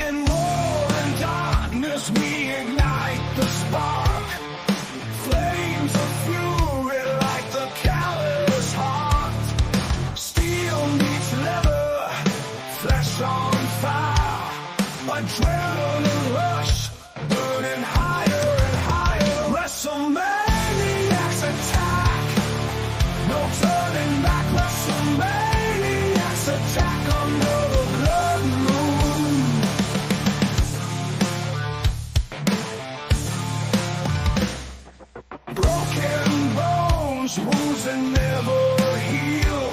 In war and darkness, we ignite the spark. Flames of fury like the callous heart. Steel meets leather, flesh on fire. Adrenaline rush, burning higher and higher. WrestleManiacs attack, no turning back. WrestleManiacs attack under the blood moon. Broken bones, wounds that never heal.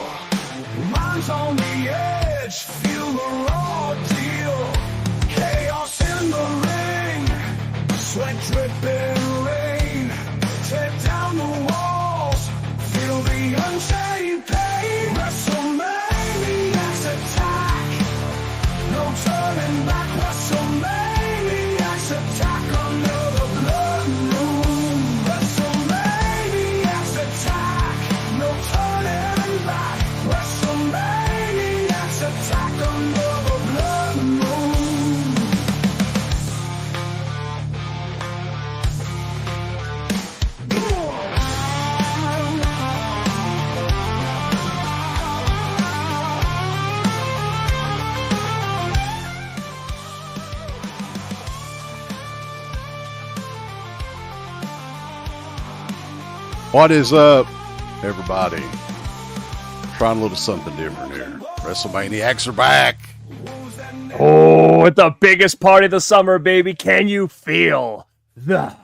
Minds on the edge, feel the raw deal. Chaos in the ring, sweat dripping rain. Tear down the walls, feel the unchained pain. WrestleManiacs attack, no turning back. WrestleManiacs attack under the blood moon. WrestleManiacs attack, no turning back. WrestleManiacs attack under the blood moon. What is up, everybody? Trying a little something different here. WrestleManiacs are back. Oh, it's the biggest party of the summer, baby. Can you feel the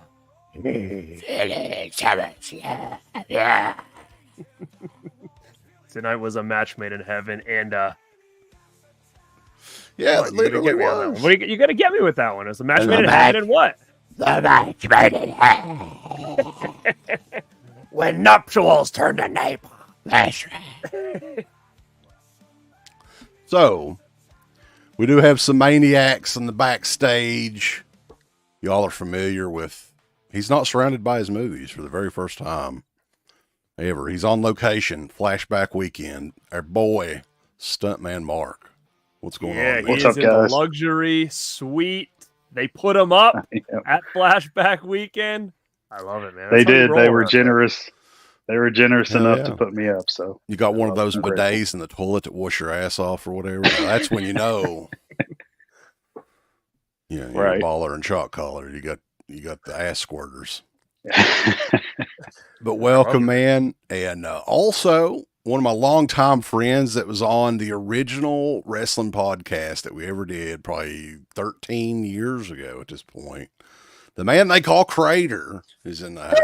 Tonight was a match made in heaven, and Yeah, what, it you gotta literally get me on that was. one. You gotta get me with that one. It's a match made in heaven, and what? The match made in heaven. When nuptials turn to napalm. That's right. So, we do have some maniacs in the backstage. Y'all are familiar with, he's not surrounded by his movies for the very first time ever. He's on location, flashback weekend. Our boy, Stuntman Mark. What's going Yeah, on? he man? is in the luxury suite. They put him up at flashback weekend. I love it, man. They That's how you did. roll They were around. generous. They were generous Hell enough yeah. to put me up. So You got one of those I'm grateful. bidets in the toilet that wash your ass off or whatever. Now, that's when you know. You're Right. a baller and shot caller. You got the ass squirters. But welcome, man. And also, one of my longtime friends that was on the original wrestling podcast that we ever did, probably 13 years ago at this point. The man they call Crater is in the house.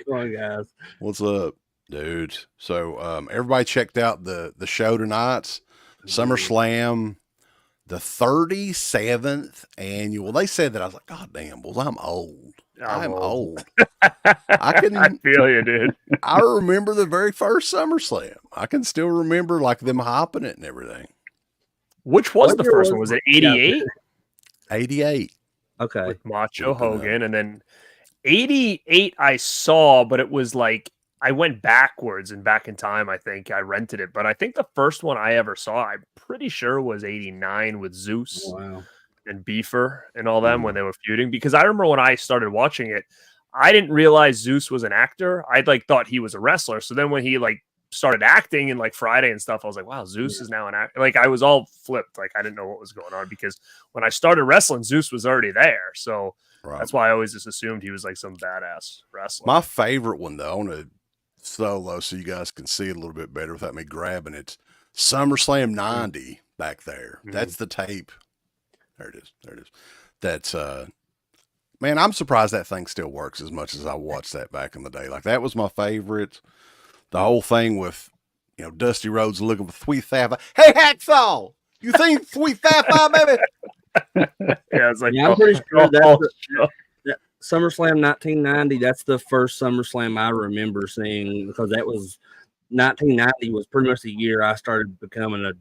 Come on, guys. What's up, dude? So, everybody checked out the show tonight, SummerSlam, the 37th annual. They said that. I was like, God damn, well, I'm old. I'm old. I can I feel you, dude. I remember the very first SummerSlam. I can still remember like them hopping it and everything. Which was What the year first was one? Was it it? 88? 88. Okay. With Macho Looking Hogan, and then 88 I saw, but it was like I went backwards and back in time. I think I rented it, but I think the first one I ever saw, I'm pretty sure was 89 with Zeus Wow. and Beefer and all them when they were feuding. Because I remember when I started watching it, I didn't realize Zeus was an actor. I like thought he was a wrestler. So then when he like started acting in like Friday and stuff, I was like, wow, Zeus is now an actor. Like I was all flipped. Like I didn't know what was going on because when I started wrestling, Zeus was already there. So Right. that's why I always just assumed he was like some badass wrestler. My favorite one, though, I want to solo so you guys can see it a little bit better without me grabbing it. SummerSlam 90 back there. That's the tape. There it is. There it is. That's, man, I'm surprised that thing still works as much as I watched that back in the day. Like, that was my favorite. The whole thing with, you know, Dusty Rhodes looking for Sweet Sapphire. Hey, Hacksaw! You think Sweet Sapphire, baby? Yeah, it's like, Yeah, I'm pretty sure that SummerSlam 1990. That's the first SummerSlam I remember seeing because that was 1990 was pretty much the year I started becoming a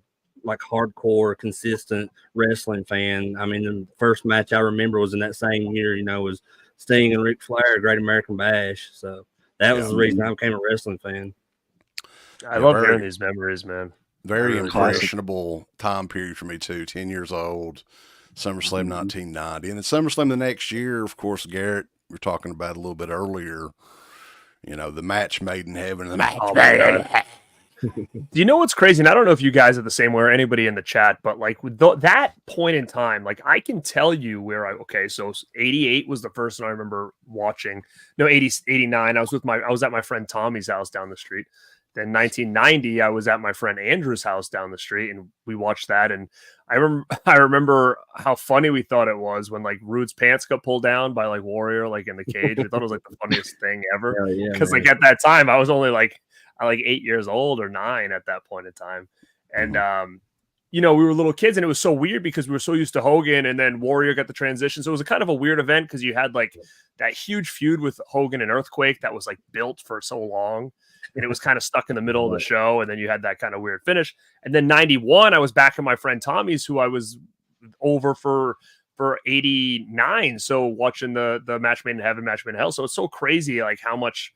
like hardcore, consistent wrestling fan. I mean, the first match I remember was in that same year. Was Sting and Ric Flair, Great American Bash. So that was the reason I became a wrestling fan. I love hearing these memories, man. Very impressionable time period for me too. 10 years old, SummerSlam 1990, and then SummerSlam the next year. Of course, Garrett, we were talking about a little bit earlier. The match made in heaven. And the match made in heaven. Do you know what's crazy? And I don't know if you guys are the same way or anybody in the chat, but like with that point in time, like I can tell you where so 88 was the first one I remember watching. No, 89. I was at my friend Tommy's house down the street. Then 1990, I was at my friend Andrew's house down the street, and we watched that. And I remember how funny we thought it was when like Rude's pants got pulled down by like Warrior, like in the cage. We thought it was like the funniest thing ever. Because like at that time, I was only like 8 years old or 9 at that point in time, and we were little kids, and it was so weird because we were so used to Hogan, and then Warrior got the transition. So it was a kind of a weird event because you had like that huge feud with Hogan and Earthquake that was like built for so long. And it was kind of stuck in the middle of the show. And then you had that kind of weird finish. And then 91, I was back at my friend Tommy's, who I was over for 89. So watching the match made in heaven, match made in hell. So it's so crazy, like how much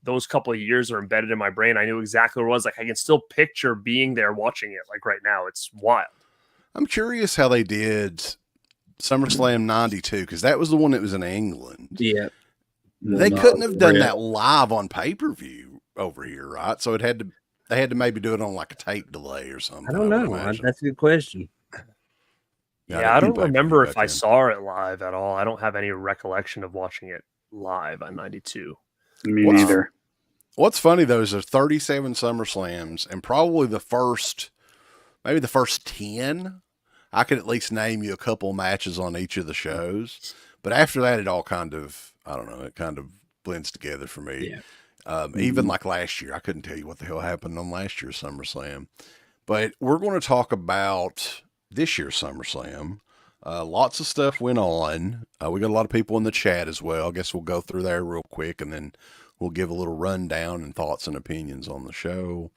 those couple of years are embedded in my brain. I knew exactly what it was. Like I can still picture being there watching it. Like right now, it's wild. I'm curious how they did SummerSlam 92, because that was the one that was in England. Yeah. They couldn't have done that live on pay-per-view over here, right? So they had to maybe do it on like a tape delay or something. I don't know. That's a good question. Yeah, I don't remember if I saw it live at all. I don't have any recollection of watching it live on 92. Me neither. What's funny though is there's 37 SummerSlams, and probably maybe the first 10, I could at least name you a couple matches on each of the shows. But after that, it all kind of, I don't know, it kind of blends together for me. Yeah. Even like last year, I couldn't tell you what the hell happened on last year's SummerSlam. But we're going to talk about this year's SummerSlam. Lots of stuff went on. We got a lot of people in the chat as well. I guess we'll go through there real quick, and then we'll give a little rundown and thoughts and opinions on the show.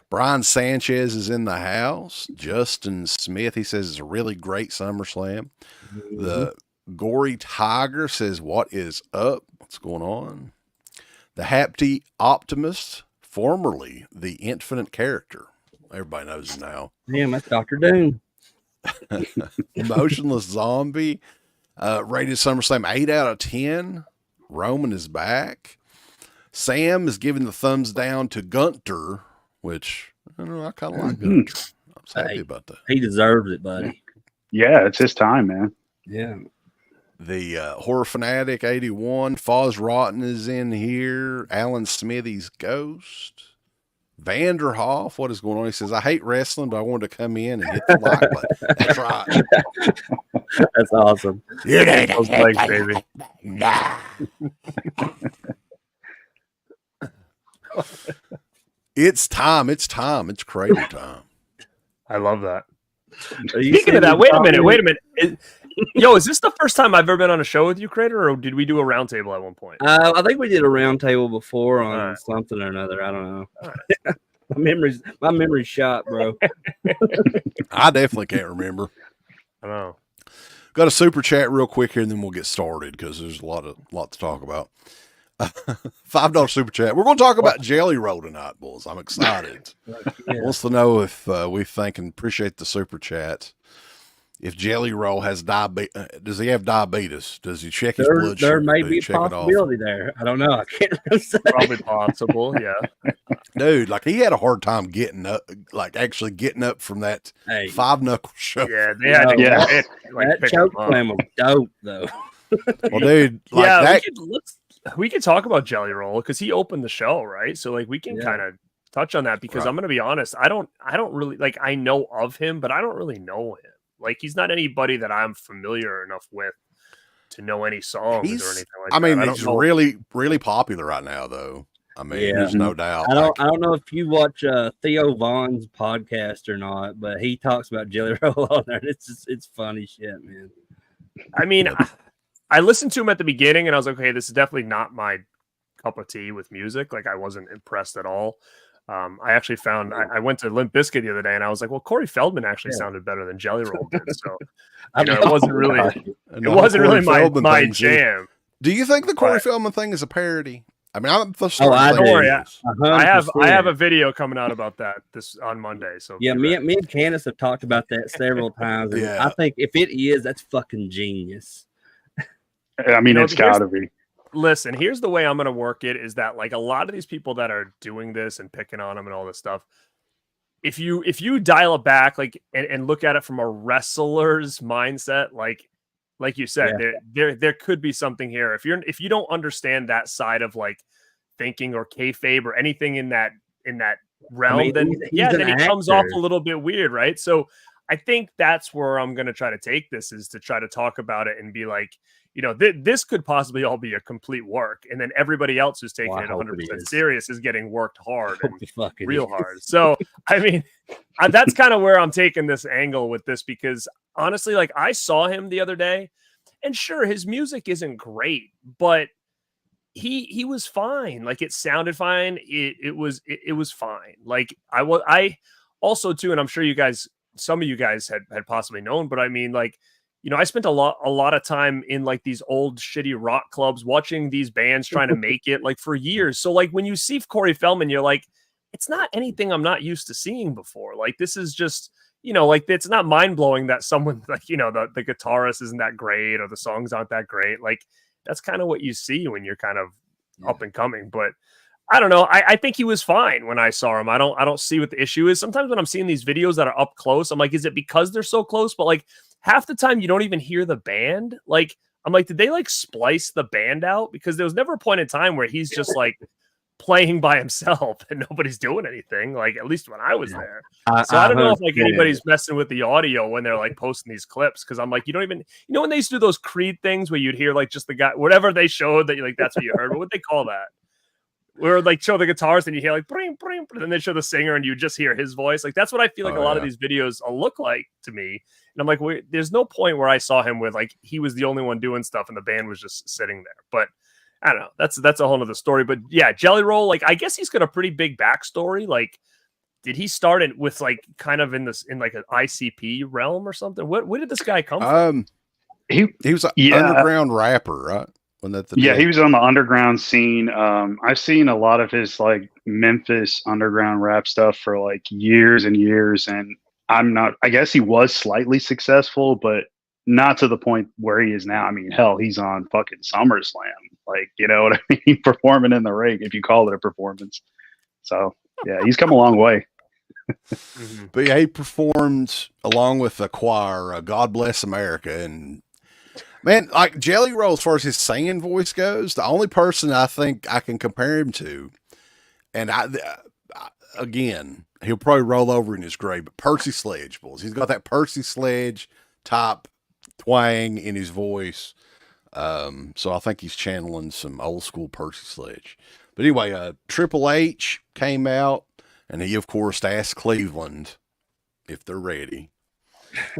Brian Sanchez is in the house. Justin Smith, he says it's a really great SummerSlam. The Gory Tiger says, what is up? What's going on? The Hapty Optimist, formerly the Infinite Character. Everybody knows him now. Damn, that's Dr. Doom. Emotionless Zombie, rated SummerSlam 8 out of 10. Roman is back. Sam is giving the thumbs down to Gunter, which I don't know, I kind of like Gunter. I'm happy about that. He deserves it, buddy. Yeah, it's his time, man. Yeah. The Horror Fanatic 81, Foz Rotten is in here. Alan Smithy's Ghost. Vanderhoff, what is going on? He says, I hate wrestling, but I wanted to come in and hit the like button. That's right. That's awesome. You need Those legs, baby. Nah. It's time. It's crazy time. I love that. Speaking of that, wait a minute. Is this the first time I've ever been on a show with you, Crater, or did we do a roundtable at one point? I think we did a roundtable before on something or another. I don't know. My memory's shot, bro. I definitely can't remember. I know. Got a super chat real quick here, and then we'll get started because there's a lot to talk about. $5 super chat. We're going to talk about Jelly Roll tonight, boys. I'm excited. Wants to know if we think and appreciate the super chat. If Jelly Roll has diabetes, does he have diabetes? Does he check his blood sugar? There may be a possibility there. I don't know. I can't really say. Probably possible, yeah. Dude, like he had a hard time getting up, like actually getting up from that 5-knuckle show. Yeah, they had to get that choke slam was dope, though. Well, dude, like that. We could talk about Jelly Roll because he opened the show, right? So like we can kind of touch on that because I'm going to be honest. I don't really like. I know of him, but I don't really know him. Like he's not anybody that I'm familiar enough with to know any songs or anything like that. I mean, he's really, really popular right now, though. I mean, there's no doubt. I don't know if you watch Theo Vaughn's podcast or not, but he talks about Jelly Roll on there. It's funny shit, man. I mean, I listened to him at the beginning, and I was like, okay, this is definitely not my cup of tea with music. Like I wasn't impressed at all. I actually found I went to Limp Bizkit the other day, and I was like, well, Corey Feldman actually sounded better than Jelly Roll did. So it wasn't really my jam. Do you think the Corey Feldman thing is a parody? I mean, I'm the start. I Don't worry, I 100%. have a video coming out about that this on Monday. So yeah, me and Candace have talked about that several times. And I think if it is, that's fucking genius. I mean, it's gotta be. Listen, here's the way I'm going to work it is that like a lot of these people that are doing this and picking on them and all this stuff, if you dial it back like and look at it from a wrestler's mindset, like you said, there could be something here. If you don't understand that side of like thinking or kayfabe or anything in that realm, then he comes off a little bit weird, right? So I think that's where I'm going to try to take this, is to try to talk about it and be like, this could possibly all be a complete work. And then everybody else who's taking it 100% serious is getting worked hard and real hard. So, I mean, that's kind of where I'm taking this angle with this, because honestly, like I saw him the other day and sure, his music isn't great, but he was fine. Like it sounded fine. It was fine. Like I also too, and I'm sure some of you guys had possibly known, but I mean, like, I spent a lot of time in like these old shitty rock clubs watching these bands trying to make it like for years. So like when you see Corey Feldman, you're like, it's not anything I'm not used to seeing before. Like this is just, like it's not mind blowing that someone like, the guitarist isn't that great or the songs aren't that great. Like that's kind of what you see when you're kind of up and coming. But I don't know. I think he was fine when I saw him. I don't see what the issue is. Sometimes when I'm seeing these videos that are up close, I'm like, is it because they're so close? But like half the time you don't even hear the band. Like, I'm like, did they like splice the band out? Because there was never a point in time where he's just like playing by himself and nobody's doing anything. Like, at least when I was there. So I don't know if like anybody's messing with the audio when they're like posting these clips. Cause I'm like, you don't even, when they used to do those Creed things where you'd hear like just the guy, whatever they showed that you're like, that's what you heard. What would they call that? Where like show the guitars and you hear like bring, bring, and then they show the singer and you just hear his voice. Like that's what I feel like a lot of these videos look like to me. And I'm like, there's no point where I saw him with like he was the only one doing stuff and the band was just sitting there. But I don't know. That's a whole nother story. But yeah, Jelly Roll, like I guess he's got a pretty big backstory. Like, did he start it with like kind of in like an ICP realm or something? Where did this guy come from? He was an underground rapper, right? He was on the underground scene. I've seen a lot of his like Memphis underground rap stuff for like years and years, and I guess he was slightly successful, but not to the point where he is now. I mean, hell, he's on fucking SummerSlam. Like, you know what I mean? Performing in the ring, if you call it a performance. So yeah, he's come a long way. But yeah, he performed along with the choir, God Bless America, and man, like Jelly Roll, as far as his singing voice goes, the only person I think I can compare him to, and again, he'll probably roll over in his grave, but Percy Sledge, boys. He's got that Percy Sledge top twang in his voice. So I think he's channeling some old school Percy Sledge. But anyway, Triple H came out, and he, of course, asked Cleveland if they're ready.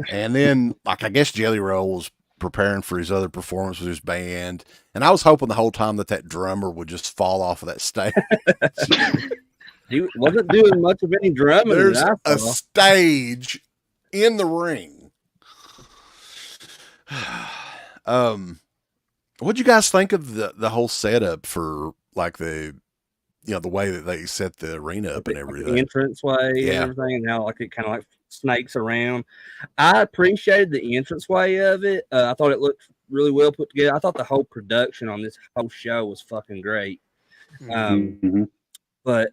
And then, like, I guess Jelly Roll was preparing for his other performance with his band, and I was hoping the whole time that drummer would just fall off of that stage. He wasn't doing much of any drumming. There's a stage in the ring. What'd you guys think of the whole setup for like the way that they set the arena up and everything? The entranceway and everything, and how like it kind of like snakes around. I appreciated the entranceway of it. I thought it looked really well put together. I thought the whole production on this whole show was fucking great. But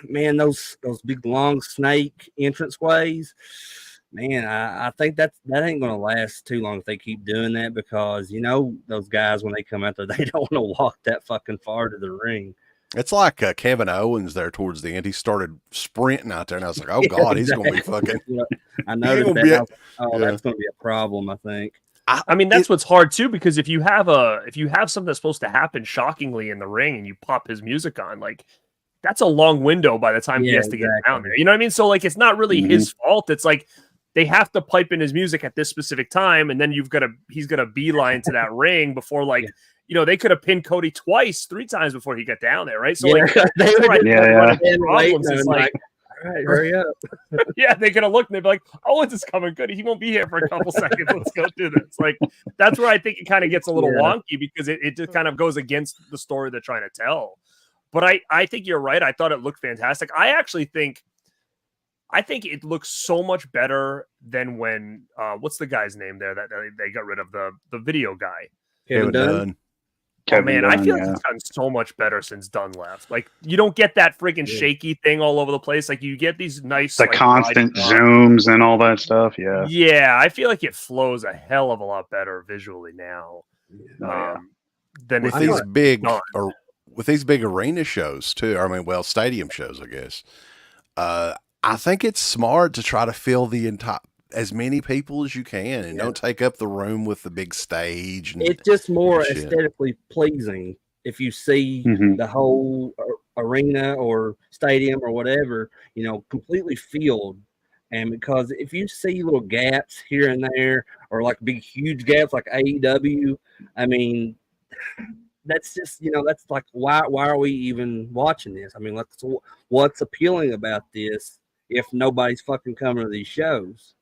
man, those big long snake entranceways, man, I think that ain't gonna last too long if they keep doing that, because those guys when they come out there, they don't want to walk that fucking far to the ring. It's like Kevin Owens there towards the end. He started sprinting out there, and I was like, "Oh God, he's going to be fucking." I noticed that. That's going to be a problem. I think. I mean, that's what's hard too, because if you have something that's supposed to happen shockingly in the ring, and you pop his music on, like that's a long window by the time he has to get down there. You know what I mean? So like, it's not really his fault. It's like they have to pipe in his music at this specific time, and then he's got a beeline to that ring before like. You know, they could have pinned Cody twice, 3 times before he got down there, right? So like, they were problems. It's like, all right, hurry up. yeah, they could have looked and they'd be like, Owens is coming good. He won't be here for a couple seconds. Let's go do this. Like, that's where I think it kind of gets a little wonky because it just kind of goes against the story they're trying to tell. But I think you're right. I thought it looked fantastic. I actually think it looks so much better than when what's the guy's name there that they got rid of the video guy? Kevin Dunn. Kevin Dunn, I feel like it's gotten so much better since Dunn left. Like, you don't get that freaking shaky thing all over the place. Like, you get these nice, the like, constant zooms and all that stuff. Yeah, yeah. I feel like it flows a hell of a lot better visually now than with these big or with these big arena shows too. I mean, well, stadium shows, I guess. I think it's smart to try to fill the entire. As many people as you can, and don't take up the room with the big stage. And, it's just more aesthetically pleasing if you see the whole arena or stadium or whatever, you know, completely filled. And because if you see little gaps here and there, or like big, huge gaps like AEW, I mean, that's just, you know, that's like, why are we even watching this? I mean, what's appealing about this if nobody's fucking coming to these shows?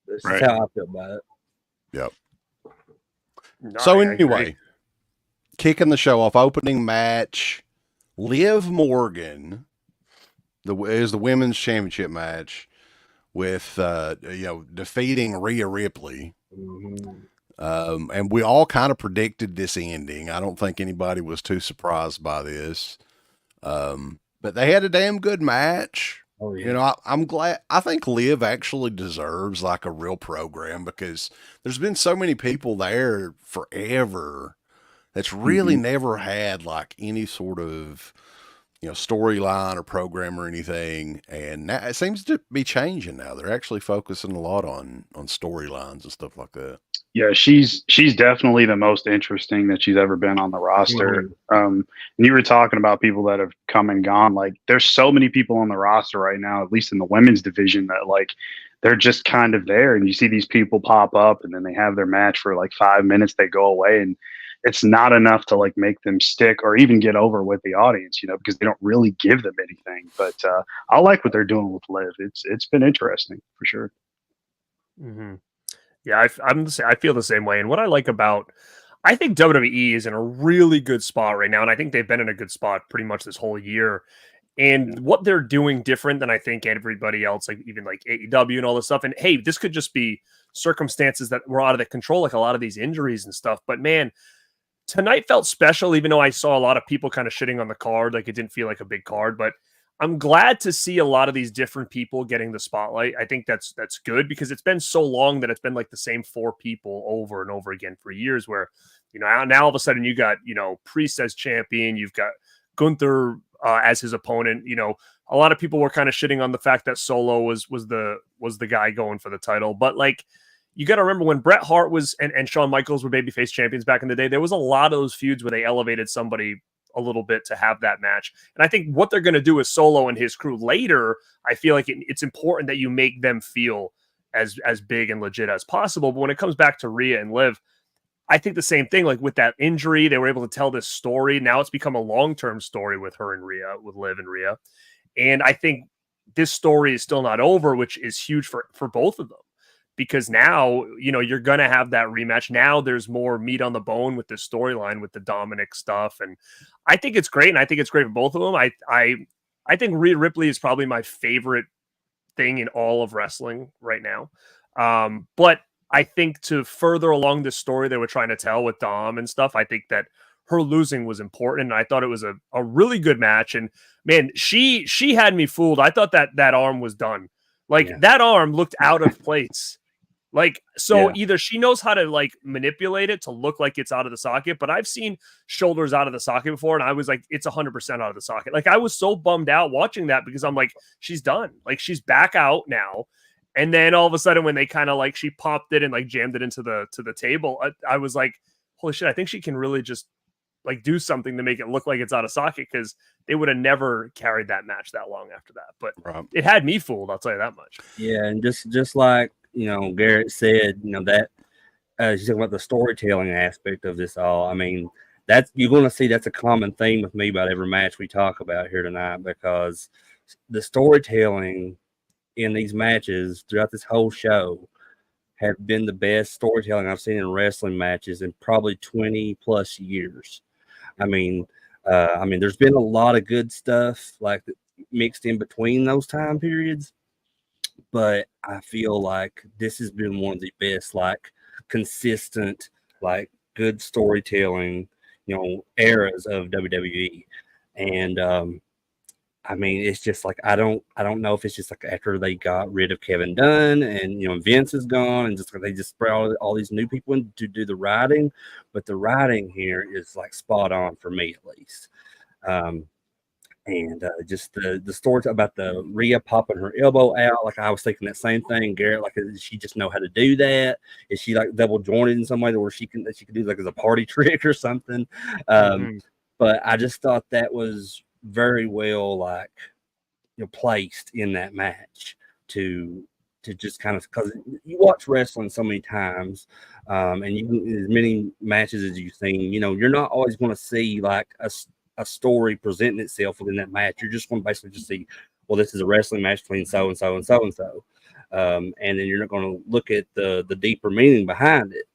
This is how I feel about it. Yep. No, So anyway, kicking the show off, opening match, Liv Morgan, is the women's championship match with defeating Rhea Ripley. And we all kind of predicted this ending. I don't think anybody was too surprised by this. But they had a damn good match. Oh, yeah. You know, I'm glad. I think Liv actually deserves like a real program because there's been so many people there forever that's really never had like any sort of, you know, storyline or program or anything. And now it seems to be changing now. They're actually focusing a lot on storylines and stuff like that. Yeah, she's definitely the most interesting that she's ever been on the roster. And you were talking about people that have come and gone. Like, there's so many people on the roster right now, at least in the women's division, that like they're just kind of there. And you see these people pop up, and then they have their match for like 5 minutes, they go away, and it's not enough to like make them stick or even get over with the audience, you know, because they don't really give them anything. But I like what they're doing with Liv. It's been interesting for sure. Yeah, I feel the same way. And what I like about, I think WWE is in a really good spot right now, and I think they've been in a good spot pretty much this whole year. And what they're doing different than I think everybody else, like even like AEW and all this stuff. And hey, this could just be circumstances that were out of the control, like a lot of these injuries and stuff. But man, tonight felt special, even though I saw a lot of people kind of shitting on the card, like it didn't feel like a big card. But I'm glad to see a lot of these different people getting the spotlight. I think that's good because it's been so long that it's been like the same 4 people over and over again for years where, you know, now all of a sudden you got, you know, Priest as champion, you've got Gunther as his opponent. You know, a lot of people were kind of shitting on the fact that Solo was the guy going for the title. But like, you got to remember when Bret Hart was and Shawn Michaels were babyface champions back in the day, there was a lot of those feuds where they elevated somebody a little bit to have that match. And I think what they're going to do with Solo and his crew later, I feel like it's important that you make them feel as big and legit as possible. But when it comes back to Rhea and Liv, I think the same thing, like with that injury, they were able to tell this story. Now it's become a long-term story with her and Rhea, with Liv and Rhea. And I think this story is still not over, which is huge for both of them. Because now, you know, you're going to have that rematch. Now there's more meat on the bone with this storyline with the Dominic stuff. And I think it's great. And I think it's great for both of them. I think Rhea Ripley is probably my favorite thing in all of wrestling right now. But I think to further along this story they were trying to tell with Dom and stuff, I think that her losing was important. And I thought it was a really good match. And man, she had me fooled. I thought that arm was done. Like that arm looked out of place. Like, so either she knows how to like manipulate it to look like it's out of the socket, but I've seen shoulders out of the socket before. And I was like, it's 100% out of the socket. Like, I was so bummed out watching that because I'm like, she's done. Like, she's back out now. And then all of a sudden when they kind of like, she popped it and like jammed it into the table, I was like, holy shit, I think she can really just like do something to make it look like it's out of socket, because they would have never carried that match that long after that. But it had me fooled, I'll tell you that much. Yeah, and just like Garrett said, that she's talking about the storytelling aspect of this all. I mean, that's you're going to see that's a common theme with me about every match we talk about here tonight, because the storytelling in these matches throughout this whole show have been the best storytelling I've seen in wrestling matches in probably 20 plus years. I mean, there's been a lot of good stuff like mixed in between those time periods, but I feel like this has been one of the best, like consistent, like good storytelling, eras of WWE. And it's just like I don't know if it's just like after they got rid of Kevin Dunn and Vince is gone and just they just brought all these new people in to do the writing, but the writing here is like spot on for me at least. And just the story about the Rhea popping her elbow out, like I was thinking that same thing, Garrett. Like, does she just know how to do that? Is she like double jointed in some way where she can do like as a party trick or something? But I just thought that was very well placed in that match to just kind of, because you watch wrestling so many times, and as many matches as you've seen, you're not always going to see like a story presenting itself within that match. You're just going to basically just see, well, this is a wrestling match between so and so and so and so, and then you're not going to look at the deeper meaning behind it.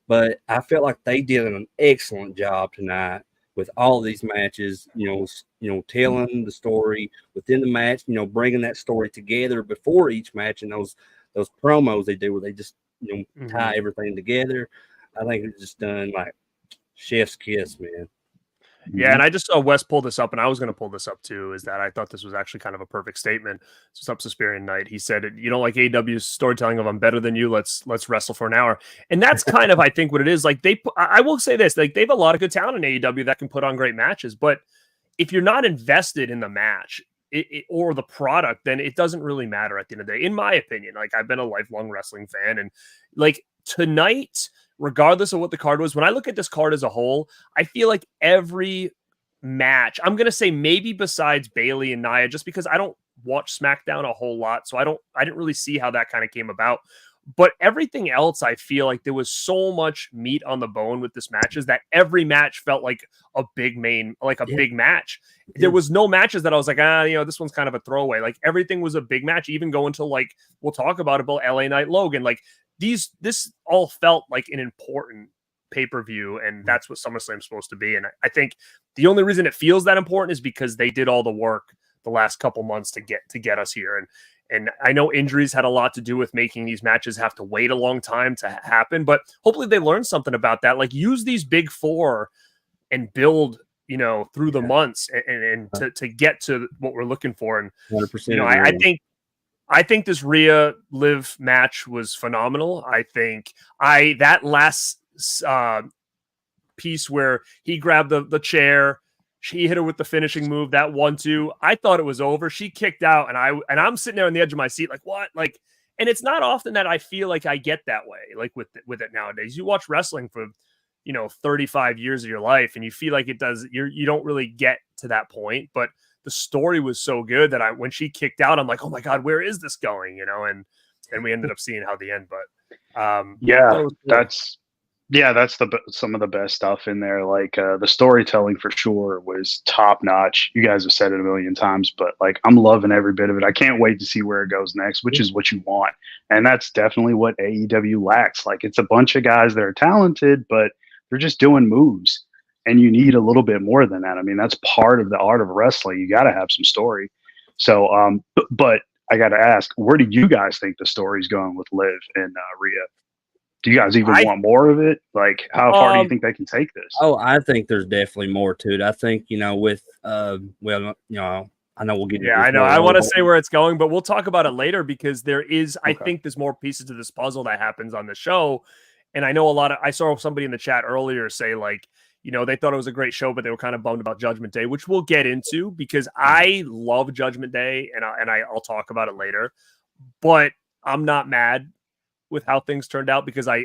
But I felt like they did an excellent job tonight with all of these matches, telling the story within the match, bringing that story together before each match, and those promos they do where they just tie everything together. I think it's just done like chef's kiss, man. Yeah, and I just saw Wes pull this up, and I was going to pull this up too, is that I thought this was actually kind of a perfect statement. It's up Suspirian Night. He said, you don't like AEW's storytelling of I'm better than you, let's wrestle for an hour. And that's kind of, I think, what it is. Like, I will say this, like, they have a lot of good talent in AEW that can put on great matches, but if you're not invested in the match or the product, then it doesn't really matter at the end of the day, in my opinion. Like, I've been a lifelong wrestling fan, and like tonight, regardless of what the card was, when I look at this card as a whole, I feel like every match, I'm going to say maybe besides Bayley and Nia, just because I don't watch SmackDown a whole lot, so I didn't really see how that kind of came about. But everything else, I feel like there was so much meat on the bone with this matches that every match felt like a big big match. There was no matches that I was like, this one's kind of a throwaway. Like, everything was a big match, even going to, like, we'll talk about LA Knight Logan. Like, this all felt like an important pay-per-view, and that's what SummerSlam's supposed to be. And I think the only reason it feels that important is because they did all the work the last couple months to get us here. And I know injuries had a lot to do with making these matches have to wait a long time to happen, but hopefully they learned something about that. Like, use these big four and build, through the months and to get to what we're looking for. And 100%. I think this Rhea Liv match was phenomenal. I think that last piece where he grabbed the chair, she hit her with the finishing move, that 1-2. I thought it was over. She kicked out, and I'm sitting there on the edge of my seat, like, what? Like, and it's not often that I feel like I get that way, like with it nowadays. You watch wrestling for 35 years of your life, and you feel like it does. You don't really get to that point, but the story was so good that when she kicked out, I'm like, oh my God, where is this going? And we ended up seeing how the end, but that's some of the best stuff in there. Like, the storytelling for sure was top notch. You guys have said it a million times, but like, I'm loving every bit of it. I can't wait to see where it goes next, which is what you want. And that's definitely what AEW lacks. Like, it's a bunch of guys that are talented, but they're just doing moves. And you need a little bit more than that. I mean, that's part of the art of wrestling. You got to have some story. So, but I got to ask, where do you guys think the story's going with Liv and Rhea? Do you guys even want more of it? Like, how far do you think they can take this? Oh, I think there's definitely more to it. I think, with, I know we'll get. Yeah, I know. I want to say where it's going, but we'll talk about it later, because there is, I think there's more pieces to this puzzle that happens on the show. And I know I saw somebody in the chat earlier say, like, they thought it was a great show, but they were kind of bummed about Judgment Day, which we'll get into, because I love Judgment Day, and I'll talk about it later. But I'm not mad with how things turned out, because I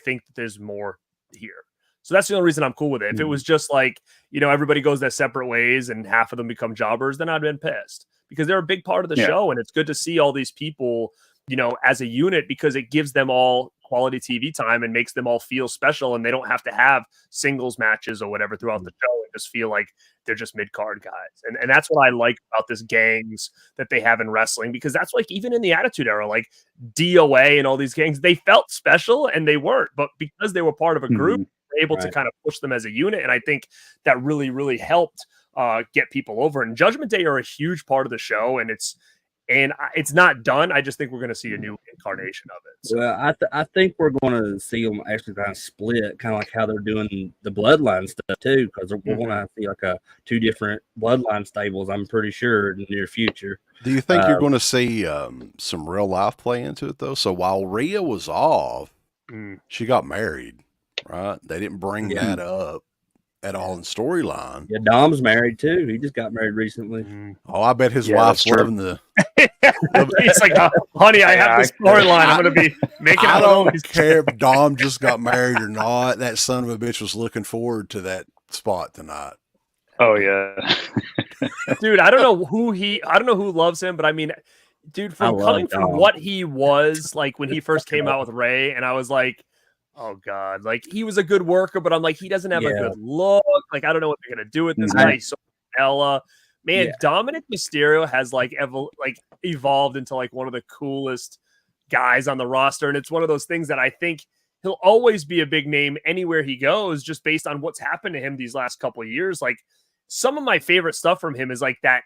think that there's more here. So that's the only reason I'm cool with it. If it was just like, everybody goes their separate ways and half of them become jobbers, then I'd been pissed, because they're a big part of the show. And it's good to see all these people, as a unit, because it gives them all quality TV time and makes them all feel special. And they don't have to have singles matches or whatever throughout the show and just feel like they're just mid-card guys. And that's what I like about this gangs that they have in wrestling, because that's like, even in the Attitude Era, like DOA and all these gangs, they felt special and they weren't, but because they were part of a group, they were able to kind of push them as a unit. And I think that really, really helped get people over. And Judgment Day are a huge part of the show, and it's not done. I just think we're going to see a new incarnation of it. So. Well, I think we're going to see them actually kind of split, kind of like how they're doing the Bloodline stuff too, because we're going to see like two different Bloodline stables, I'm pretty sure, in the near future. Do you think you're going to see some real life play into it though? So while Rhea was off, she got married, right? They didn't bring that up at all in storyline. Yeah, Dom's married too. He just got married recently. Oh, I bet his wife's loving the. He's like, honey, I have this storyline. I'm going to be making. I don't care if Dom just got married or not. That son of a bitch was looking forward to that spot tonight. Oh yeah, dude. I don't know who loves him, but I mean, dude, from what he was like when he first came out with Ray, and I was like, oh God, like he was a good worker, but I'm like, he doesn't have a good look. Like, I don't know what they're gonna do with this guy. So Ella, man, Dominic Mysterio has evolved into like one of the coolest guys on the roster, and it's one of those things that I think he'll always be a big name anywhere he goes, just based on what's happened to him these last couple of years. Like, some of my favorite stuff from him is like that.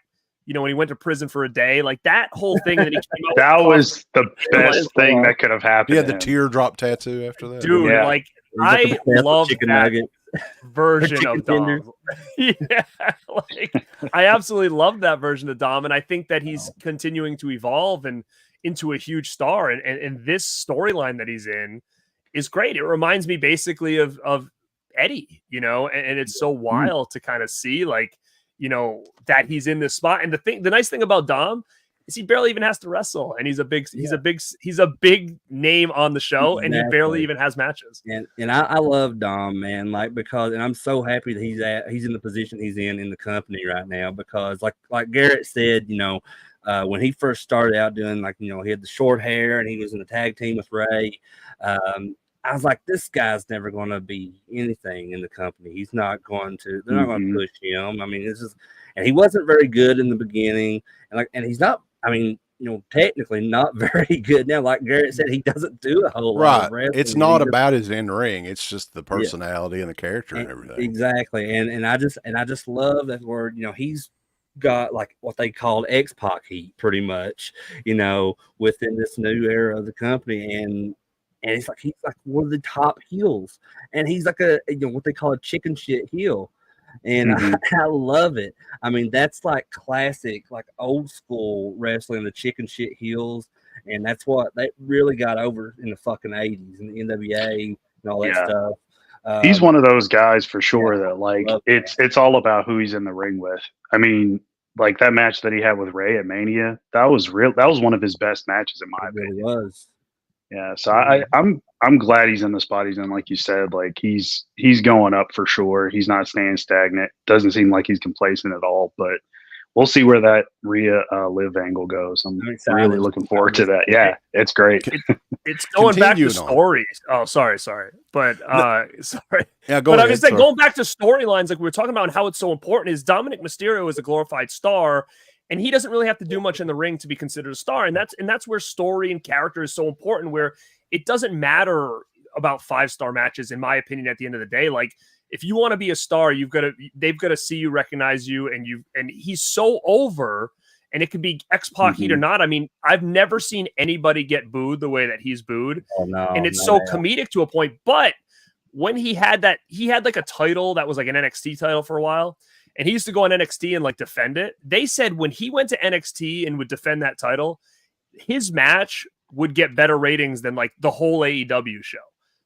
When he went to prison for a day, like that whole thing. And then he came out that was the best thing that could have happened. He had the teardrop tattoo after that. Dude, like I love that version of Dom. I absolutely love that version of Dom. And I think that he's continuing to evolve and into a huge star. And this storyline that he's in is great. It reminds me basically of Eddie, and it's so wild to kind of see that he's in this spot. And the nice thing about Dom is he barely even has to wrestle, and he's a big name on the show, and he barely even has matches. And I love Dom, man, because I'm so happy that he's in the position he's in the company right now, because like Garrett said, when he first started out doing he had the short hair and he was in the tag team with Ray. I was like, this guy's never going to be anything in the company. He's not going to. They're not going to push him. I mean, and he wasn't very good in the beginning, and he's not. I mean, technically not very good now. Like Garrett said, he doesn't do a whole lot of wrestling. It's not about his in ring. It's just the personality and the character and everything. Exactly, and I just love that word. He's got like what they called X-Pac heat, pretty much. Within this new era of the company, and he's like one of the top heels, and he's like what they call a chicken shit heel, and I love it. I mean, that's like classic, like old school wrestling, the chicken shit heels, and that's what they really got over in the fucking 80s and the NWA and all that stuff. He's one of those guys for sure that it's all about who he's in the ring with. I mean, like that match that he had with Ray at Mania, that was one of his best matches in my opinion. It was. Yeah, so I'm glad he's in the spot he's in. Like you said, like he's going up for sure. He's not staying stagnant. Doesn't seem like he's complacent at all. But we'll see where that Rhea Liv angle goes. I'm really looking forward to that. Yeah, it's great. It's going back to stories. Oh, sorry, but sorry. Yeah, I'm just saying, going back to storylines, like we were talking about, and how it's so important is Dominic Mysterio is a glorified star. And he doesn't really have to do much in the ring to be considered a star. And that's where story and character is so important, where it doesn't matter about 5-star matches, in my opinion, at the end of the day. Like, if you want to be a star, they've got to see you, recognize you, and he's so over, and it could be X-Pac heat or not. I mean, I've never seen anybody get booed the way that he's booed. Oh, no, and it's so comedic to a point. But when he had like a title that was like an NXT title for a while, and he used to go on NXT and like defend it. They said when he went to NXT and would defend that title, his match would get better ratings than like the whole AEW show.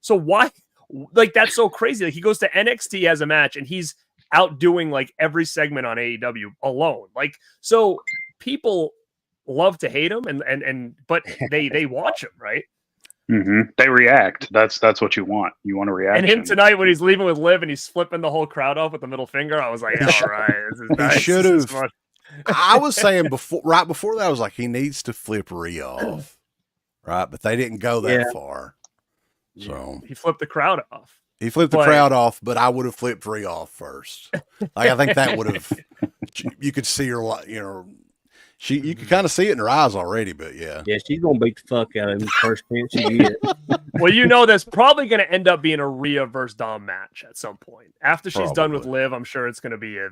So why, like, that's so crazy. Like, he goes to NXT as a match and he's outdoing like every segment on AEW alone. Like, so people love to hate him but they watch him, right? They react. That's what you want. You want to react. And him tonight when he's leaving with Liv and he's flipping the whole crowd off with the middle finger, I was like, He all right, this is nice. should This is have. fun. I was saying right before that, I was like, he needs to flip Rhea off, right? But they didn't go that far. So He flipped the crowd off. he flipped the crowd off, but I would have flipped Rhea off first. Like I think that would have. You could see her, you could kind of see it in her eyes already. But yeah, she's gonna beat the fuck out of him first chance she gets. Well, there's probably going to end up being a Rhea versus Dom match at some point. After she's done with Liv, I'm sure it's going to be a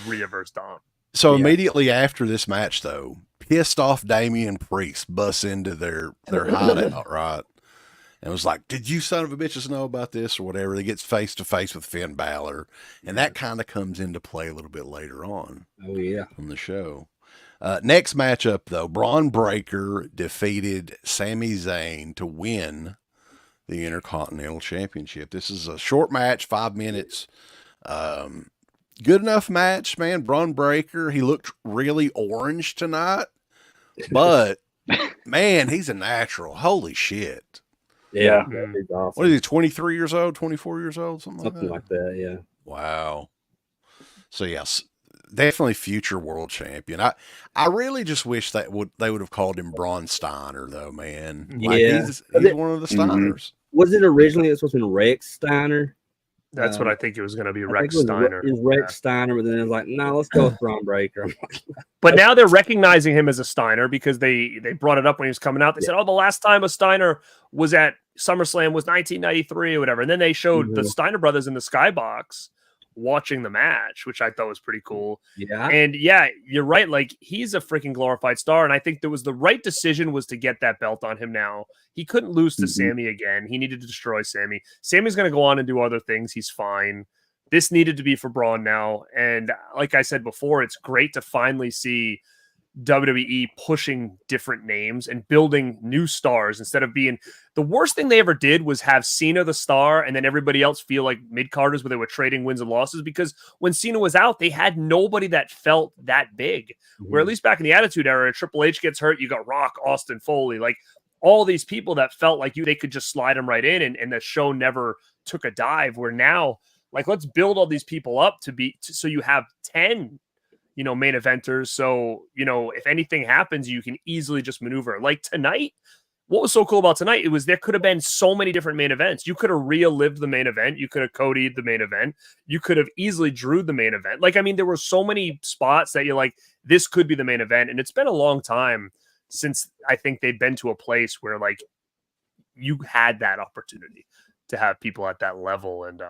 Rhea versus Dom. So immediately after this match, though, pissed off Damian Priest busts into their hideout, right? And was like, "Did you son of a bitches know about this or whatever?" He gets face to face with Finn Balor, and that kind of comes into play a little bit later on. Oh yeah, on the show. Next matchup, though, Braun Breaker defeated Sami Zayn to win the Intercontinental Championship. This is a short match, 5 minutes. Good enough match, man. Braun Breaker, he looked really orange tonight, but man, he's a natural. Holy shit. Yeah. He's awesome. What is he, 23 years old, 24 years old? Something like that, yeah. Wow. So, yes, definitely future world champion. I really just wish that they would have called him Braun Steiner, though, man. Like, he's one of the Steiners. Was it originally supposed to be Rex Steiner? That's what I think it was going to be, Rex Steiner. It was Rex Steiner, but then it was like, no, let's go with Braun Breaker. But now they're recognizing him as a Steiner because they brought it up when he was coming out. They said, the last time a Steiner was at SummerSlam was 1993 or whatever. And then they showed the Steiner brothers in the skybox watching the match, which I thought was pretty cool. Yeah. And yeah, you're right. Like, he's a freaking glorified star. And I think the right decision was to get that belt on him now. He couldn't lose to Sammy again. He needed to destroy Sammy. Sammy's going to go on and do other things. He's fine. This needed to be for Braun now. And like I said before, it's great to finally see WWE pushing different names and building new stars instead of being the worst thing they ever did was have Cena the star and then everybody else feel like mid-carders where they were trading wins and losses, because when Cena was out, they had nobody that felt that big. Where at least back in the Attitude Era, Triple H gets hurt, you got Rock, Austin Foley, like all these people that felt like they could just slide them right in, and the show never took a dive. Where now, like, let's build all these people up so you have 10 main eventers. So, if anything happens, you can easily just maneuver. Like tonight, what was so cool about tonight? It was there could have been so many different main events. You could have relived the main event. You could have Cody'd the main event. You could have easily drew the main event. Like, I mean, there were so many spots that you're like, this could be the main event. And it's been a long time since I think they've been to a place where like you had that opportunity to have people at that level. And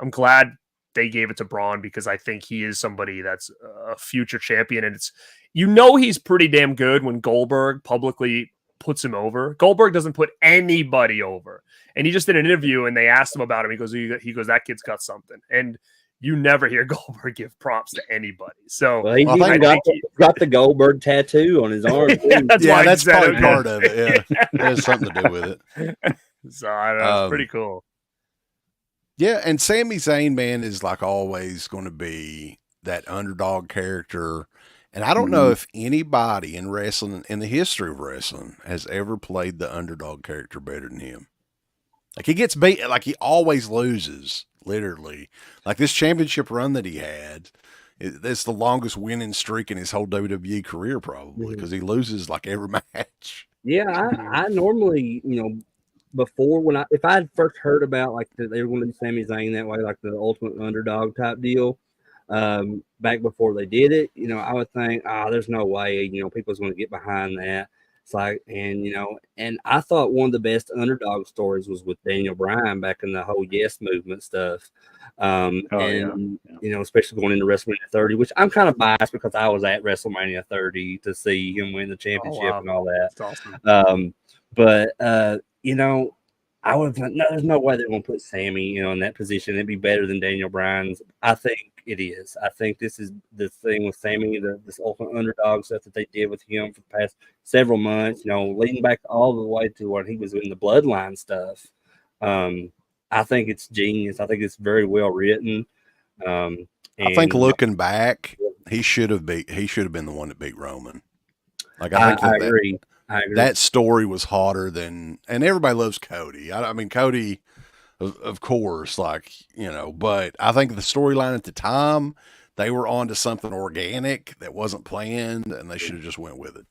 I'm glad they gave it to Braun because I think he is somebody that's a future champion. And he's pretty damn good when Goldberg publicly puts him over. Goldberg doesn't put anybody over. And he just did an interview and they asked him about him. He goes, that kid's got something. And you never hear Goldberg give props to anybody. So he got the Goldberg tattoo on his arm. That's probably part of it. Yeah, it has something to do with it. So I don't know, it's pretty cool. Yeah, and Sami Zayn, man, is like always going to be that underdog character. And I don't know if anybody in wrestling, in the history of wrestling, has ever played the underdog character better than him. Like, he gets beat, like he always loses, literally. Like this championship run that he had, it's the longest winning streak in his whole WWE career, probably, because he loses like every match. Yeah, I normally, before if I had first heard about like that they were going to do Sami Zayn that way, like the ultimate underdog type deal, back before they did it, I would think, there's no way, people's going to get behind that. It's like, and I thought one of the best underdog stories was with Daniel Bryan back in the whole Yes movement stuff. Especially going into WrestleMania 30, which I'm kind of biased because I was at WrestleMania 30 to see him win the championship and all that. That's awesome. I would have thought, no, there's no way they're going to put Sammy, in that position. It'd be better than Daniel Bryan's. I think it is. I think this is the thing with Sammy, this ultimate underdog stuff that they did with him for the past several months, leading back all the way to when he was in the Bloodline stuff. I think it's genius. I think it's very well written. I think looking back, he should have been the one that beat Roman. Like I agree. I agree. That story was hotter than, and everybody loves Cody. I mean, Cody, of course, like, but I think the storyline at the time, they were onto something organic that wasn't planned, and they should have just went with it.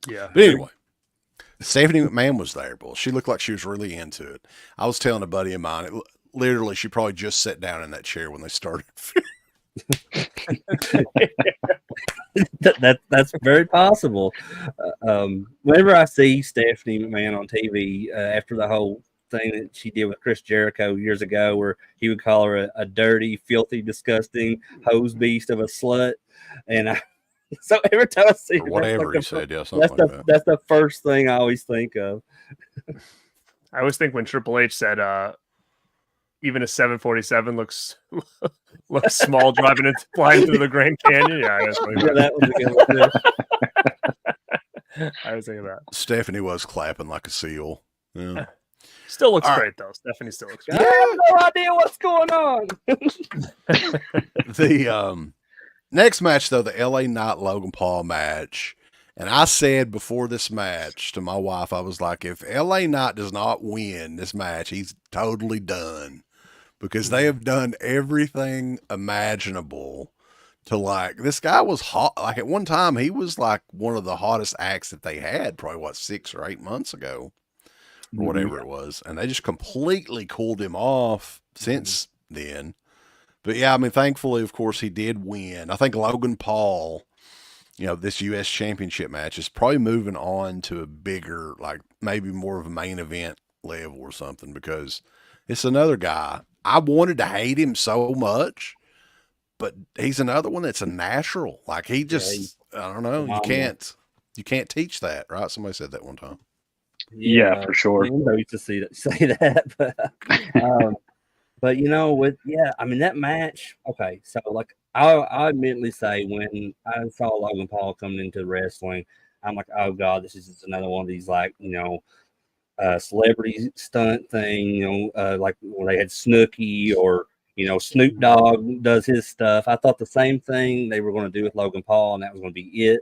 Yeah. But anyway, Stephanie McMahon was there, Bull. She looked like she was really into it. I was telling a buddy of mine, literally, she probably just sat down in that chair when they started. That's very possible. Whenever I see Stephanie McMahon on TV after the whole thing that she did with Chris Jericho years ago, where he would call her a dirty, filthy, disgusting hose beast of a slut, and so every time I see her, Whatever he said, yeah, something like that. That's the first thing I always think of. I always think when Triple H said, even a 747 looks small driving it flying through the Grand Canyon. Yeah, that was a good one. I was thinking that. Stephanie was clapping like a seal. Yeah. Still looks All great though. Stephanie still looks great. I have no idea what's going on. The next match, though, the LA Knight Logan Paul match. And I said before this match to my wife, I was like, if LA Knight does not win this match, he's totally done. Because they have done everything imaginable to, like, this guy was hot. Like, at one time, he was like one of the hottest acts that they had, probably 6 or 8 months ago, or whatever it was. And they just completely cooled him off since then. But yeah, I mean, thankfully, of course, he did win. I think Logan Paul, this U.S. Championship match is probably moving on to a bigger, like maybe more of a main event level or something, because it's another guy. I wanted to hate him so much, but he's another one that's a natural. Like he just, I don't know, you can't teach that, right? Somebody said that one time. Yeah, for sure. I used to say that, but I mean that match. Okay, so like I admittedly say when I saw Logan Paul coming into wrestling, I'm like, oh god, this is just another one of these celebrity stunt thing. Like when they had Snooki or Snoop Dogg does his stuff. I thought the same thing they were going to do with Logan Paul, and that was going to be it.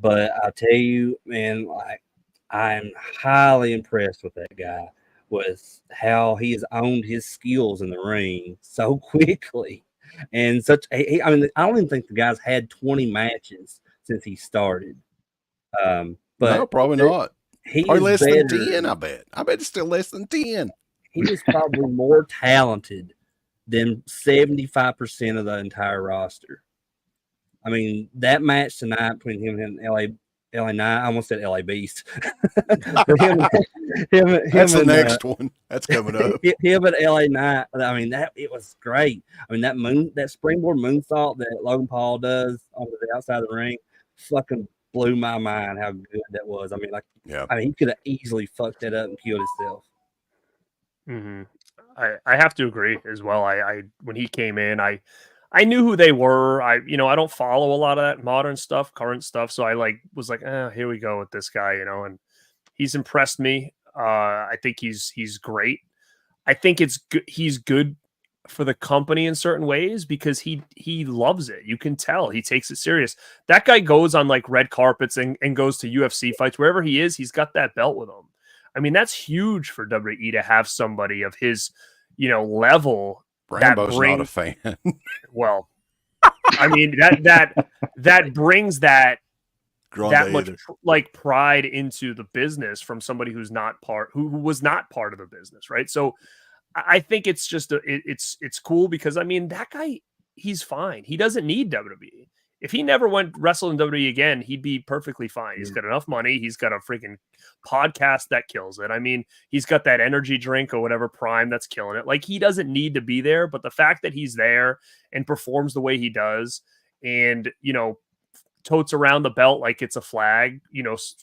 But I tell you, man, like I'm highly impressed with that guy, with how he has owned his skills in the ring so quickly. And I mean, I don't even think the guy's had 20 matches since he started. But no, probably not. Probably less than 10, I bet. I bet it's still less than 10. He is probably more talented than 75% of the entire roster. I mean, that match tonight between him and LA Knight, I almost said LA Beast. That's the next one. That's coming up. Him and LA Knight. I mean, it was great. I mean, that springboard moonsault that Logan Paul does on the outside of the ring, fucking blew my mind how good that was. I mean, he could have easily fucked that up and killed himself. Mm-hmm. I have to agree as well. I when he came in, I knew who they were. I don't follow a lot of that modern stuff, current stuff. So I was like, here we go with this guy, and he's impressed me. I think he's great. I think he's good for the company in certain ways because he loves it. You can tell he takes it serious. That guy goes on like red carpets and goes to UFC fights. Wherever he is, he's got that belt with him. I mean, that's huge for WWE to have somebody of his, level. Rambo's not a fan. Well, I mean that brings that much pride into the business from somebody who was not part of the business, right? So I think it's just it's cool because I mean that guy, he's fine. He doesn't need WWE. If he never went wrestle in WWE again, he'd be perfectly fine. He's got enough money. He's got a freaking podcast that kills it. I mean, he's got that energy drink or whatever Prime that's killing it. Like he doesn't need to be there, but the fact that he's there and performs the way he does and, totes around the belt like it's a flag,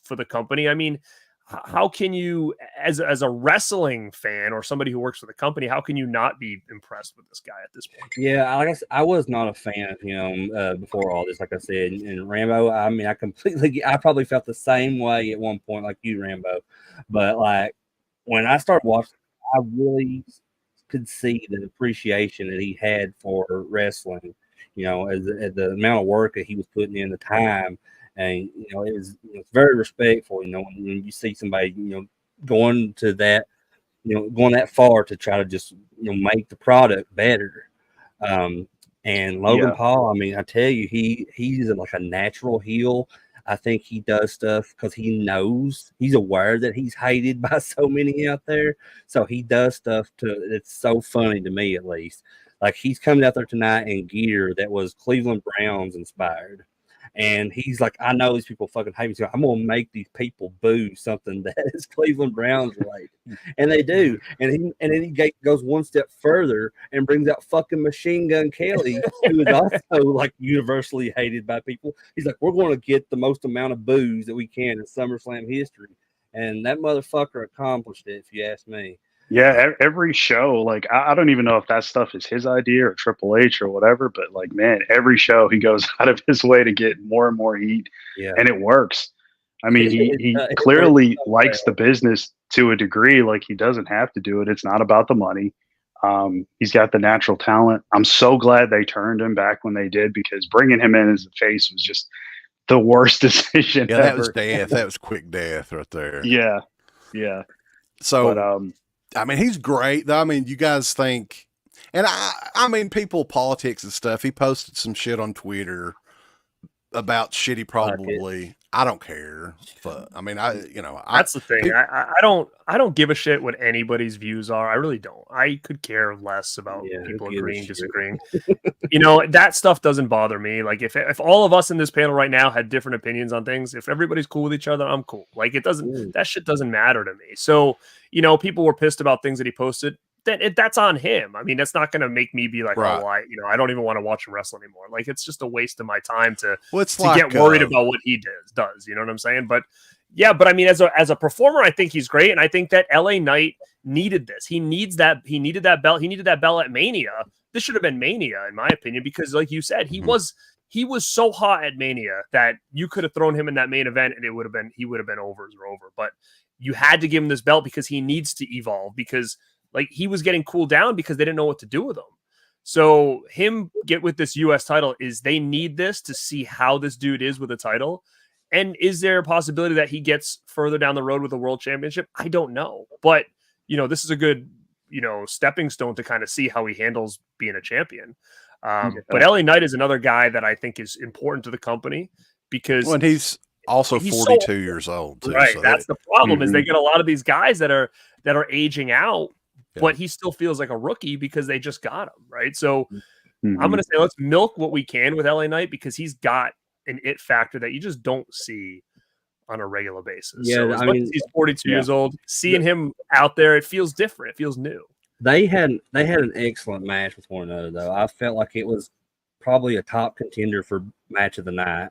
for the company. I mean, how can you, as a wrestling fan or somebody who works for the company, how can you not be impressed with this guy at this point? Yeah, I was not a fan of him before all this. Like I said, and Rambo, I mean, I probably felt the same way at one point, like you, Rambo. But like when I started watching, I really could see the appreciation that he had for wrestling. As the amount of work that he was putting in, the time. and it was it's very respectful. When you see somebody going to that going that far to try to just make the product better. And Logan Yeah. Paul, I mean, I tell you, he's like a natural heel. I think he does stuff because he knows he's aware that he's hated by so many out there. So he does stuff it's so funny to me, at least. Like he's coming out there tonight in gear that was Cleveland Browns inspired. And he's like, I know these people fucking hate me. So I'm gonna make these people boo something that is Cleveland Browns related, and they do. And then he goes one step further and brings out fucking Machine Gun Kelly, who is also like universally hated by people. He's like, we're going to get the most amount of boos that we can in SummerSlam history, and that motherfucker accomplished it, if you ask me. Yeah, every show, like I don't even know if that stuff is his idea or Triple H or whatever, but like, man, every show he goes out of his way to get more and more heat, Yeah, and it works. I mean, he it clearly works so likes the well. business to a degree. Like he doesn't have to do it. It's not about the money. He's got the natural talent. I'm so glad they turned him back when they did, because bringing him in as a face was just the worst decision Yeah, ever. that was death. That was quick death right there. Yeah, yeah. So, But I mean, he's great. I mean, you guys think, and I mean, people, politics and stuff. He posted some shit on Twitter about shit he probably. I don't care. But I mean, That's the thing. I don't give a shit what anybody's views are. I really don't. I could care less about people agreeing, disagreeing. That stuff doesn't bother me. Like if all of us in this panel right now had different opinions on things, if everybody's cool with each other, I'm cool. Like it doesn't. That shit doesn't matter to me. So people were pissed about things that he posted. That's on him. I mean, that's not going to make me be like, Right. oh, I don't even want to watch him wrestle anymore. Like, it's just a waste of my time to like, get worried about what he does. You know what I'm saying? But yeah, but I mean, as a performer, I think he's great, and I think that LA Knight needed this. He needed that belt. He needed that belt at Mania. This should have been Mania, in my opinion, because like you said, he was so hot at Mania that you could have thrown him in that main event, and he would have been over. But you had to give him this belt because he needs to evolve, because like he was getting cooled down because they didn't know what to do with him. So him get with this US title is they need this to see how this dude is with a title. And is there a possibility that he gets further down the road with a world championship? I don't know. But, this is a good, stepping stone to kind of see how he handles being a champion. But LA Knight is another guy that I think is important to the company because he's also 42 years old. Too, right. So that's the problem is they get a lot of these guys that are aging out. Yeah. But he still feels like a rookie because they just got him, right? So I'm going to say let's milk what we can with LA Knight because he's got an it factor that you just don't see on a regular basis. Yeah, so I mean, he's 42 years old. Seeing him out there, it feels different. It feels new. They had an excellent match with one another, though. I felt like it was probably a top contender for match of the night.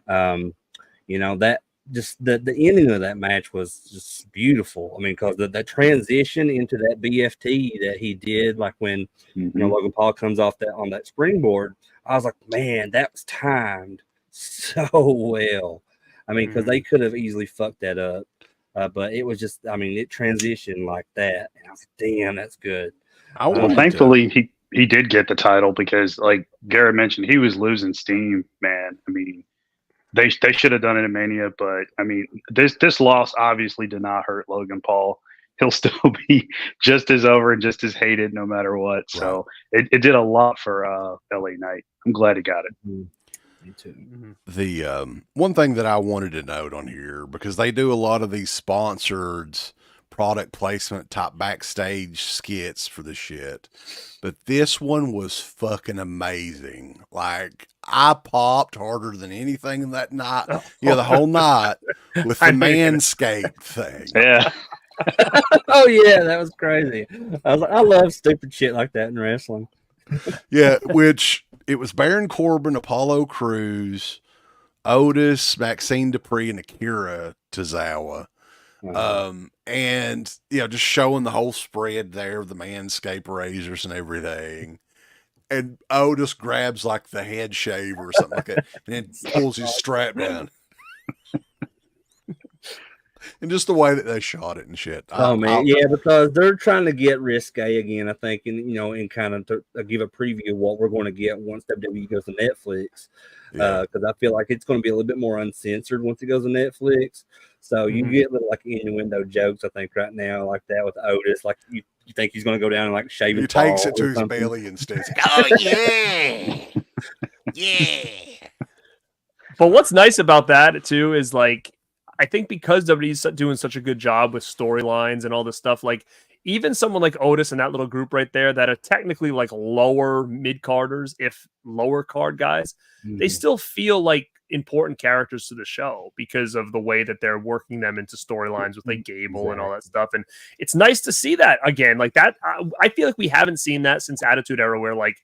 That just the ending of that match was just beautiful. I mean, because the transition into that BFT that he did, like when Logan Paul comes off on that springboard, I was like, man, that was timed so well. I mean, because they could have easily fucked that up, but it was just, I mean, it transitioned like that, and I was like, damn, that's good. Well, thankfully he did get the title because, like Garrett mentioned, he was losing steam, man. I mean, they should have done it in Mania, but I mean, this loss obviously did not hurt Logan Paul. He'll still be just as over and just as hated no matter what. So it did a lot for LA Knight. I'm glad he got it. Me too. The one thing that I wanted to note on here, because they do a lot of these sponsored product placement type backstage skits for the shit, but this one was fucking amazing. Like I popped harder than anything in that night, the whole night with the Manscaped thing. Yeah. Oh yeah, that was crazy. I was like, I love stupid shit like that in wrestling. Yeah, which it was Baron Corbin, Apollo Crews, Otis, Maxine Dupree, and Akira Tozawa. And just showing the whole spread there, the Manscaped razors and everything. And Otis grabs like the head shave or something like that, and then pulls his strap down. And just the way that they shot it and shit. Oh man, yeah, because they're trying to get risque again, I think, and and kind of to give a preview of what we're going to get once WWE goes to Netflix. Yeah. Because I feel like it's going to be a little bit more uncensored once it goes to Netflix. So you get little like innuendo jokes, I think, right now, like that with Otis. Like you think he's going to go down and like shave He his takes balls it to or his something. belly instead. Oh yeah, yeah. But what's nice about that too is like I think because WWE's doing such a good job with storylines and all this stuff, like even someone like Otis and that little group right there that are technically like lower mid carders, if lower card guys, they still feel like important characters to the show because of the way that they're working them into storylines with like Gable and all that stuff. And it's nice to see that again, like that. I feel like we haven't seen that since Attitude Era, where like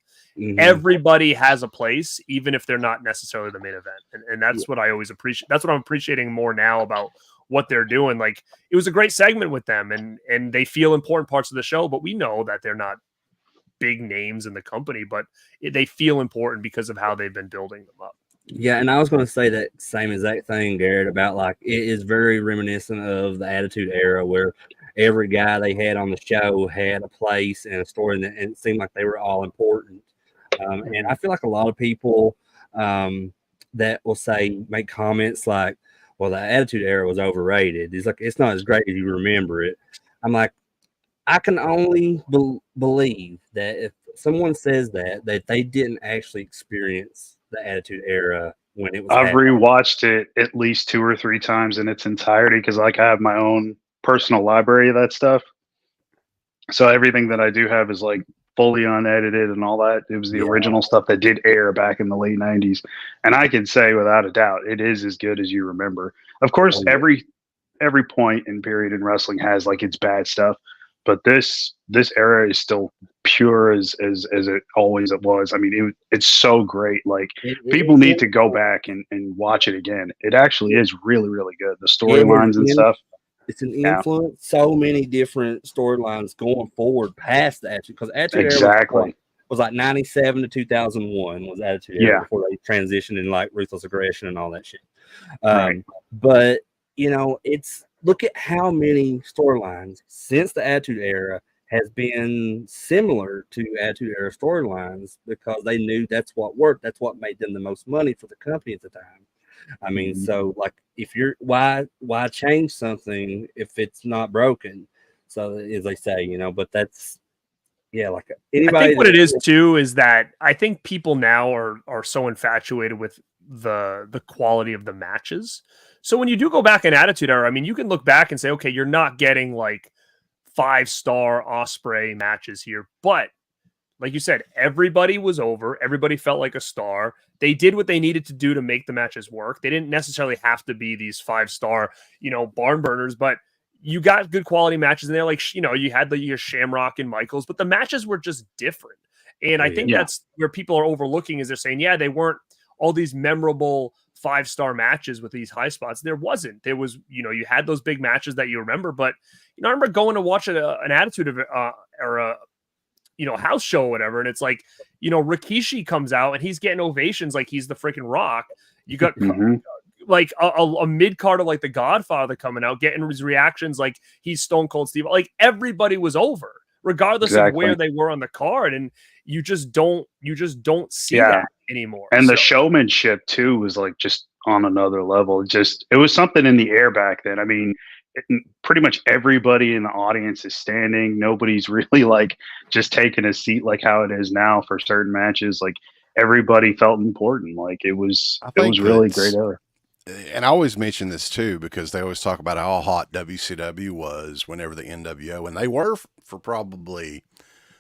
everybody has a place, even if they're not necessarily the main event. And that's what I always appreciate. That's what I'm appreciating more now about what they're doing. Like it was a great segment with them and they feel important parts of the show, but we know that they're not big names in the company, but they feel important because of how they've been building them up. Yeah, and I was going to say that same exact thing, Garrett, about like it is very reminiscent of the Attitude Era where every guy they had on the show had a place and a story, and it seemed like they were all important. And I feel like a lot of people that will make comments like, well, the Attitude Era was overrated. It's like, it's not as great as you remember it. I'm like, I can only believe that if someone says that they didn't actually experience the Attitude Era when it was. I've rewatched it at least 2 or 3 times in its entirety because like I have my own personal library of that stuff. So everything that I do have is like fully unedited and all that. It was the original stuff that did air back in the late 90s. And I can say without a doubt, it is as good as you remember. Of course, every point and period in wrestling has like its bad stuff, but this era is still pure as it always was. I mean, it's so great. Like people need to go back and watch it again. It actually is really, really good. The storylines and stuff. It's an influence so many different storylines going forward past the Attitude, because Attitude Era was like 97 to 2001 was Attitude Era before they transitioned in like Ruthless Aggression and all that shit. But it's look at how many storylines since the Attitude Era has been similar to Attitude Era storylines because they knew that's what worked. That's what made them the most money for the company at the time. I mean, so like if you're why change something if it's not broken? So as they say, but that's like anybody. I think what it is too is that I think people now are so infatuated with the quality of the matches. So when you do go back in Attitude Era, I mean, you can look back and say, okay, you're not getting like 5-star Ospreay matches here, but like you said, everybody was over. Everybody felt like a star. They did what they needed to do to make the matches work. They didn't necessarily have to be these 5-star, barn burners, but you got good quality matches in there. Like, you had your Shamrock and Michaels, but the matches were just different. And I think that's where people are overlooking is they're saying, they weren't all these memorable 5-star matches with these high spots. There wasn't. There was, you had those big matches that you remember, but I remember going to watch an Attitude Era house show or whatever, and it's like, Rikishi comes out and he's getting ovations like he's the freaking Rock. You got like a mid card of like the Godfather coming out getting his reactions like he's Stone Cold Steve. Like everybody was over regardless of where they were on the card, and you just don't see that anymore. And the showmanship too was like just on another level. It was something in the air back then. I mean, pretty much everybody in the audience is standing. Nobody's really like just taking a seat like how it is now for certain matches. Like everybody felt important. Like it was really great era. And I always mention this too because they always talk about how hot WCW was whenever the NWO, and they were for probably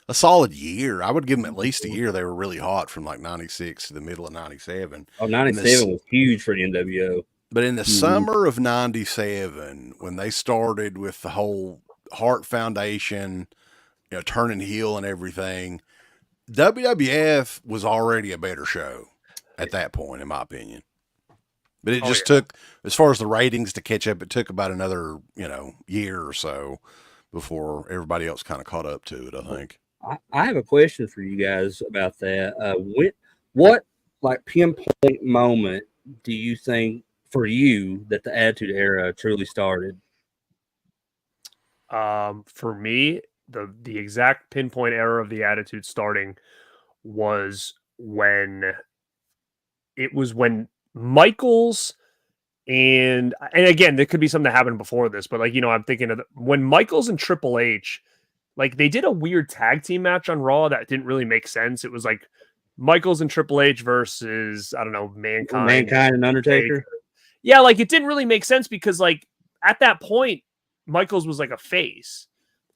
a solid year. I would give them at least a year. They were really hot from like 96 to the middle of 97. Oh, 97 was huge for the NWO. But in the summer of 97, when they started with the whole Hart Foundation, turning heel and everything, WWF was already a better show at that point, in my opinion. But it just took, as far as the ratings to catch up, it took about another, year or so before everybody else kind of caught up to it, I think. I have a question for you guys about that. What like pinpoint moment do you think for you that the Attitude Era truly started? For me, the exact pinpoint error of the Attitude starting was when Michaels and again, there could be something that happened before this, but like, I'm thinking of when Michaels and Triple H, like they did a weird tag team match on Raw that didn't really make sense. It was like Michaels and Triple H versus, I don't know, Mankind and Undertaker. Yeah, like it didn't really make sense because like at that point, Michaels was like a face.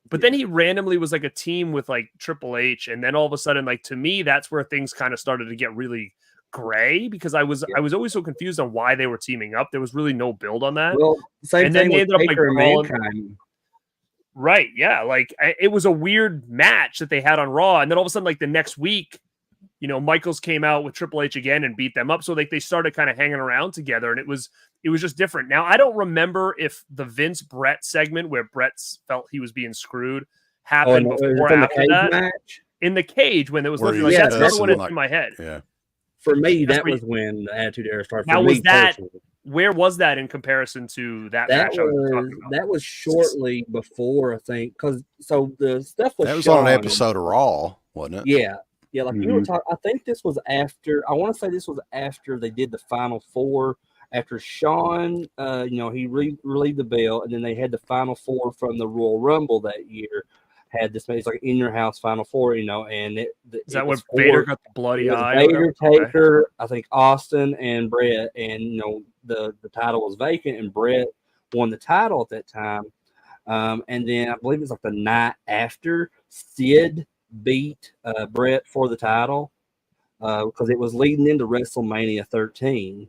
But then he randomly was like a team with like Triple H, and then all of a sudden, like to me, that's where things kind of started to get really gray because I was always so confused on why they were teaming up. There was really no build on that. Well, same and thing then they with ended up like Taker and brawling. Mankind. Right, yeah, like it was a weird match that they had on Raw, and then all of a sudden, like the next week, Michaels came out with Triple H again and beat them up. So like they started kind of hanging around together, and it was just different. Now I don't remember if the Vince Brett segment where Brett felt he was being screwed happened before or after that match? In the cage when there was nothing. Where Like he that's was another one like- in my head. Yeah. For me, That's that where was when the Attitude Era started. Now For was me that personally. where was that in comparison to that match I was talking about? That was shortly before, I think, because the stuff was That was Shawn on an episode of Raw, wasn't it? Yeah, yeah. Like you were Mhm. talking, I think this was after. I want to say this was after they did the Final Four. After Shawn, he relieved the belt, and then they had the Final Four from the Royal Rumble that year. Had this, it's like in your house Final Four, and Is it that when was Vader for- got the bloody it was eye? or Vader, whatever? Okay. Taker, I think Austin and Brett, and the title was vacant, and Brett won the title at that time. And then I believe it was like the night after Sid beat Brett for the title because it was leading into WrestleMania 13.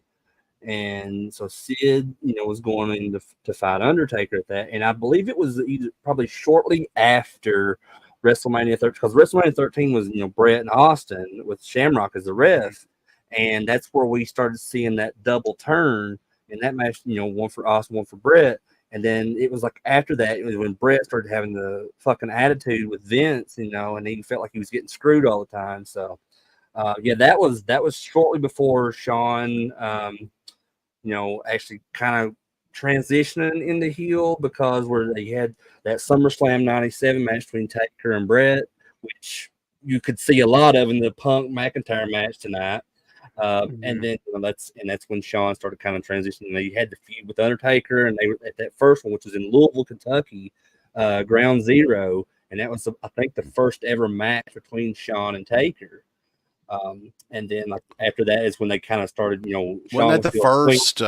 And so Sid, was going in to fight Undertaker at that. And I believe it was probably shortly after WrestleMania 13, because WrestleMania 13 was, Brett and Austin with Shamrock as the ref. And that's where we started seeing that double turn in that match, one for Austin, one for Brett. And then it was like after that, it was when Brett started having the fucking attitude with Vince, and he felt like he was getting screwed all the time. So, that was shortly before Shawn, actually kind of transitioning into heel, because where they had that SummerSlam 97 match between Taker and Brett, which you could see a lot of in the Punk McIntyre match tonight. And then that's when Shawn started kind of transitioning. They had the feud with Undertaker, and they were at that first one, which was in Louisville, Kentucky, Ground Zero, and that was I think the first ever match between Shawn and Taker. And then like after that is when they kind of started, Shawn Wasn't that was the first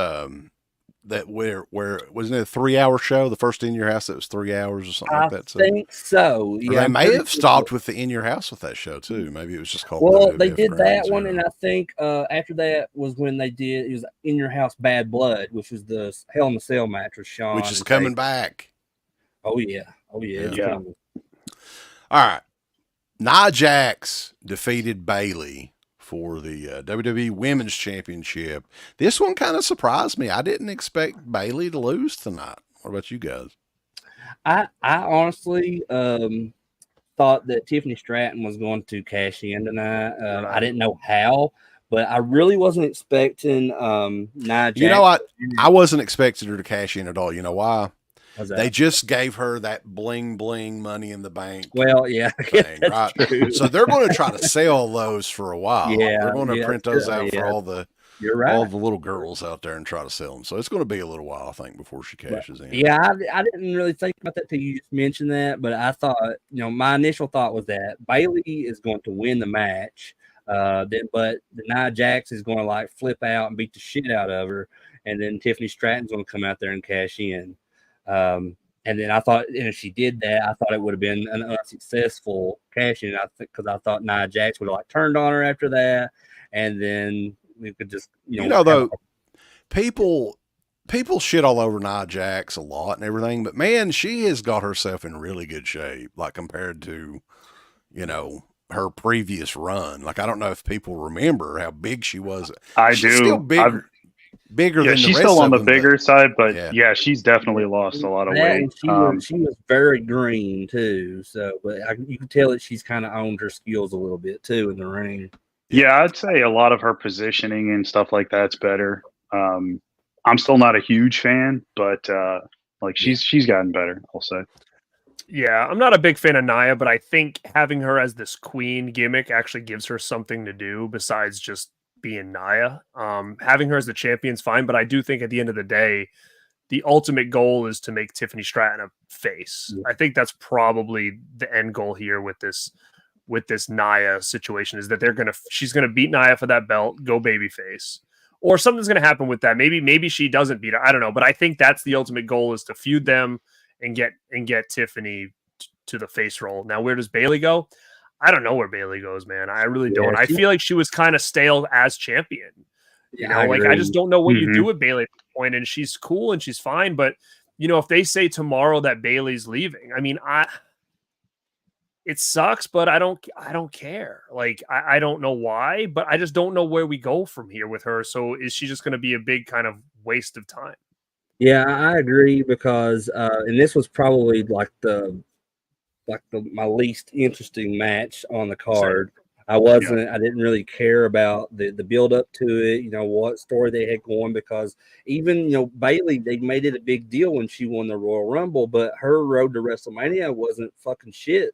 that where wasn't it a 3-hour show? The first In Your House that was 3 hours or something like that. I think so. Or Yeah, they I'm may pretty have sure. stopped with the In Your House with that show too. Maybe it was just called. Well, WWF they did Ground that one, Zero. and I think after that was when they did it was In Your House Bad Blood, which was the Hell in a Cell match with Shawn, which is and coming Taker. back. Oh yeah, it's Yeah. coming. All right, Nia Jax defeated Bayley for the WWE Women's Championship. This one kind of surprised me. I didn't expect Bayley to lose tonight. What about you guys? I honestly thought that Tiffany Stratton was going to cash in tonight. I didn't know how, but I really wasn't expecting Nia Jax. You know what? I wasn't expecting her to cash in at all. You know why? How's that? They just gave her that bling bling Money in the Bank Well, yeah, thing, that's right? true. So they're going to try to sell those for a while. Yeah, They're going to yeah, print those out yeah. for all the You're right. all the little girls out there and try to sell them. So it's going to be a little while, I think, before she cashes in. Yeah, I didn't really think about that till you just mentioned that, but I thought, my initial thought was that Bayley is going to win the match, but the Nia Jax is going to like flip out and beat the shit out of her, and then Tiffany Stratton's going to come out there and cash in. And then I thought, and if she did that, I thought it would have been an unsuccessful cash in. Because I thought Nia Jax would have like turned on her after that, and then we could just, though, people shit all over Nia Jax a lot and everything, but man, she has got herself in really good shape, like compared to, her previous run. Like, I don't know if people remember how big she was. I She's do. still bigger than the she's rest still on of the them, bigger side, but yeah. she's definitely lost a lot of that, weight. and she was very green too. So, but you can tell that she's kind of owned her skills a little bit too in the ring. Yeah, I'd say a lot of her positioning and stuff like that's better. I'm still not a huge fan, but she's gotten better, I'll say. Yeah, I'm not a big fan of Nia, but I think having her as this queen gimmick actually gives her something to do besides just being Nia. Having her as the champion's fine, but I do think at the end of the day, the ultimate goal is to make Tiffany Stratton a face. Yeah. I think that's probably the end goal here with this Nia situation is that she's gonna beat Nia for that belt, go babyface. Or something's gonna happen with that. Maybe she doesn't beat her. I don't know, but I think that's the ultimate goal is to feud them and get Tiffany to the face role. Now, where does Bailey go? I don't know where Bailey goes, man. I really don't. I feel like she was kind of stale as champion. You know, I just don't know what you do with Bailey at this point. And she's cool and she's fine, but if they say tomorrow that Bailey's leaving, I mean, it sucks, but I don't care. Like, I don't know why, but I just don't know where we go from here with her. So is she just going to be a big kind of waste of time? Yeah, I agree because and this was probably my least interesting match on the card. I didn't really care about the build up to it, what story they had going, because even, Bailey, they made it a big deal when she won the Royal Rumble, but her road to WrestleMania wasn't fucking shit.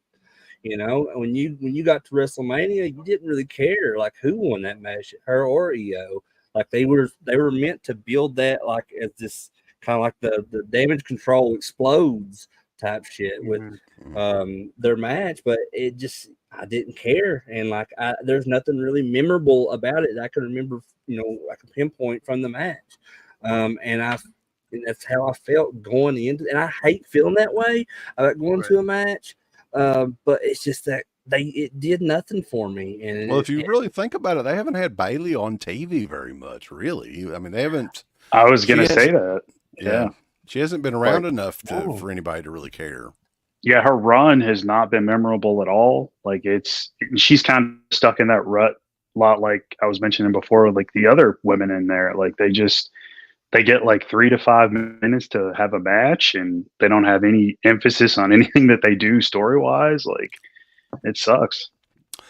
When you got to WrestleMania, you didn't really care like who won that match, her or EO. Like they were meant to build that like as this kind of like the damage control explodes type shit with their match, but I didn't care, and there's nothing really memorable about it that I can remember, I can pinpoint from the match, and that's how I felt going into, and I hate feeling that way about going to a match, but it's just that it did nothing for me. And if you really think about it, they haven't had Bailey on TV very much, really. I mean, they haven't. I was going to say that. Yeah. She hasn't been around enough for anybody to really care. Yeah, her run has not been memorable at all. Like she's kind of stuck in that rut a lot, like I was mentioning before, like the other women in there. Like they get like 3 to 5 minutes to have a match, and they don't have any emphasis on anything that they do story wise. Like it sucks.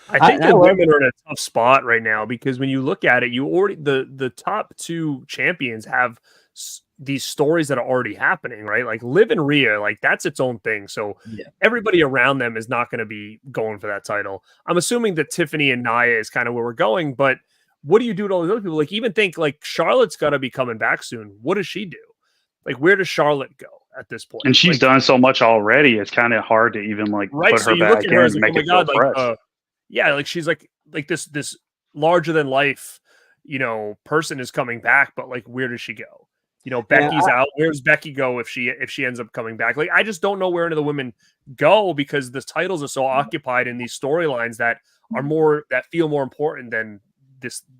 I think the women are in a tough spot right now because when you look at it, you already the top two champions have these stories that are already happening, right? Like Liv and Rhea, like that's its own thing. So everybody around them is not going to be going for that title. I'm assuming that Tiffany and Nia is kind of where we're going, but what do you do to all these other people? Like even think like Charlotte's got to be coming back soon. What does she do? Like where does Charlotte go at this point? And she's done so much already. It's kind of hard to even like put her back in and make it feel fresh. Like she's like this larger than life, person is coming back, but like where does she go? Becky's out. Where does Becky go if she ends up coming back? Like, I just don't know where any of the women go because the titles are so occupied in these storylines that feel more important than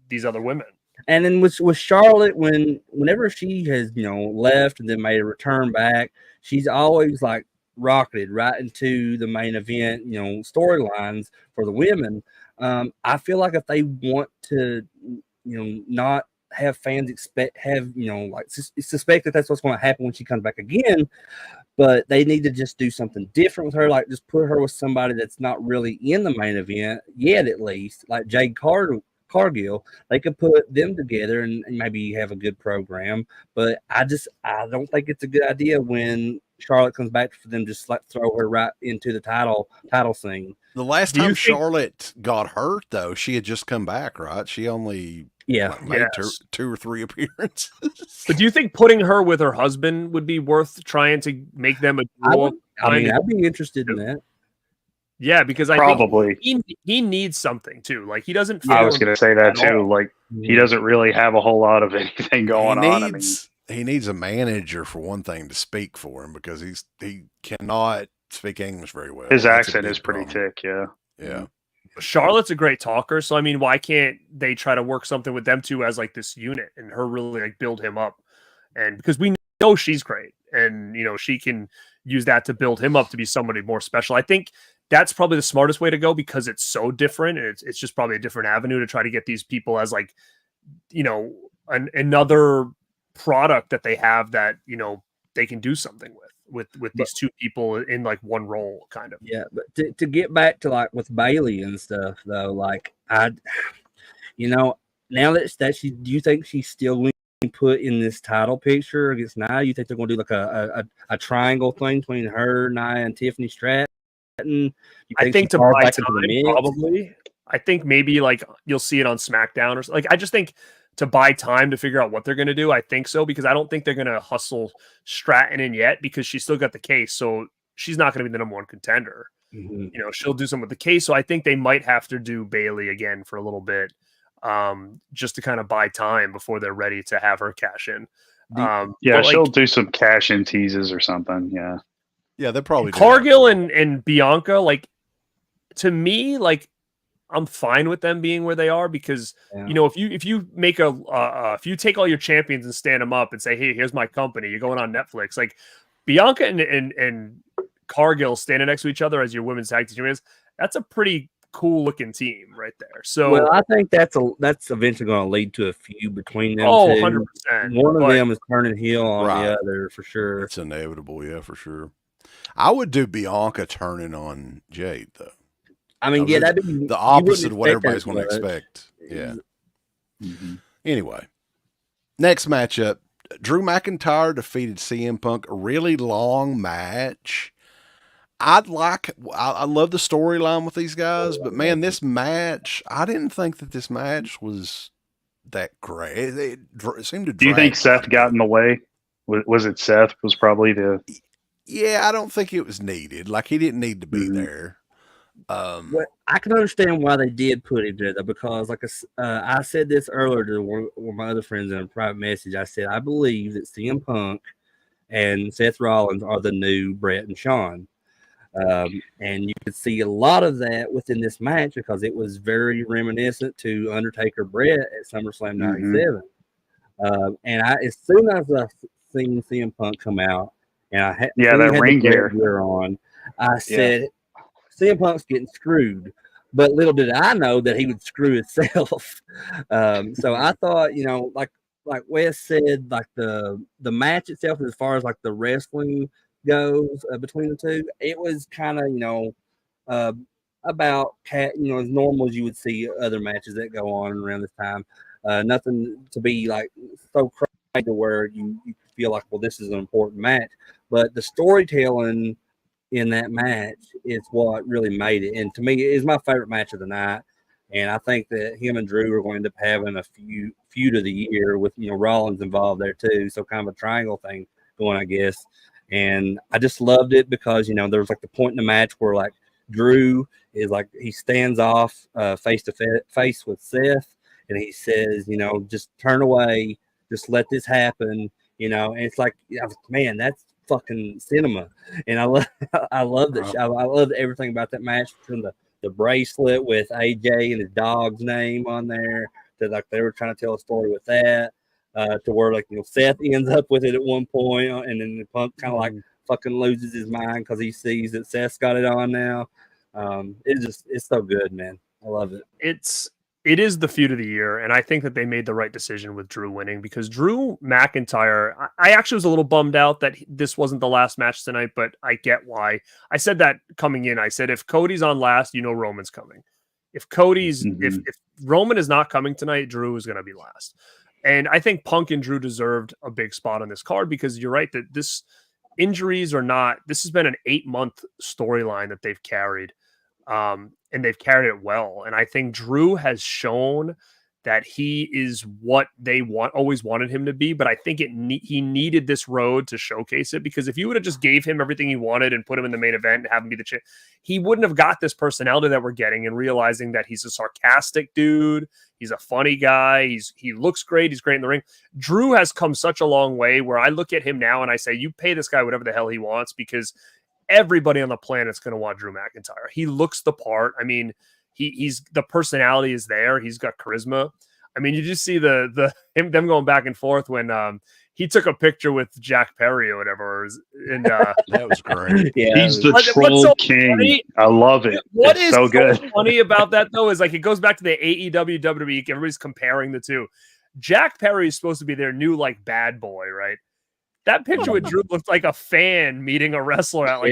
these other women. And then with Charlotte, whenever she has left and then made a return back, she's always like rocketed right into the main event, storylines for the women. I feel like if they want to, not have fans suspect that that's what's going to happen when she comes back again, but they need to just do something different with her, like just put her with somebody that's not really in the main event yet, at least like Jade Cargill. They could put them together and maybe have a good program, but I don't think it's a good idea when Charlotte comes back for them just like throw her right into the title scene. The last time Charlotte got hurt, though, she had just come back, right? She only made 2 or 3 appearances. But do you think putting her with her husband would be worth trying to make them a duo? I'd be interested in that. Yeah, because I think he needs something too. Like he doesn't. I was going to say that too. Like he doesn't really have a whole lot of anything going on. He needs a manager for one thing to speak for him because he cannot speak English very well. His accent is pretty thick. Yeah. Yeah. Charlotte's a great talker, so I mean, why can't they try to work something with them two as like this unit and her really like build him up? And because we know she's great, and she can use that to build him up to be somebody more special. I think that's probably the smartest way to go because it's so different, and it's just probably a different avenue to try to get these people as like another product that they have that they can do something with these two people in like one role kind of. Yeah, but to get back to like with Bailey and stuff though, like now that do you think she's still put in this title picture against Nia? You think they're going to do like a triangle thing between her, Nia, and Tiffany Stratton? I think she to falls buy back into the time, mix? probably. I think maybe like you'll see it on SmackDown or like. I just think to buy time to figure out what they're going to do. I think so because I don't think they're going to hustle Stratton in yet because she's still got the case, so she's not going to be the number one contender. Mhm. You know, she'll do something with the case, so I think they might have to do Bailey again for a little bit, just to kind of buy time before they're ready to have her cash in. Yeah, but, she'll like, do some cash in teases or something. Yeah. Yeah, they'll probably do Cargill that. and Bianca, like, to me, like, I'm fine with them being where they are because you know if you make if you take all your champions and stand them up and say, hey, here's my company, you're going on Netflix, like Bianca and Cargill standing next to each other as your women's tag team champions, that's a pretty cool looking team right there. So well, I think that's eventually going to lead to a feud between them oh, two. 100%. One of them is turning heel on Right. the other for sure. It's inevitable, yeah, for sure. I would do Bianca turning on Jade though. I mean, yeah, that'd be the opposite of what everybody's going to much. expect. Yeah. Mm-hmm. Anyway, next matchup: Drew McIntyre defeated CM Punk. A really long match. I love the storyline with these guys, but man, this match, I didn't think that this match was that great. It seemed to. Do you think Seth got in the way? Was it Seth? Was probably the. Yeah, I don't think it was needed. Like he didn't need to be there. Well, I can understand why they did put him there, though, because like I said this earlier to one of my other friends in a private message. I said I believe that CM Punk and Seth Rollins are the new Brett and Shawn. And you could see a lot of that within this match because it was very reminiscent to Undertaker Brett at SummerSlam '97. And as soon as I seen CM Punk come out, and I had that ring gear on, I said, CM Punk's getting screwed. But little did I know that he would screw himself. So I thought, you know, like Wes said, like the match itself, as far as like the wrestling goes between the two, it was kind of, you know, about as normal as you would see other matches that go on around this time. Nothing to be like so crazy to where you feel like, well, this is an important match. But the storytelling in that match is what really made it. And to me, it is my favorite match of the night. And I think that him and Drew are going to end up having a feud of the year with, you know, Rollins involved there too. So kind of a triangle thing going, I guess. And I just loved it because, you know, there was like the point in the match where like Drew is like, he stands off face to face with Seth. And he says, you know, just turn away, just let this happen, you know. And it's like, man, that's fucking cinema. And I love I loved everything about that match, from the bracelet with AJ and his dog's name on there, to like they were trying to tell a story with that, to where like, you know, Seth ends up with it at one point, and then the Punk kind of like fucking loses his mind because he sees that Seth's got it on now. It's so good, man. I love it. It is the feud of the year, and I think that they made the right decision with Drew winning, because Drew McIntyre, I actually was a little bummed out that this wasn't the last match tonight, but I get why. I said that coming in. I said, if Cody's on last, you know Roman's coming. If Cody's if Roman is not coming tonight, Drew is going to be last. And I think Punk and Drew deserved a big spot on this card, because you're right that this has been an 8-month storyline that they've carried. And they've carried it well. And I think Drew has shown that he is what they always wanted him to be. But I think he needed this road to showcase it, because if you would have just gave him everything he wanted and put him in the main event and have him be the champ, he wouldn't have got this personality that we're getting, and realizing that he's a sarcastic dude. He's a funny guy. He looks great. He's great in the ring. Drew has come such a long way, where I look at him now and I say, you pay this guy whatever the hell he wants, because everybody on the planet's going to want Drew McIntyre. He looks the part. I mean, he's the personality is there. He's got charisma. I mean, you just see them going back and forth when he took a picture with Jack Perry or whatever, and that was great. Yeah, he's the troll king. Funny, I love it. It's so good. Funny about that though is like it goes back to the AEW WWE. Everybody's comparing the two. Jack Perry is supposed to be their new like bad boy, right? That picture with Drew looked like a fan meeting a wrestler at like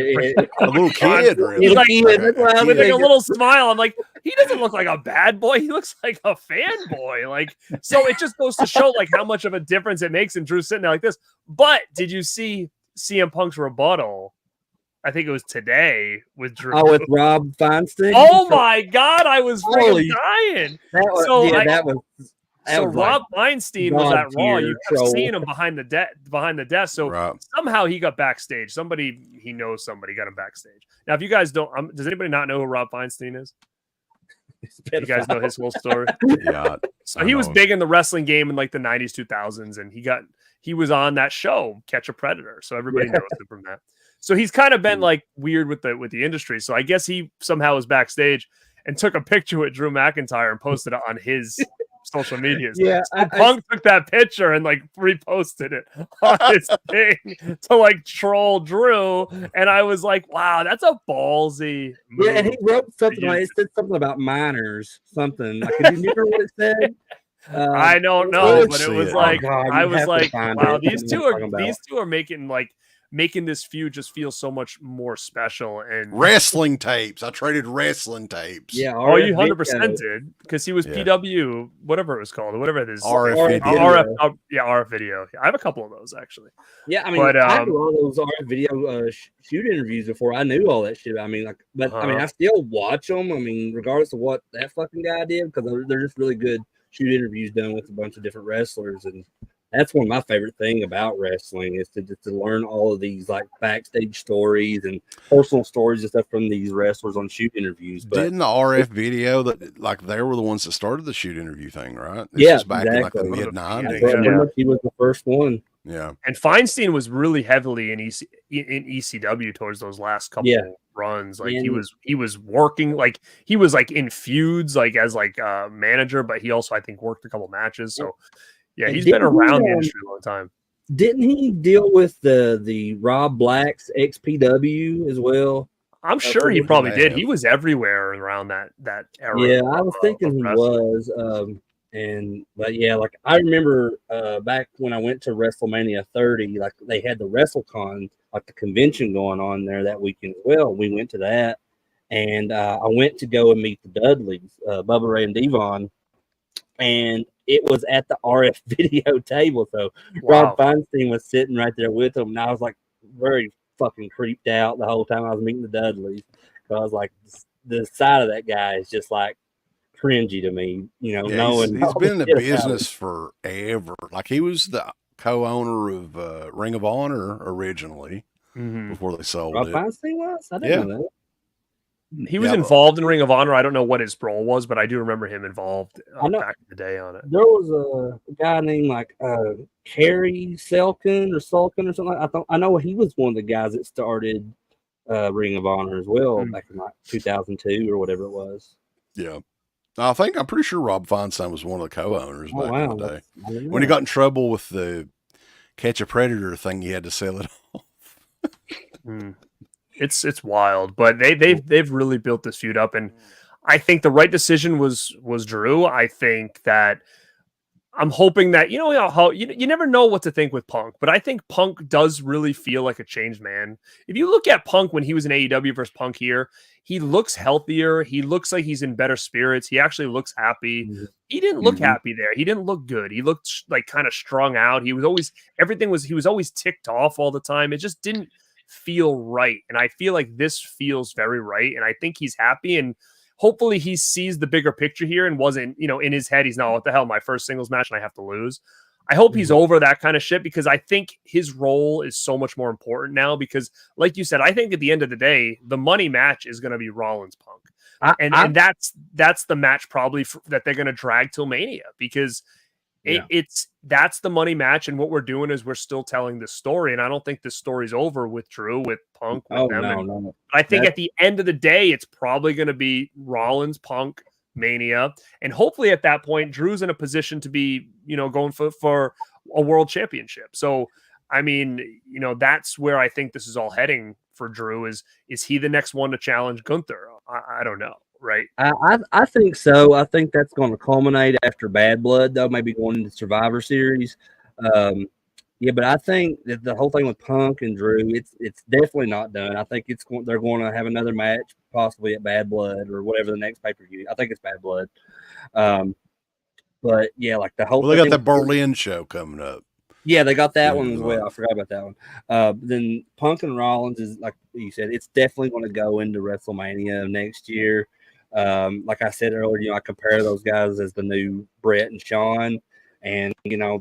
a little kid, really. He's like with like a little smile. I'm like, he doesn't look like a bad boy. He looks like a fanboy. Like, so it just goes to show like how much of a difference it makes. And Drew's sitting there like this. But did you see CM Punk's rebuttal? I think it was today with Drew. Oh, with Rob Feinstein. Oh my God, I was Holy- freaking dying. That was, So, yeah, like, that was. So was Rob Feinstein was at Raw. God-tier You kept troll. seeing him behind the desk. So Right. somehow he got backstage. Somebody he knows somebody got him backstage. Now, if you guys don't, does anybody not know who Rob Feinstein is? You guys know his whole story. Yeah. So he was big in the wrestling game in like the 90s, 2000s, and he was on that show, Catch a Predator. So everybody knows him from that. So he's kind of been like weird with the industry. So I guess he somehow was backstage and took a picture with Drew McIntyre and posted it on his social medias. Yeah, so Punk took that picture and like reposted it on his thing to like troll Drew. And I was like, wow, that's a ballsy move. Yeah, and he wrote something like it said something about miners, something. Like, do you remember what it said? I don't know, let's but it see was it. like Oh, God, I you was have to like, find wow, it. these What two I'm talking are making this feud just feel so much more special. And Wrestling tapes. I traded wrestling tapes. Yeah, oh, you RF 100% did because he was Yeah. PW, whatever it was called, whatever it is. RF video. RF video. I have a couple of those actually. Yeah, I mean, But, I had a lot of those RF video shoot interviews before I knew all that shit. I mean, like, but I mean, I still watch them. I mean, regardless of what that fucking guy did, because they're just really good shoot interviews done with a bunch of different wrestlers, and that's one of my favorite thing about wrestling is to learn all of these like backstage stories and personal stories and stuff from these wrestlers on shoot interviews. But Didn't the RF video that like they were the ones that started the shoot interview thing, right? Yeah, was back in like the exactly. mid '90s. pretty much he was the first one. Yeah. And Feinstein was really heavily in ECW towards those last couple runs. Like he was working, like he was like in feuds, like as like a manager, but he also I think worked a couple matches. So yeah, he's been around the industry a long time. Didn't he deal with the Rob Black's XPW as well? I'm sure he probably did. He was everywhere around that era. Yeah, I was thinking he was. But yeah, like I remember back when I went to WrestleMania 30, like they had the WrestleCon, like the convention going on there that weekend as well. We went to that, and I went to go and meet the Dudleys, Bubba Ray and Devon, and it was at the RF video table. So Rob Feinstein was sitting right there with them, and I was like very fucking creeped out the whole time I was meeting the Dudleys. So I was like, the side of that guy is just like cringy to me, you know. He's been in the business forever. Like he was the co-owner of Ring of Honor originally before they sold Rob it. Feinstein was? I didn't know that. He was involved in Ring of Honor. I don't know what his role was, but I do remember him involved back in the day on it. There was a guy named like Kerry Sulkin or something. I know he was one of the guys that started Ring of Honor as well back in like 2002 or whatever it was. Yeah. I'm pretty sure Rob Feinstein was one of the co-owners back in the day. When he know. got in trouble with the Catch a Predator thing, he had to sell it off. It's wild, but they've really built this feud up, and I think the right decision was Drew. I think that I'm hoping that you never know what to think with Punk, but I think Punk does really feel like a changed man. If you look at Punk when he was in AEW versus Punk here, he looks healthier. He looks like he's in better spirits. He actually looks happy. He didn't look happy there. He didn't look good. He looked like kind of strung out. He was always ticked off all the time. It just didn't feel right. And I feel like this feels very right. And I think he's happy. And hopefully he sees the bigger picture here and wasn't, in his head, he's not, what the hell, my first singles match and I have to lose. I hope he's over that kind of shit because I think his role is so much more important now because, like you said, I think at the end of the day, the money match is going to be Rollins Punk. And that's the match probably that they're going to drag till Mania because that's the money match. And what we're doing is we're still telling this story. And I don't think this story's over with Drew, with Punk, with them. No. I think at the end of the day, it's probably going to be Rollins Punk Mania. And hopefully at that point, Drew's in a position to be, going for a world championship. So, I mean, that's where I think this is all heading for Drew is he the next one to challenge Gunther? I don't know. Right. I think so. I think that's going to culminate after Bad Blood, though, maybe going into Survivor Series. Yeah, but I think that the whole thing with Punk and Drew, it's definitely not done. I think they're going to have another match, possibly at Bad Blood or whatever the next pay-per-view. I think it's Bad Blood. But yeah, like the whole Well, they got thing that Berlin show coming up. yeah, they got that End of one the as well. I month. forgot about that one. Then Punk and Rollins is like you said, it's definitely going to go into WrestleMania next year. Like I said earlier, I compare those guys as the new Brett and Shawn, and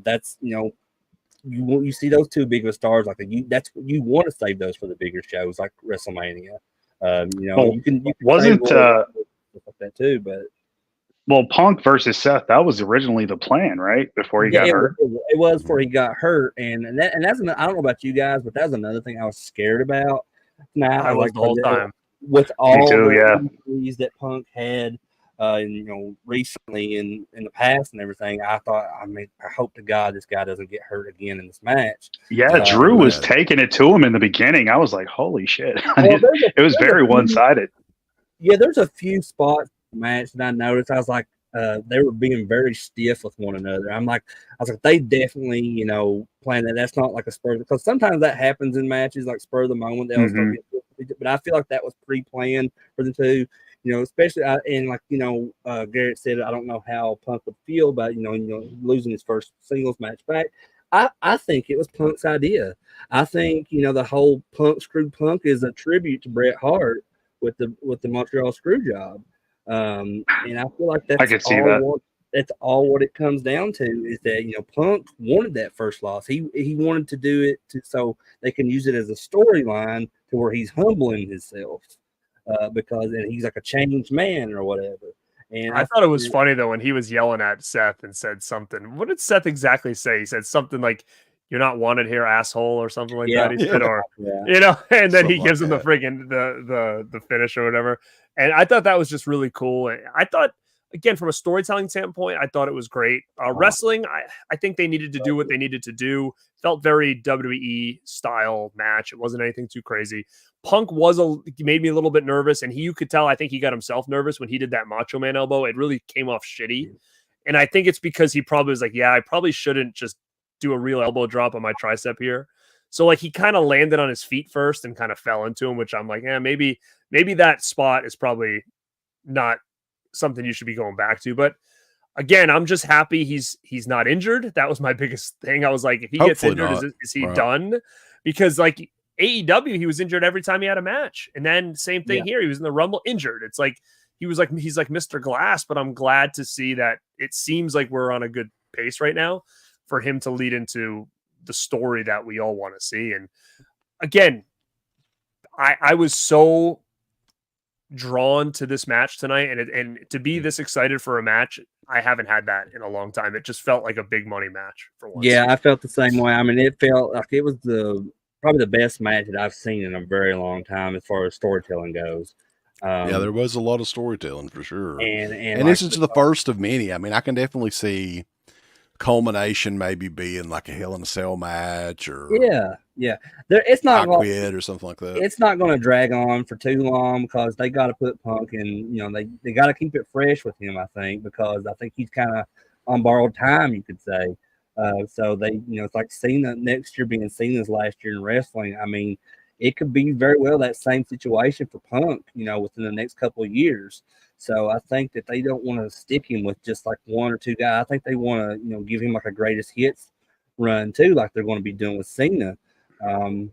that's you see those two bigger stars like that's you want to save those for the bigger shows like WrestleMania. Well, you can wasn't save Royal stuff like that too, but Punk versus Seth, that was originally the plan, right? Before he yeah, got hurt. it was before he got hurt, and that's I don't know about you guys, but that's another thing I was scared about. Now, I was the whole time. with all too, the yeah. injuries that Punk had, recently in the past and everything, I thought, I hope to God this guy doesn't get hurt again in this match. Yeah, Yeah, Drew was man. taking it to him in the beginning. I was like, holy shit. Well, It was very one-sided. Yeah, there's a few spots in the match that I noticed. I was like, they were being very stiff with one another. I was like, they definitely, planned that. That's not like a spur because sometimes that happens in matches, like spur of the moment. They'll start getting, but I feel like that was pre-planned for the two. Especially and like Garrett said, I don't know how Punk would feel about losing his first singles match back. I think it was Punk's idea. I think the whole Punk screwed Punk is a tribute to Bret Hart with the Montreal screw job. And I feel like I could see that. That's all what it comes down to is that Punk wanted that first loss. He wanted to do it so they can use it as a storyline to where he's humbling himself because and he's like a changed man or whatever. And I thought it was funny though when he was yelling at Seth and said something. What did Seth exactly say? He said something like, "You're not wanted here, asshole," or something like that. He said, or and then he gives him the freaking the finish or whatever. And I thought that was just really cool. And I thought, again, from a storytelling standpoint, I thought it was great. Wrestling, I think they needed to do what they needed to do. Felt very WWE style match. It wasn't anything too crazy. Punk made me a little bit nervous, and you could tell. I think he got himself nervous when he did that Macho Man elbow. It really came off shitty, and I think it's because he probably was like, "Yeah, I probably shouldn't just do a real elbow drop on my tricep here." So like he kind of landed on his feet first and kind of fell into him, which I'm like, yeah, maybe that spot is probably not something you should be going back to. But again, I'm just happy he's not injured. That was my biggest thing. I was like, if he gets injured, is he done? Because like AEW, he was injured every time he had a match. And then same thing here. He was in the Rumble injured. It's like he's like Mr. Glass, but I'm glad to see that it seems like we're on a good pace right now for him to lead into the story that we all want to see. And again, I was so drawn to this match tonight, and to be this excited for a match, I haven't had that in a long time. It just felt like a big money match for once. Yeah, I felt the same way. I mean, it felt like it was probably the best match that I've seen in a very long time as far as storytelling goes. Yeah, there was a lot of storytelling for sure. And like this is the first of many. I mean, I can definitely see culmination maybe being like a Hell in a Cell match or it's not I Quit or something like that. It's not going to drag on for too long because they got to put Punk in. They got to keep it fresh with him. I think because I think he's kind of on borrowed time, you could say. So they, it's like Cena next year being Cena's last year in wrestling. I mean, it could be very well that same situation for Punk, within the next couple of years. So I think that they don't want to stick him with just like one or two guys. I think they want to, give him like a greatest hits run too, like they're going to be doing with Cena. And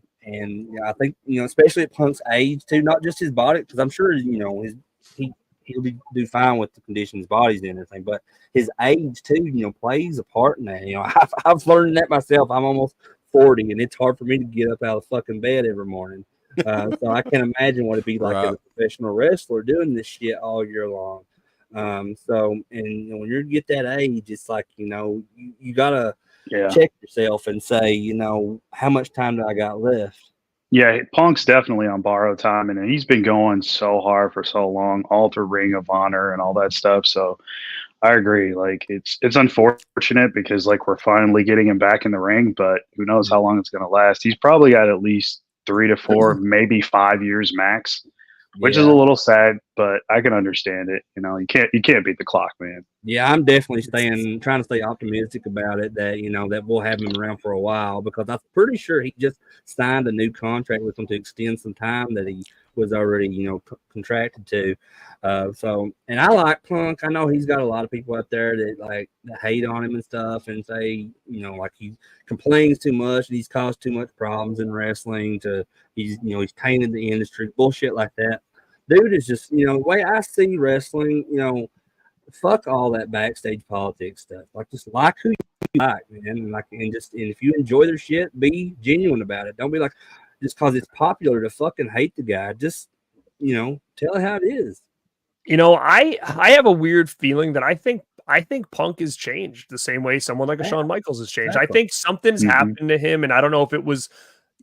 I think, especially at Punk's age too, not just his body, because I'm sure, he'll do fine with the condition his body's in and everything, but his age too, plays a part in that. I've learned that myself. I'm almost 40 and it's hard for me to get up out of fucking bed every morning. So I can imagine what it'd be like as a professional wrestler doing this shit all year long. So when you get that age, it's like, you gotta check yourself and say, how much time do I got left? Yeah, Punk's definitely on borrowed time, and he's been going so hard for so long, Alter Ring of Honor and all that stuff. So I agree. Like it's unfortunate because like we're finally getting him back in the ring, but who knows how long it's going to last. He's probably got at least 3 to 4, maybe 5 years max which is a little sad, but I can understand it. You know, you can't beat the clock, man. Yeah, I'm definitely trying to stay optimistic about it that, that we'll have him around for a while, because I'm pretty sure he just signed a new contract with them to extend some time that he was already, contracted to. And I like Punk. I know he's got a lot of people out there that hate on him and stuff and say, like he complains too much and he's caused too much problems in wrestling he's tainted the industry, bullshit like that. Dude is just, the way I see wrestling, fuck all that backstage politics stuff. Like, just like who you like, man. And if you enjoy their shit, be genuine about it. Don't be like, just because it's popular to fucking hate the guy. Just, tell it how it is. I have a weird feeling that I think Punk has changed the same way someone like a Shawn Michaels has changed. Exactly. I think something's happened to him, and I don't know if it was,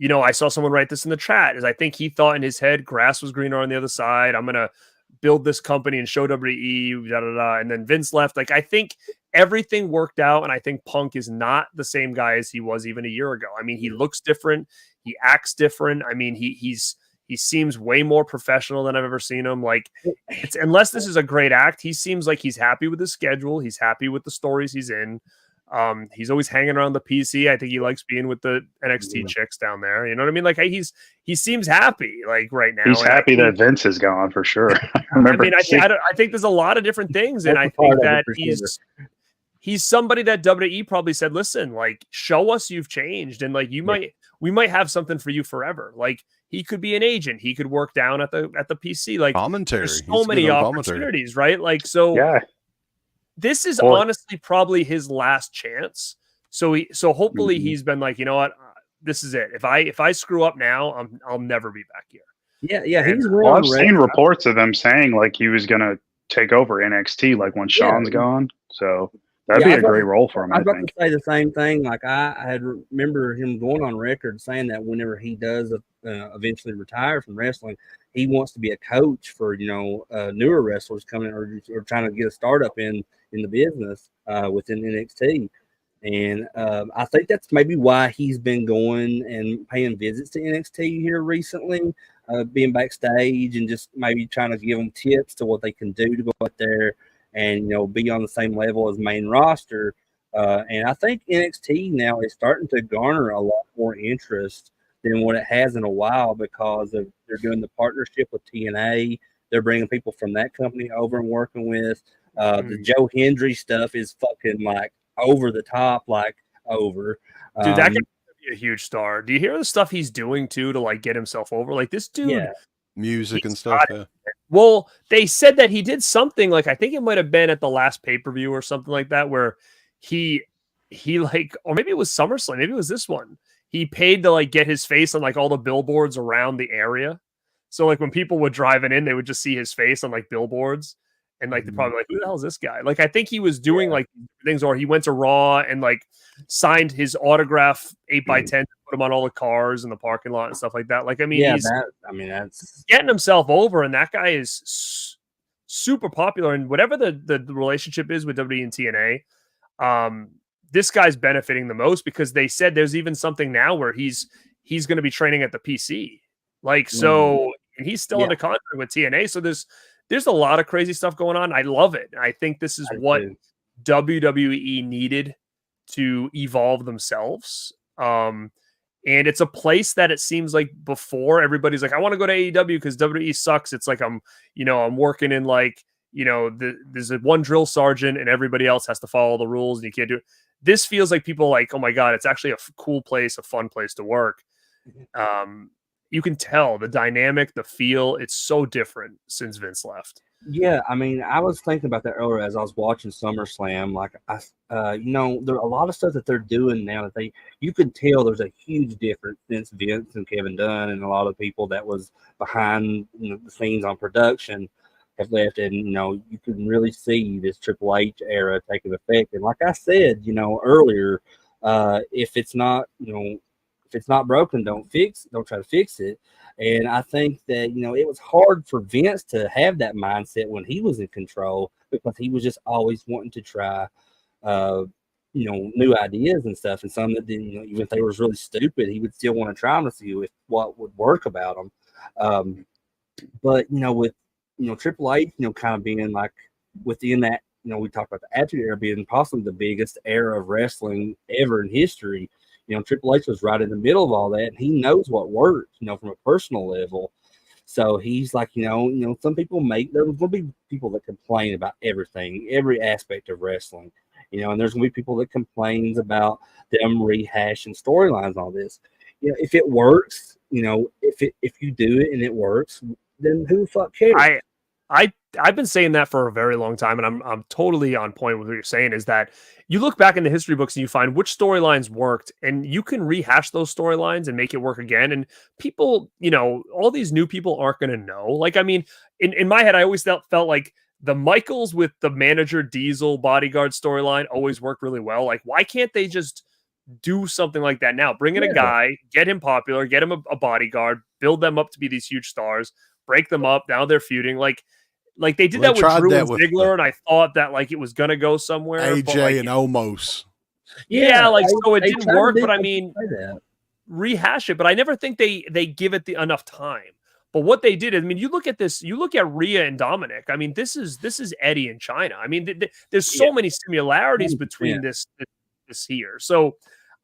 I saw someone write this in the chat, is I think he thought in his head grass was greener on the other side. I'm gonna build this company and show WWE, da da da. And then Vince left. Like, I think everything worked out, and I think Punk is not the same guy as he was even a year ago. I mean, he looks different, he acts different. I mean, he seems way more professional than I've ever seen him. Like, unless this is a great act, he seems like he's happy with his schedule. He's happy with the stories he's in. He's always hanging around the PC. I think he likes being with the NXT chicks down there. You know what I mean? Like, he seems happy, like, right now. He's happy that Vince is gone, for sure. I think there's a lot of different things, and I think that he's somebody that WWE probably said, listen, like, show us you've changed, and like we might have something for you forever. Like, he could be an agent, he could work down at the PC. Like, commentary. There's so many opportunities, right? Like, so yeah. This is honestly probably his last chance. So hopefully he's been like, you know what, this is it. If I screw up now, I'll never be back here. Yeah. I've seen reports of them saying like he was gonna take over NXT like when Sean's gone. So that'd be a great role for him. I was about to say the same thing. Like, I had remember him going on record saying that whenever he does eventually retire from wrestling, he wants to be a coach for newer wrestlers coming or trying to get a startup in the business within NXT. And I think that's maybe why he's been going and paying visits to NXT here recently, being backstage and just maybe trying to give them tips to what they can do to go out there and be on the same level as main roster. And I think NXT now is starting to garner a lot more interest than what it has in a while, because they're doing the partnership with TNA. They're bringing people from that company over and working with. The Joe Hendry stuff is fucking like over the top, like over. Dude, that could be a huge star. Do you hear the stuff he's doing too to like get himself over? Like, this dude, music and stuff. Yeah. Well, they said that he did something, like, I think it might have been at the last pay-per-view or something like that, where he like, or maybe it was SummerSlam, maybe it was this one. He paid to like get his face on like all the billboards around the area. So like when people were driving in, they would just see his face on like billboards. And like, they're probably like, who the hell is this guy? Like, I think he was doing like things, or he went to Raw and like signed his autograph 8x10 to put him on all the cars in the parking lot and stuff like that. Like, I mean, that's getting himself over, and that guy is super popular. And whatever the relationship is with WWE and TNA, this guy's benefiting the most, because they said there's even something now where he's going to be training at the PC. Like, so, and he's still under contract with TNA. So there's a lot of crazy stuff going on. I love it. I think this is what WWE needed to evolve themselves. And it's a place that it seems like before everybody's like, I want to go to AEW because WWE sucks. It's like I'm working in like, there's a one drill sergeant and everybody else has to follow the rules and you can't do it. This feels like people like, oh my God, it's actually a cool place, a fun place to work. You can tell the dynamic, the feel, it's so different since Vince left. Yeah, I mean, I was thinking about that earlier as I was watching SummerSlam. Like, there are a lot of stuff that they're doing now that you could tell there's a huge difference since Vince and Kevin Dunn and a lot of people that was behind the scenes on production have left, and you can really see this Triple H era taking effect. And like I said, earlier, if it's not broken, don't try to fix it. And I think that, it was hard for Vince to have that mindset when he was in control, because he was just always wanting to try, new ideas and stuff. And some that didn't, even if they were really stupid, he would still want to try them to see what would work about them. But with Triple H, kind of being like within that, we talked about the Attitude Era being possibly the biggest era of wrestling ever in history. Triple H was right in the middle of all that, and he knows what works, from a personal level. So he's like, some people there's going to be people that complain about everything, every aspect of wrestling, and there's going to be people that complains about them rehashing storylines and all this. If it works, if you do it and it works, then who the fuck cares? I've been saying that for a very long time, and I'm totally on point with what you're saying. Is that you look back in the history books and you find which storylines worked, and you can rehash those storylines and make it work again. And people, all these new people aren't going to know. Like, I mean, in my head, I always felt like the Michaels with the manager Diesel bodyguard storyline always worked really well. Like, why can't they just do something like that now? Bring in a guy, get him popular, get him a bodyguard, build them up to be these huge stars, break them up. Now they're feuding. Like they did that with Drew and Ziggler, and I thought that like it was gonna go somewhere. AJ and Omos. Yeah, so it didn't work. But I mean, rehash it. But I never think they give it enough time. But what they did, I mean, you look at this. You look at Rhea and Dominic. I mean, this is Eddie in China. I mean, there's so many similarities between this here. So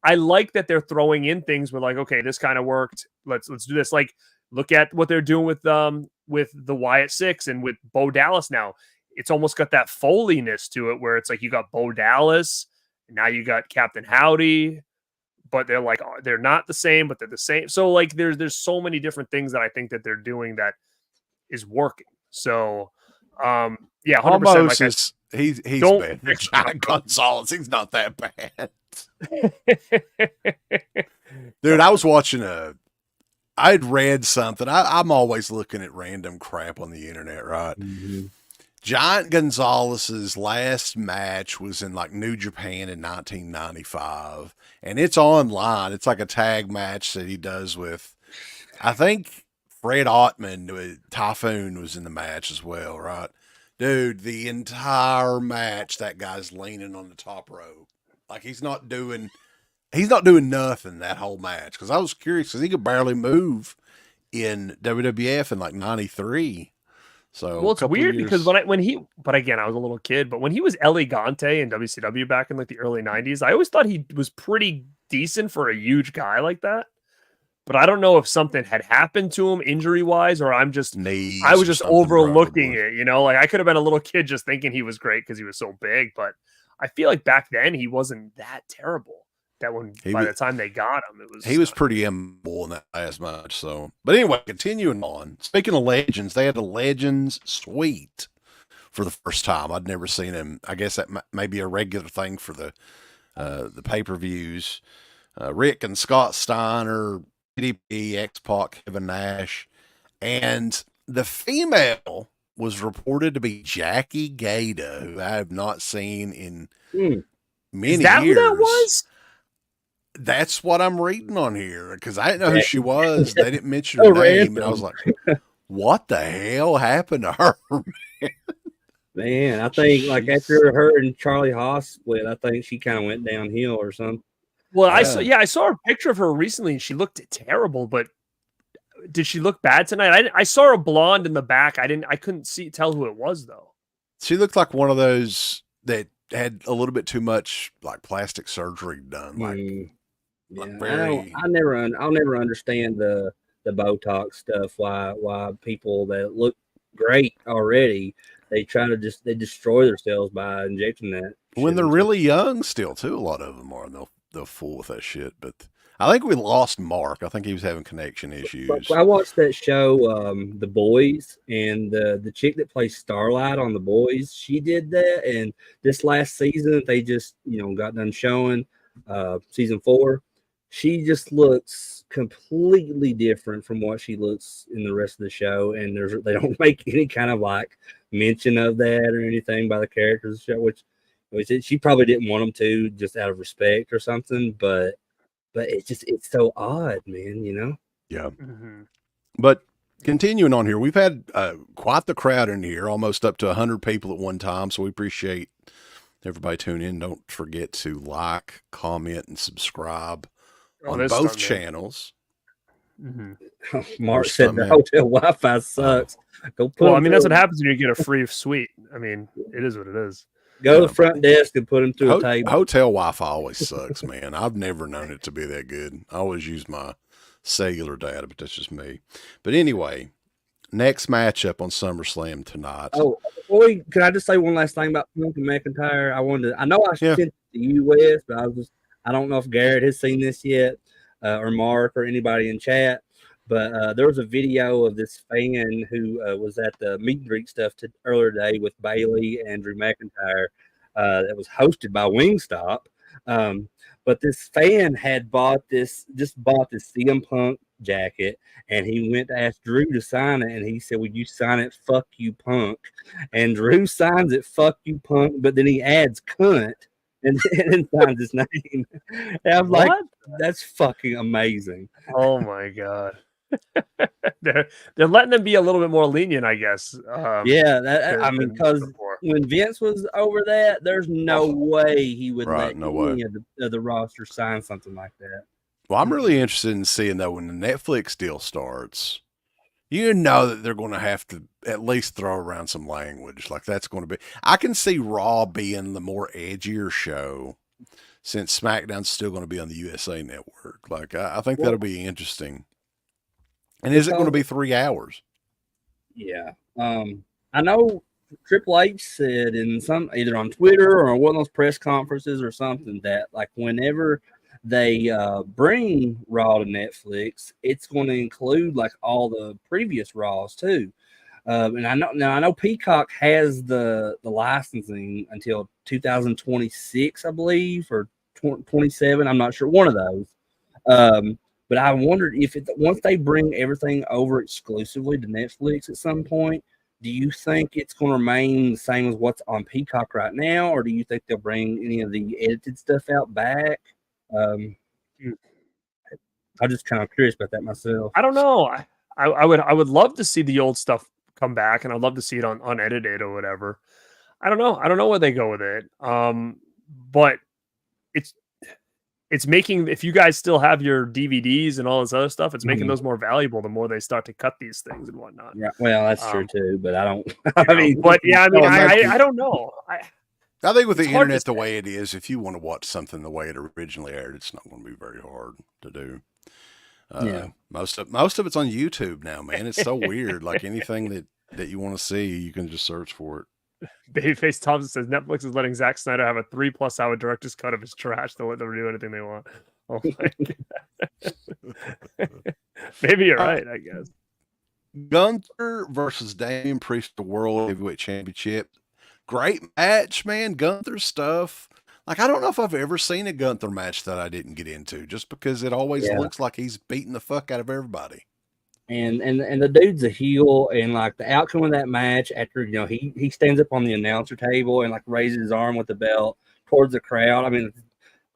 I like that they're throwing in things with like, okay, this kind of worked. Let's do this. Like, look at what they're doing with the Wyatt Six and with Bo Dallas now. It's almost got that Foley-ness to it where it's like you got Bo Dallas, and now you got Captain Howdy, but they're like, they're not the same, but they're the same. So like there's so many different things that I think that they're doing that is working. So yeah, 100%. Almost he's bad. John Gonzalez, he's not that bad. Dude, I was watching I'd read something. I'm always looking at random crap on the internet, right? Mm-hmm. Giant Gonzalez's last match was in like New Japan in 1995, and it's online. It's like a tag match that he does with, I think Fred Ottman, Typhoon was in the match as well, right? Dude, the entire match, that guy's leaning on the top rope. Like he's not doing nothing that whole match. Because I was curious, because he could barely move in WWF in like 93. So well, it's weird because but again, I was a little kid, but when he was Elegante in WCW back in like the early 90s, I always thought he was pretty decent for a huge guy like that. But I don't know if something had happened to him injury wise, or I was just overlooking it, like I could have been a little kid just thinking he was great because he was so big. But I feel like back then he wasn't that terrible. That by the time they got him, he was pretty immoral in that last match. So, but anyway, continuing on. Speaking of legends, they had a Legends Suite for the first time. I'd never seen him. I guess that may be a regular thing for the pay-per-views. Rick and Scott Steiner, PDP, X-Pac, Kevin Nash, and the female was reported to be Jackie Gata, who I have not seen in many years. Is that who that was? That's what I'm reading on here, because I didn't know who she was. They didn't mention her name, and I was like, what the hell happened to her? Man, I think like after her and Charlie Haas split, I think she kind of went downhill or something. Well, I saw a picture of her recently, and she looked terrible, but did she look bad tonight? I saw a blonde in the back. I couldn't tell who it was, though. She looked like one of those that had a little bit too much like plastic surgery done. I'll never understand the Botox stuff. Why people that look great already, they destroy themselves by injecting that. When they're really young, still too, a lot of them are. And they'll fool with that shit. But I think we lost Mark. I think he was having connection issues. I watched that show, The Boys, and the chick that plays Starlight on The Boys, she did that. And this last season, they just got done showing season 4. She just looks completely different from what she looks in the rest of the show, and they don't make any kind of like mention of that or anything by the characters of the show, which she probably didn't want them to, just out of respect or something. But it's so odd, man. Yeah. Mm-hmm. But continuing on here, we've had quite the crowd in here, almost up to 100 people at one time. So we appreciate everybody tuning in. Don't forget to like, comment, and subscribe on both channels. Mark Or said the something. hotel Wi-Fi sucks. Go put Well, I him mean, that's through- what happens when you get a free suite. I mean, it is what it is. Go to the front desk and put him through a table. Hotel Wi-Fi always sucks, man. I've never known it to be that good. I always use my cellular data, but that's just me. But anyway, next matchup on SummerSlam tonight. Oh, boy, can I just say one last thing about Punk and McIntyre? I know I Yeah. sent it to you, Wes, but I don't know if Garrett has seen this yet, or Mark or anybody in chat. But there was a video of this fan who was at the meet and greet stuff earlier today with Bailey and Drew McIntyre that was hosted by Wingstop. But this fan had bought this CM Punk jacket, and he went to ask Drew to sign it, and he said, "Would you sign it? Fuck you, Punk." And Drew signs it, "Fuck you, Punk," but then he adds "cunt" and then signs his name. And I'm like, that's fucking amazing. Oh my god. they're letting them be a little bit more lenient, I guess. Yeah, I mean, than because before. when Vince was over that, there's no way he would Right, let no way. any of the roster sign something like that. Well, I'm really interested in seeing though when the Netflix deal starts. You know that they're going to have to at least throw around some language. Like that's going to be. I can see Raw being the more edgier show, since SmackDown's still going to be on the USA Network. Like I think that'll be interesting. And is it going to be 3 hours? Yeah. I know Triple H said in some either on Twitter or one of those press conferences or something that like whenever they bring Raw to Netflix, it's going to include like all the previous Raws too. And I know Peacock has the licensing until 2026, I believe, or 27. I'm not sure, one of those. But I wondered if once they bring everything over exclusively to Netflix at some point, do you think it's going to remain the same as what's on Peacock right now, or do you think they'll bring any of the edited stuff out back? I'm just kind of curious about that myself. I don't know. I would love to see the old stuff come back, and I'd love to see it on unedited or whatever. I don't know. I don't know where they go with it. But it's making, if you guys still have your DVDs and all this other stuff, it's making those more valuable the more they start to cut these things and whatnot. Yeah, well, that's true too, but I don't. But yeah, I mean, I don't know. I think with the It's hard to internet the say. way it is, if you want to watch something the way it originally aired, it's not going to be very hard to do. Yeah. Most of it's on YouTube now, man. It's so weird. Like anything that you want to see, you can just search for it. Babyface Thompson says Netflix is letting Zack Snyder have a 3+ hour director's cut of his trash. They'll let them do anything they want. Oh my god. Maybe you're right, I guess. Gunther versus Damian Priest, the World Heavyweight Championship. Great match, man. Gunther stuff. Like, I don't know if I've ever seen a Gunther match that I didn't get into, just because it always looks like he's beating the fuck out of everybody. And the dude's a heel, and like the outcome of that match, after he stands up on the announcer table and like raises his arm with the belt towards the crowd. I mean,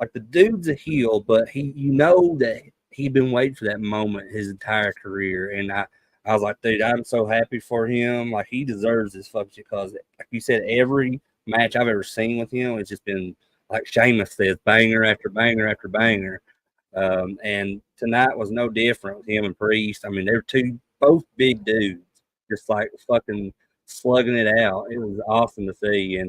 like the dude's a heel, but that he'd been waiting for that moment his entire career. And I was like, dude, I'm so happy for him. Like he deserves this fuck because, like you said, every match I've ever seen with him, it's just been like Sheamus says, banger after banger after banger. And tonight was no different with him and Priest. I mean, they're both big dudes, just like fucking slugging it out. It was awesome to see.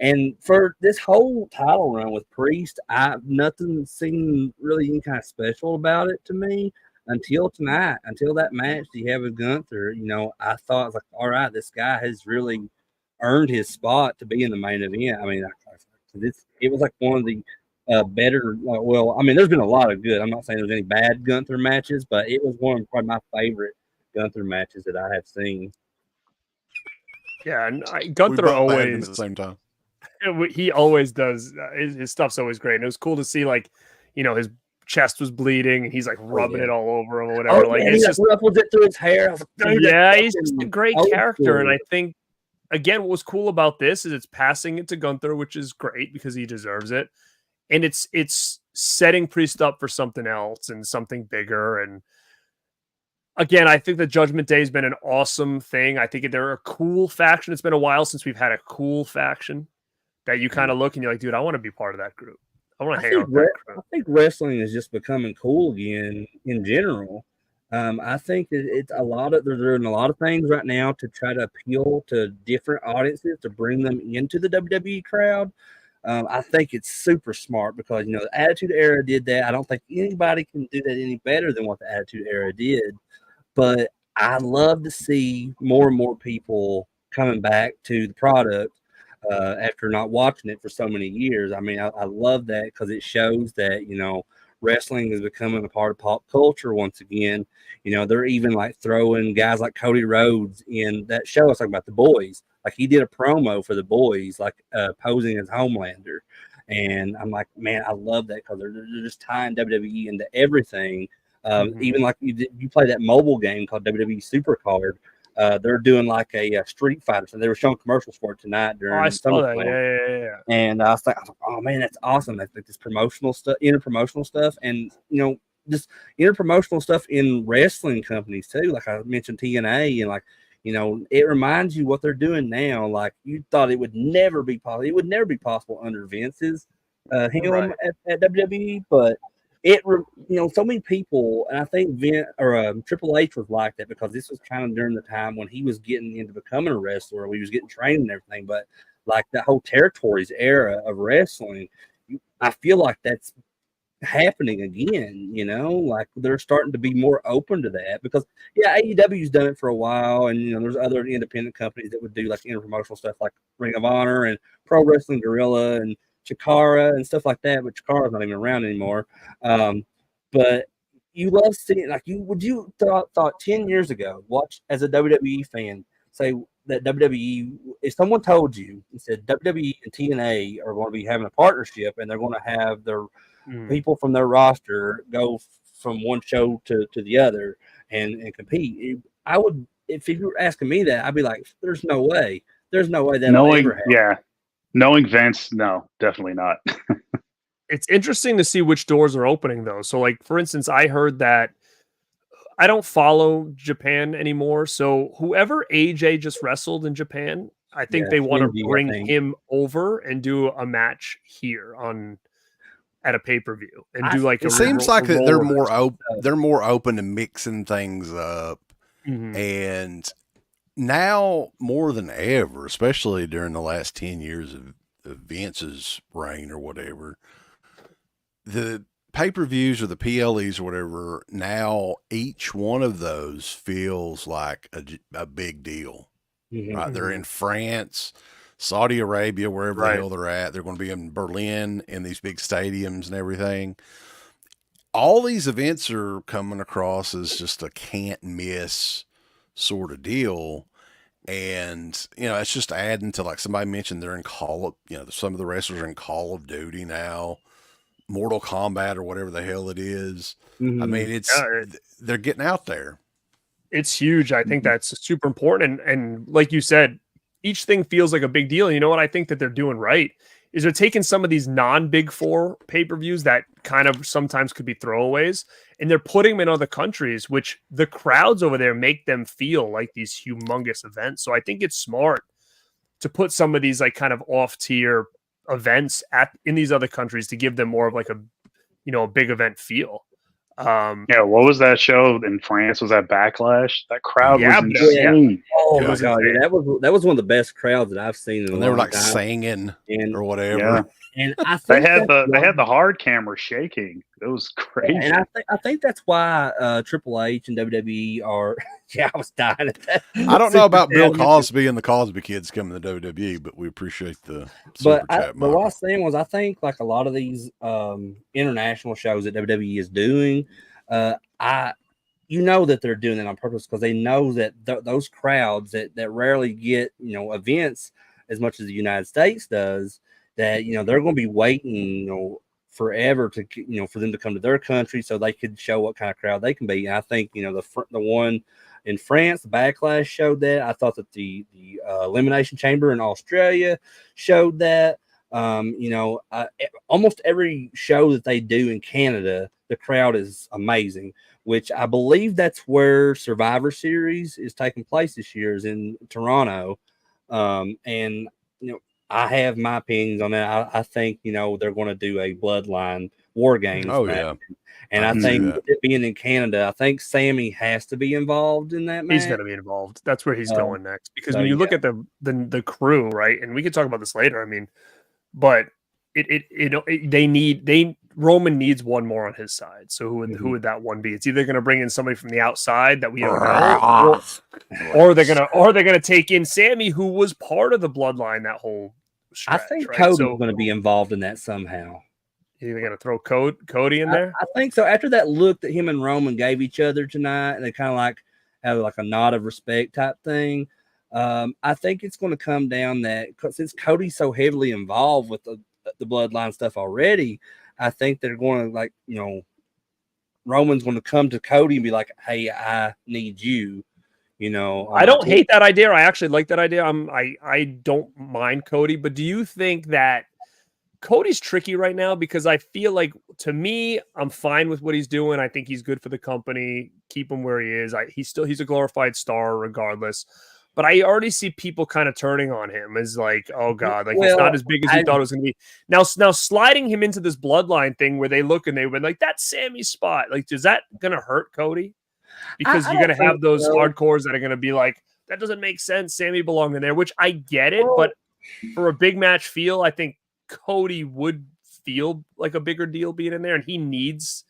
And for this whole title run with Priest, nothing seemed really any kind of special about it to me until tonight, until that match he had with Gunther. I thought, I was like, all right, this guy has really earned his spot to be in the main event. I mean, it was like one of the better. Well, I mean, there's been a lot of good. I'm not saying there's any bad Gunther matches, but it was one of probably my favorite Gunther matches that I have seen. Yeah, and Gunther We both had him always at the same time. he always does. His stuff's always great, and it was cool to see like his chest was bleeding, and he's like rubbing it all over him or whatever. Oh, like yeah, it's he just ruffles it through his hair. I was like, dude, yeah, that's he's just a fucking great old character, and school. I think again, what was cool about this is it's passing it to Gunther, which is great because he deserves it, and it's setting Priest up for something else and something bigger. And again, I think the Judgment Day has been an awesome thing. I think they're a cool faction. It's been a while since we've had a cool faction that you kind of look and you're like, dude, I want to be part of that group. I want to hang out with that group. I think wrestling is just becoming cool again in general. I think that it's a lot of they're doing a lot of things right now to try to appeal to different audiences to bring them into the WWE crowd. I think it's super smart because the Attitude Era did that. I don't think anybody can do that any better than what the Attitude Era did. But I love to see more and more people coming back to the product after not watching it for so many years. I mean, I love that because it shows that wrestling is becoming a part of pop culture once again. They're even like throwing guys like Cody Rhodes in that show I was talking about, The Boys. Like he did a promo for The Boys, like posing as Homelander. And I'm like, man, I love that because they're just tying WWE into everything. Even like you play that mobile game called WWE Supercard. They're doing like a Street Fighter. So they were showing commercials for it tonight during I saw that. Summerslam. Yeah. And I was like, oh man, that's awesome. That's like this promotional stuff, interpromotional stuff, and just interpromotional stuff in wrestling companies too. Like I mentioned TNA, and like it reminds you what they're doing now. Like you thought it would never be possible. It would never be possible under Vince's helm at WWE, but so many people, and I think Triple H was like that because this was kind of during the time when he was getting into becoming a wrestler. He was getting trained and everything, but like the whole territories era of wrestling, I feel like that's happening again. Like they're starting to be more open to that because AEW's done it for a while, and there's other independent companies that would do like interpromotional stuff like Ring of Honor and Pro Wrestling Guerrilla and Chikara and stuff like that, but Chikara's not even around anymore. But you love seeing would you thought 10 years ago, watch as a WWE fan, say that WWE, if someone told you and said WWE and TNA are going to be having a partnership and they're going to have their people from their roster go from one show to the other and compete, I would, if you were asking me that, I'd be like, there's no way that'll ever happen. Knowing Vince, no, definitely not. It's interesting to see which doors are opening though. So like for instance, I heard that I don't follow Japan anymore. So whoever AJ just wrestled in Japan, I think they want to bring him over and do a match here at a pay-per-view and do like it seems like that they're more open to mixing things up. And now more than ever, especially during the last 10 years of Vince's reign or whatever, the pay-per-views or the PLEs or whatever, now each one of those feels like a big deal. Right? They're in France, Saudi Arabia, wherever the hell they're at. They're going to be in Berlin in these big stadiums and everything. All these events are coming across as just a can't miss sort of deal. And, it's just adding to, like somebody mentioned, they're in some of the wrestlers are in Call of Duty now, Mortal Kombat or whatever the hell it is. I mean, they're getting out there. It's huge. I think that's super important. And like you said, each thing feels like a big deal. You know what I think that they're doing right is they're taking some of these non-Big Four pay-per-views that kind of sometimes could be throwaways, and they're putting them in other countries, which the crowds over there make them feel like these humongous events. So I think it's smart to put some of these like kind of off-tier events in these other countries to give them more of like a big event feel. What was that show in France? Was that Backlash? That crowd was insane. Oh my god, that was one of the best crowds that I've seen in a long time. They were like singing or whatever. Yeah. And I think they had the hard camera shaking. It was crazy. And I think that's why Triple H and WWE are. I was dying at that. I don't know about Bill Cosby and the Cosby Kids coming to WWE, but we appreciate the super chat. But what I was saying was, I think like a lot of these international shows that WWE is doing, that they're doing it on purpose because they know that those crowds that rarely get events as much as the United States does, that they're going to be waiting forever to for them to come to their country so they could show what kind of crowd they can be. And I think the one in France, the Backlash showed that. I thought that the Elimination Chamber in Australia showed that. Almost every show that they do in Canada, the crowd is amazing, which I believe that's where Survivor Series is taking place this year, is in Toronto. And I have my opinions on that. I think they're going to do a Bloodline War Games Oh match. yeah, And I I can see think that. with it being in Canada, I think Sammy has to be involved in that match. He's going to be involved. That's where he's going next. Because so when you look yeah. at the crew, right, and we can talk about this later. I mean, but Roman needs one more on his side. So who would that one be? It's either going to bring in somebody from the outside that we don't know, or they're gonna take in Sammy, who was part of the bloodline that whole stretch. I think right? Cody's So going to be involved in that somehow. you're going to throw Cody in there. I think so. After that look that him and Roman gave each other tonight, and they kind of like have like a nod of respect type thing. I think it's going to come down that since Cody's so heavily involved with the bloodline stuff already, I think they're going to Roman's going to come to Cody and be like, "Hey, I need you." I don't hate that idea. I actually like that idea. I don't mind Cody, but do you think that Cody's tricky right now? Because I feel like, to me, I'm fine with what he's doing. I think he's good for the company. Keep him where he is. He's a glorified star regardless. But I already see people kind of turning on him as like, oh God, like it's not as big as we thought it was going to be. Now sliding him into this bloodline thing where they look and they went like, that's Sammy's spot. Like, is that going to hurt Cody? Because you're going to have those hardcores that are going to be like, that doesn't make sense. Sammy belonged in there, which I get it. But for a big match feel, I think Cody would feel like a bigger deal being in there, and he needs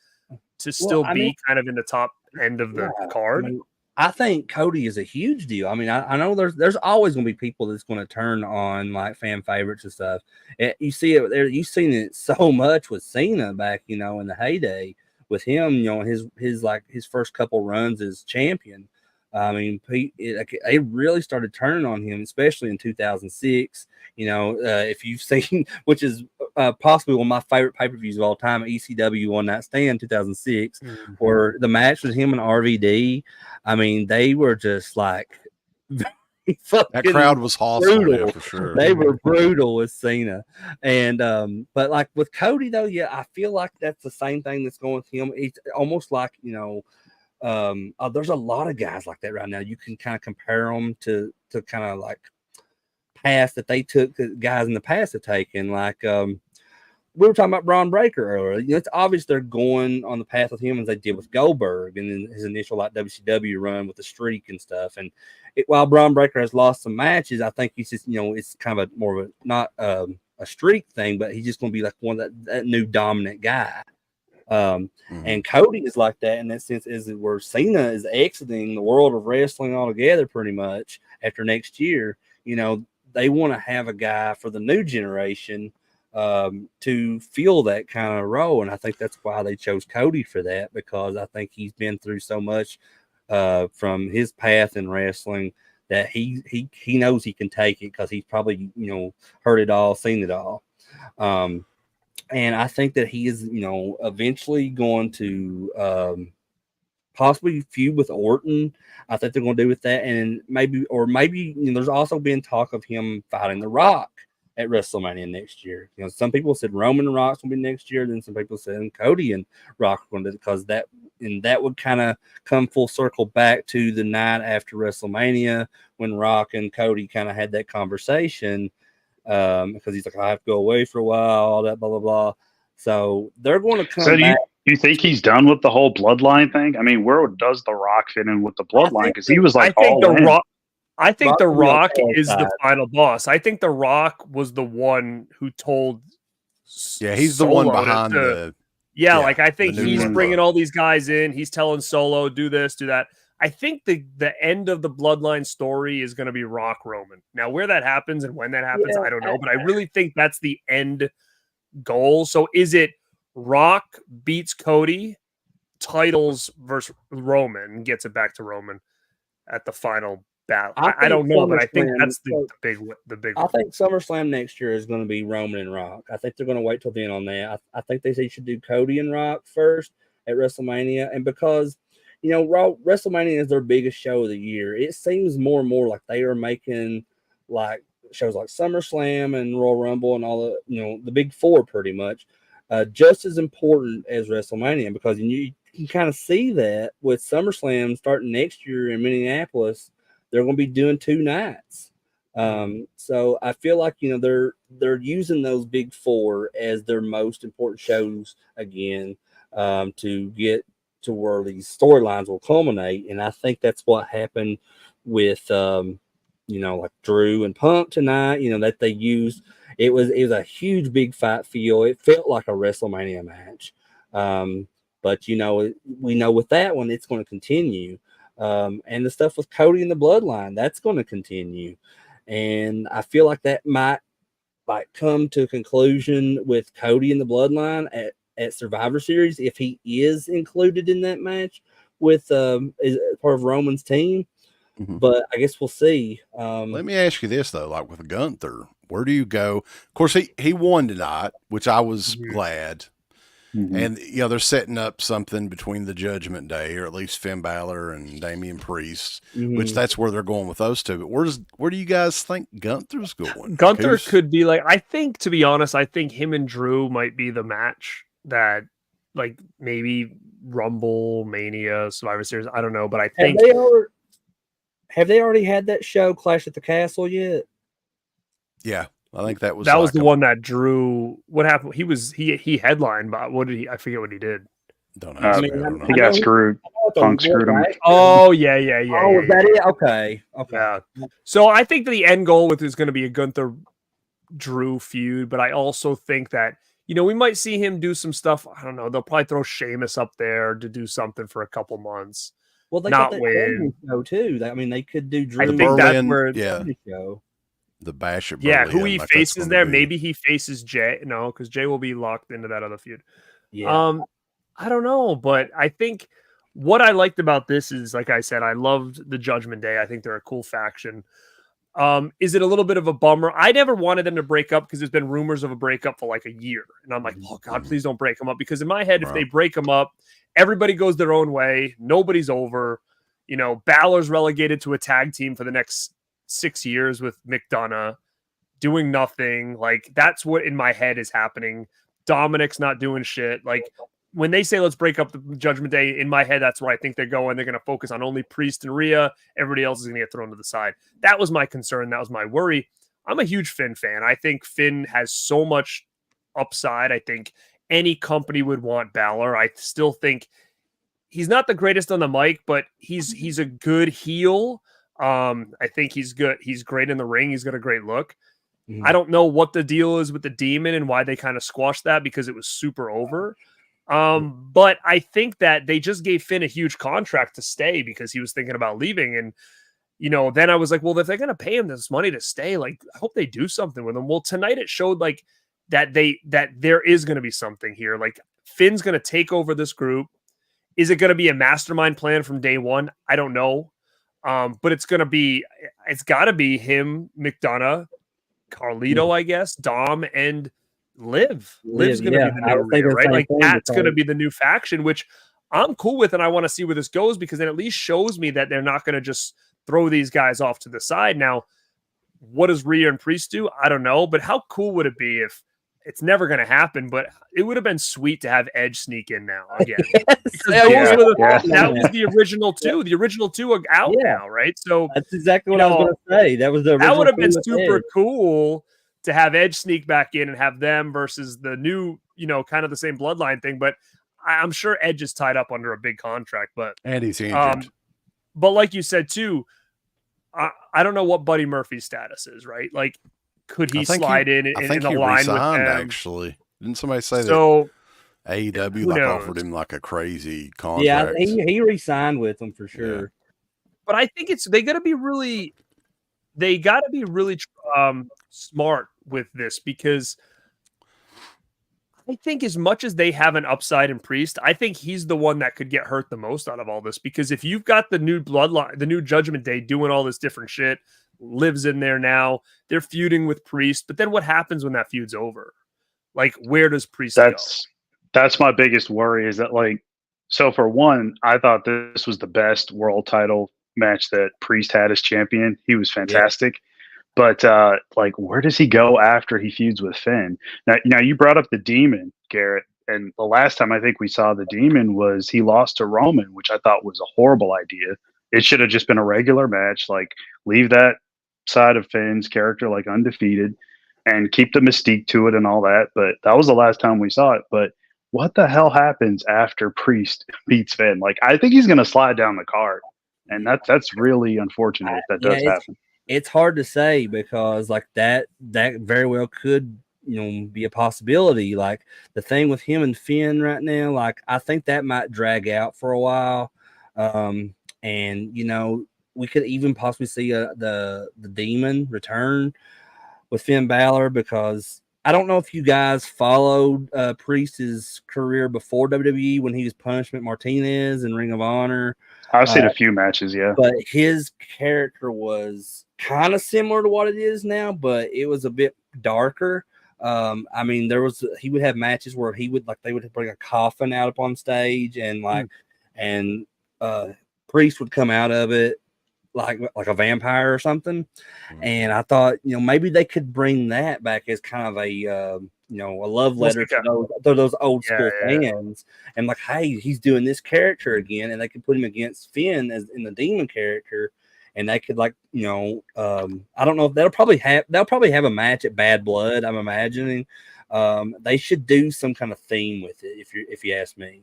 to still be kind of in the top end of the card. I think Cody is a huge deal. I mean, I know there's always going to be people that's going to turn on like fan favorites and stuff. You see it there. You've seen it so much with Cena back, in the heyday with him. His first couple runs as champion. I mean, they really started turning on him, especially in 2006. If you've seen, which is possibly one of my favorite pay-per-views of all time, ECW One Night Stand 2006, where the match with him and RVD. I mean, they were just like that crowd was hostile, yeah, for sure. They were brutal with Cena, and but like with Cody though, yeah, I feel like that's the same thing that's going with him. It's almost like there's a lot of guys like that right now. You can kind of compare them to kind of like paths that they took, that guys in the past have taken. Like we were talking about Braun Breaker earlier. It's obvious they're going on the path with him as they did with Goldberg and then his initial like WCW run with the streak and stuff. And while Braun Breaker has lost some matches, I think he's just it's kind of more of a not a streak thing, but he's just going to be like one of that new dominant guy. And Cody is like that in that sense, is where Cena is exiting the world of wrestling altogether pretty much after next year. They want to have a guy for the new generation to fill that kind of role, and I think that's why they chose Cody for that, because I think he's been through so much from his path in wrestling that he knows he can take it, because he's probably heard it all, seen it all. And I think that he is, eventually going to possibly feud with Orton. I think they're going to do with that. And maybe there's also been talk of him fighting The Rock at WrestleMania next year. Some people said Roman and Rock's going to be next year. Then some people said Cody and Rock are going to, because that would kind of come full circle back to the night after WrestleMania when Rock and Cody kind of had that conversation. Because he's like, I have to go away for a while, all that, blah, blah, blah. So they're going to come back. Do you think he's done with the whole bloodline thing? I mean, where does The Rock fit in with the bloodline? Because he was like I think The Rock is the final boss. I think The Rock was the one who told he's the Solo one behind like I think he's bringing all these guys in. He's telling Solo, do this, do that. I think the end of the bloodline story is going to be Rock Roman. Now, where that happens and when that happens, I don't know. But I really think that's the end goal. So is it Rock beats Cody, titles versus Roman, gets it back to Roman at the final battle? I don't know, but I think that's the big I think SummerSlam next year is going to be Roman and Rock. I think they're going to wait till then on that. I think they should do Cody and Rock first at WrestleMania. And because WrestleMania is their biggest show of the year, it seems more and more like they are making like shows like SummerSlam and Royal Rumble and all the the big four pretty much just as important as WrestleMania, because you can kind of see that with SummerSlam starting next year in Minneapolis, they're going to be doing 2 nights. So I feel like they're using those big four as their most important shows again, to get to where these storylines will culminate, and I think that's what happened with like Drew and Punk tonight. That they used. It was a huge big fight feel. It felt like a WrestleMania match. But we know with that one it's going to continue. And the stuff with Cody and the Bloodline, that's going to continue. And I feel like that might come to a conclusion with Cody and the Bloodline at Survivor Series if he is included in that match with as part of Roman's team. Mhm. But I guess we'll see. Let me ask you this though, like with Gunther, where do you go? Of course, he won tonight, which I was glad. And they're setting up something between the Judgment Day, or at least Finn Balor and Damian Priest, which that's where they're going with those two. But where do you guys think Gunther's going? Gunther could be like, I think, to be honest, I think him and Drew might be the match that, like, maybe Rumble, Mania, Survivor Series. I don't know, but I think have they already had that show Clash at the Castle yet? Yeah. I think that was the one that Drew. What happened? He headlined, but what did he? I forget what he did. Don't know. He got screwed. Punk screwed him. Oh yeah. Oh, is that it? Okay. Yeah. So I think the end goal with is going to be a Gunther Drew feud, but I also think that we might see him do some stuff. I don't know. They'll probably throw Sheamus up there to do something for a couple months. Well, they not got that win show too. I mean, they could do Drew. I think that's where show. The Bash at Berlin, who he like faces there. Maybe he faces Jay. No, because Jay will be locked into that other feud. Yeah. I don't know, but I think what I liked about this is, like I said, I loved the Judgment Day. I think they're a cool faction. Is it a little bit of a bummer? I never wanted them to break up because there's been rumors of a breakup for like a year, and I'm like, oh God, please don't break them up. Because in my head, if they break them up, everybody goes their own way. Nobody's over. Balor's relegated to a tag team for the next 6 years with McDonough doing nothing. Like, that's what in my head is happening. Dominic's not doing shit. Like, when they say let's break up the Judgment Day, in my head, that's where I think they're going. They're going to focus on only Priest and Rhea. Everybody else is going to get thrown to the side. That was my concern. That was my worry. I'm a huge Finn fan. I think Finn has so much upside. I think any company would want Balor. I still think he's not the greatest on the mic, but he's a good heel. I think he's good. He's great in the ring. He's got a great look. I don't know what the deal is with the Demon and why they kind of squashed that because it was super over. But I think that they just gave Finn a huge contract to stay because he was thinking about leaving. And, then I was like, well, if they're going to pay him this money to stay, like, I hope they do something with him. Well, tonight it showed like that there is going to be something here. Like, Finn's going to take over this group. Is it going to be a mastermind plan from day one? I don't know. But it's got to be him, McDonough, Carlito, I guess, Dom, and Liv. Liv's going to be the new Rhea, right? Like, that's going to be the new faction, which I'm cool with, and I want to see where this goes because it at least shows me that they're not going to just throw these guys off to the side. Now, what does Rhea and Priest do? I don't know, but how cool would it be if it's never going to happen, but it would have been sweet to have Edge sneak in now again. That was the original two. The original two are out now, right? So that's exactly what I was going to say. That would have been super cool to have Edge sneak back in and have them versus the new, kind of the same bloodline thing. But I'm sure Edge is tied up under a big contract. And he's injured. But like you said too, I don't know what Buddy Murphy's status is, right? Like, could he slide in the line with them? Actually, didn't somebody say so, that AEW offered him like a crazy contract? Yeah, he re-signed with them for sure. Yeah. But I think they got to be really smart with this because I think as much as they have an upside in Priest, I think he's the one that could get hurt the most out of all this because if you've got the new bloodline, the new Judgment Day doing all this different shit. Lives in there now. They're feuding with Priest, but then what happens when that feud's over? Like, where does Priest go? That's my biggest worry is that, like, so for one, I thought this was the best world title match that Priest had as champion. He was fantastic. Yeah. But like, where does he go after he feuds with Finn? Now you brought up the Demon, Garrett, and the last time I think we saw the Demon was he lost to Roman, which I thought was a horrible idea. It should have just been a regular match. Like, leave that side of Finn's character, like undefeated, and keep the mystique to it and all that. But that was the last time we saw it. But what the hell happens after Priest beats Finn? Like, I think he's going to slide down the card, and that's really unfortunate if that does happen. It's hard to say because like that very well could be a possibility. Like the thing with him and Finn right now, like I think that might drag out for a while, and we could even possibly see the Demon return with Finn Balor, because I don't know if you guys followed Priest's career before WWE when he was Punishment Martinez in Ring of Honor. I've seen a few matches, yeah. But his character was kind of similar to what it is now, but it was a bit darker. I mean, he would have matches where they would bring a coffin out up on stage, and Priest would come out of it like a vampire or something. And I thought, maybe they could bring that back as kind of a love letter to those old school fans, and like, hey, he's doing this character again, and they could put him against Finn as in the Demon character, and they could I don't know if they'll probably have a match at Bad Blood. I'm imagining they should do some kind of theme with it, if you ask me.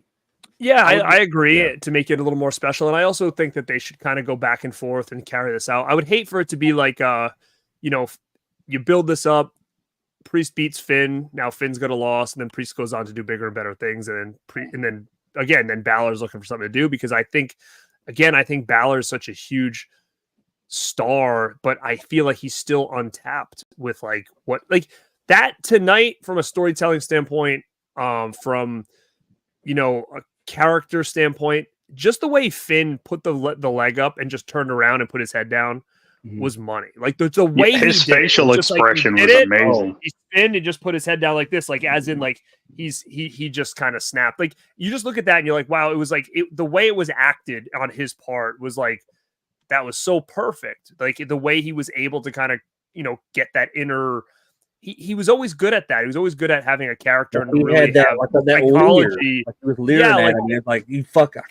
Yeah, I agree to make it a little more special. And I also think that they should kind of go back and forth and carry this out. I would hate for it to be like, you build this up, Priest beats Finn, now Finn's got a loss, and then Priest goes on to do bigger and better things. And then Balor's looking for something to do, because I think Balor is such a huge star, but I feel like he's still untapped with that tonight from a storytelling standpoint, from a character standpoint, just the way Finn put the leg up and just turned around and put his head down was money. Like the way his facial expression was amazing. He spinned and just put his head down like this, like as in like he just kind of snapped. Like you just look at that and you're like, wow, it was like the way it was acted on his part was like, that was so perfect. Like the way he was able to kind of get that inner. He was always good at that. He was always good at having a character and really had that, have that psychology. Like he was leering at him. It's like, I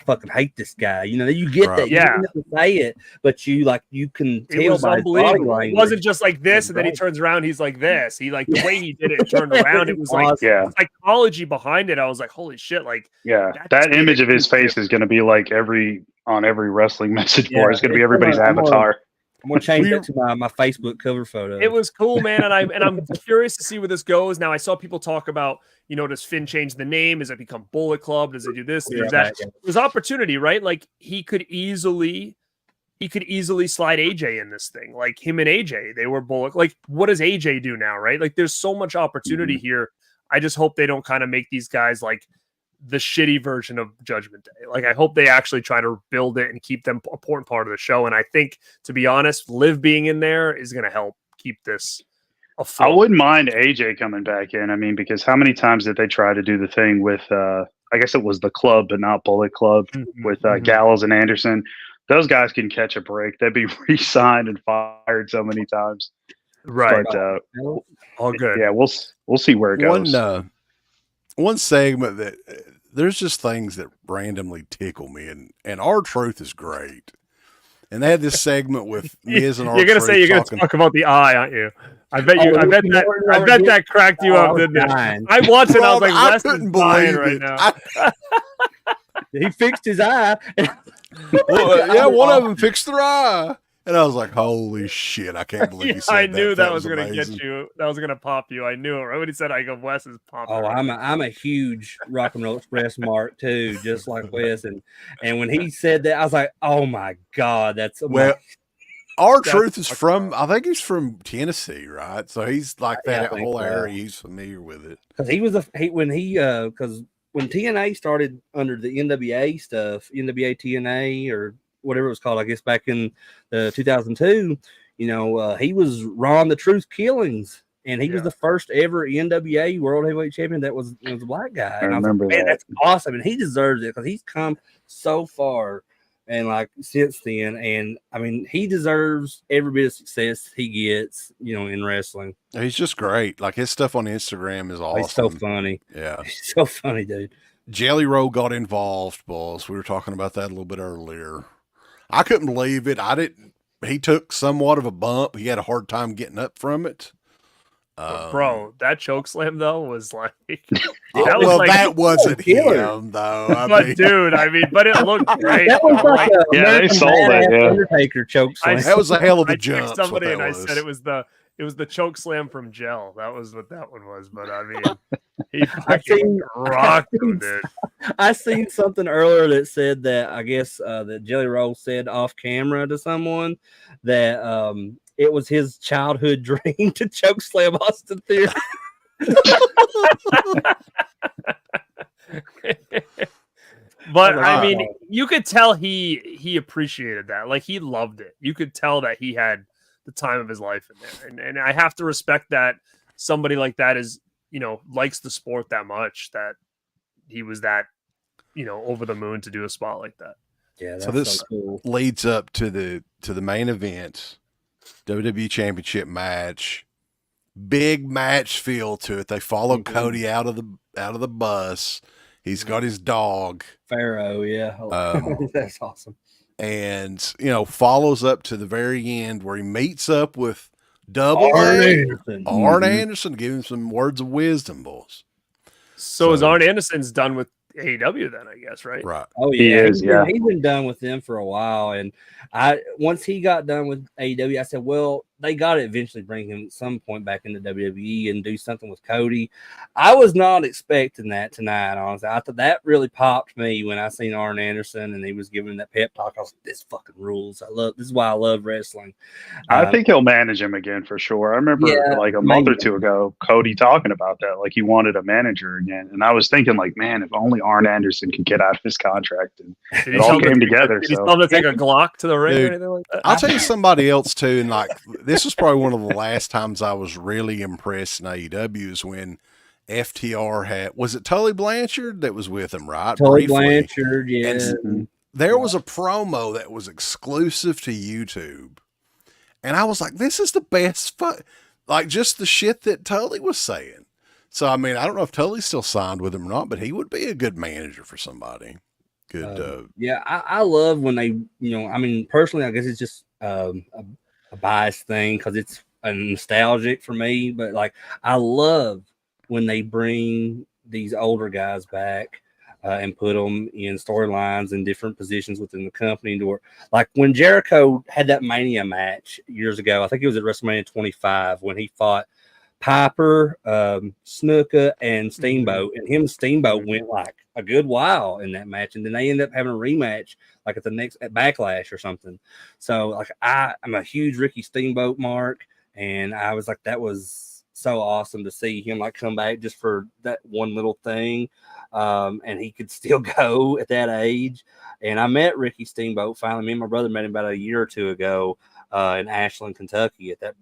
fucking hate this guy. You get that. You didn't have to say it, but you can tell by his body language. It wasn't just like this, and then he turns around, he's like this. He the way he did it, turned around. It was like the psychology behind it. I was like, holy shit! Like that image of his face is going to be like on every wrestling message board. It's going to be everybody's avatar. I'm gonna change it to my Facebook cover photo. It was cool, man, and I'm curious to see where this goes. Now, I saw people talk about, does Finn change the name? Does it become Bullet Club? Does it do this? There's that. There's opportunity, right? Like he could easily slide AJ in this thing. Like him and AJ, they were Bullet. Like what does AJ do now, right? Like there's so much opportunity here. I just hope they don't kind of make these guys like the shitty version of Judgment Day. Like I hope they actually try to build it and keep them an important part of the show. And I think, to be honest, Liv being in there is going to help keep this afloat. I wouldn't mind AJ coming back in. I mean, because how many times did they try to do the thing with, I guess it was the Club, but not Bullet Club, with Gallows and Anderson? Those guys can catch a break. They'd be re-signed and fired so many times. Right. But, all good. Yeah, we'll see where it goes. One segment that there's just things that randomly tickle me, and R-Truth is great. And they had this segment with Miz and R-Truth. You're gonna talk about the eye, aren't you? I bet that cracked you up, didn't it? I watched it. I was like, I couldn't believe it right now. He fixed his eye. One of them fixed their eye. And I was like, holy shit, I can't believe you said that. I knew that was going to amazing. get you. That was going to pop you. I knew it. Right when he said, I go, Wes is popping. Oh, I'm a huge Rock and Roll Express mark, too, just like Wes. And when he said that, I was like, oh, my God, that's... R-Truth is from, I think he's from Tennessee, right? So he's like that whole area. He's familiar with it. Because because when TNA started under the NWA stuff, NWA TNA or whatever it was called, I guess back in 2002, he was Ron the Truth Killings, and he was the first ever NWA World Heavyweight Champion that was a black guy. I remember that. That's awesome, and he deserves it because he's come so far, and like since then, and I mean he deserves every bit of success he gets, in wrestling. He's just great. Like his stuff on Instagram is awesome. He's so funny. Yeah, he's so funny, dude. Jelly Roll got involved, boss. We were talking about that a little bit earlier. I couldn't believe it. he took somewhat of a bump. He had a hard time getting up from it. Bro, that choke slam though was like that wasn't killer. him though. But it looked great. That was like a Yeah, they American sold it, Badass yeah. Undertaker choke slam. that was a hell of a I jump. texted somebody and I said it was the choke slam from Gel. That was what that one was. But I mean, he fucking rocked him, dude. I seen something earlier that said that I guess that Jelly Roll said off camera to someone that it was his childhood dream to choke slam Austin Theory. But I mean, you could tell he appreciated that. Like he loved it. You could tell that he had the time of his life in there. And I have to respect that somebody like that is, likes the sport that much that he was that, over the moon to do a spot like that. Yeah, that's so this cool. leads up to the main event, WWE Championship match. Big match feel to it. They follow Cody out of the bus. He's got his dog. Pharaoh, yeah. That's awesome. And, follows up to the very end where he meets up with Double Arn A. Anderson. Arn Anderson, give him some words of wisdom, boys. So is Arn Anderson's done with AEW then, I guess, right? Right. Oh He yeah, is, yeah. He's been done with them for a while, and once he got done with AEW, I said, well, they got to eventually bring him at some point back into WWE and do something with Cody. I was not expecting that tonight, honestly. I thought that really popped me when I seen Arn Anderson and he was giving that pep talk. I was like, this fucking rules. This is why I love wrestling. I think he'll manage him again for sure. I remember like a month or two ago, Cody talking about that, like he wanted a manager again. And I was thinking, like, man, if only Arn Anderson could get out of his contract. And it all came together. Did he tell him to take a Glock to the ring or anything like that? I'll tell you somebody else too, and like this was probably one of the last times I was really impressed in AEW is when FTR was it Tully Blanchard that was with him, right? Tully Blanchard, yeah. And there was a promo that was exclusive to YouTube. And I was like, this is the best like just the shit that Tully was saying. So I mean, I don't know if Tully's still signed with him or not, but he would be a good manager for somebody. Good yeah, I love when they, I mean, personally, I guess it's just a biased thing because it's nostalgic for me, but like I love when they bring these older guys back and put them in storylines in different positions within the company. Like when Jericho had that Mania match years ago, I think it was at WrestleMania 25 when he fought Piper, Snuka, and Steamboat, and him and Steamboat went like a good while in that match, and then they ended up having a rematch like at Backlash or something. So like I'm a huge Ricky Steamboat mark, and I was like, that was so awesome to see him like come back just for that one little thing, and he could still go at that age. And I met Ricky Steamboat finally. Me and my brother met him about a year or two ago in Ashland, Kentucky, at that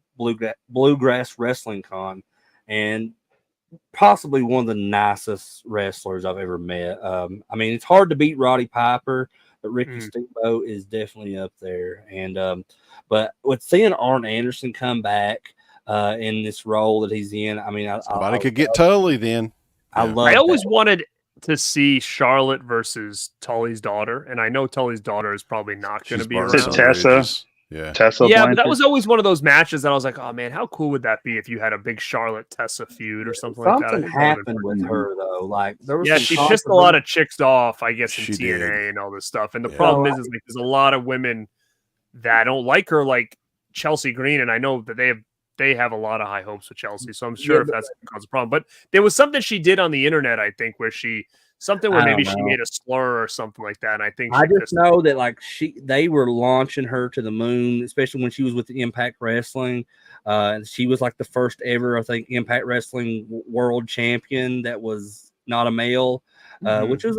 Bluegrass Wrestling Con, and possibly one of the nicest wrestlers I've ever met. I mean, it's hard to beat Roddy Piper, but Ricky Steamboat is definitely up there. And but with seeing Arn Anderson come back in this role that he's in, I mean, somebody could get Tully then. I always wanted to see Charlotte versus Tully's daughter, and I know Tully's daughter is probably not going to be around. Tessa. Tessa. Yeah, but that was always one of those matches that I was like, oh man, how cool would that be if you had a big Charlotte Tessa feud or something like that? Something happened with her though. Like there was she pissed a lot of chicks off, I guess, in TNA and all this stuff. And the problem is like there's a lot of women that don't like her, like Chelsea Green, and I know that they have a lot of high hopes with Chelsea, so I'm sure if that's cause a problem. But there was something she did on the internet, I think, where she maybe she made a slur or something like that. And I think I just know that like they were launching her to the moon, especially when she was with Impact Wrestling. She was like the first ever, I think, Impact Wrestling world champion that was not a male, which was,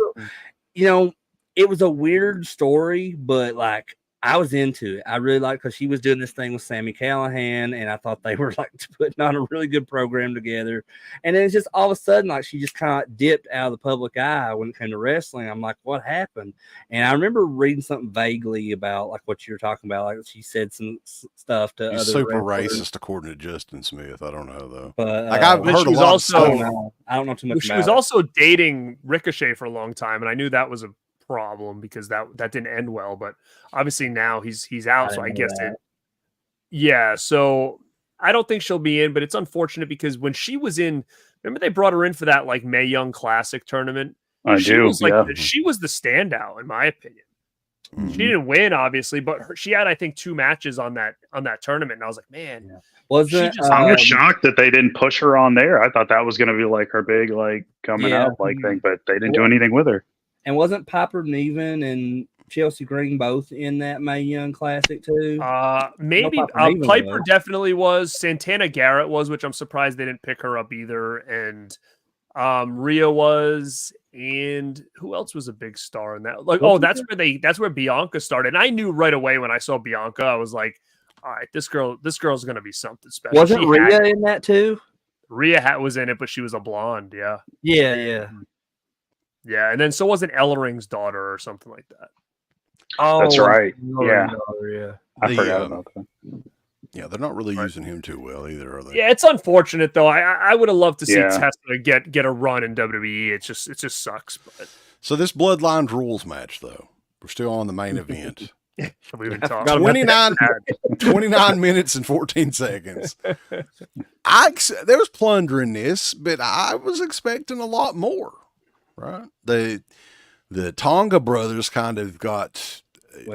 it was a weird story, but like I was into it. I really liked because she was doing this thing with Sami Callihan, and I thought they were like putting on a really good program together. And then it's just all of a sudden, like she just kind of dipped out of the public eye when it came to wrestling. I'm like, what happened? And I remember reading something vaguely about like what you're talking about. Like she said some stuff to He's other super wrestlers. racist according to Justin Smith. I don't know though. But like I've heard a lot of stuff. I don't know too much. She was also dating Ricochet for a long time, and I knew that was a problem because that didn't end well. But obviously now he's out, so I guess Yeah, so I don't think she'll be in, but it's unfortunate because when she was in, remember they brought her in for that like Mae Young Classic tournament. I She do. was like Yeah. she was the standout in my opinion. She Mhm. didn't win, obviously, but she had, I think, 2 matches on that tournament, and I was like, man, Yeah. Wasn't She just- I'm just shocked that they didn't push her on there. I thought that was going to be like her big, like coming Yeah. up, like thing, but they didn't do anything with her. and wasn't Piper Niven and Chelsea Green both in that Mae Young Classic too? maybe Piper Niven Piper was. definitely was. Santana Garrett was, which I'm surprised they didn't pick her up either, and Rhea was, and who else was a big star in that? Like, that's where Bianca started. And I knew right away when I saw Bianca, I was like, all right, this girl's gonna be something special. Wasn't Rhea in that too? Rhea was in it, but she was a blonde, yeah. Yeah. Yeah, and then so wasn't Ellering's daughter or something like that. Oh, That's right. Yeah. Yeah. I The, forgot about that. Yeah, they're not really using him too well either, are they? Yeah, it's unfortunate though. I would have loved to see Yeah. Tessa get a run in WWE. It just sucks. But So this Bloodline rules match, though, we're still on the main event. we even talk. 29 minutes and 14 seconds. There was plunder in this, but I was expecting a lot more, right? The Tonga brothers kind of got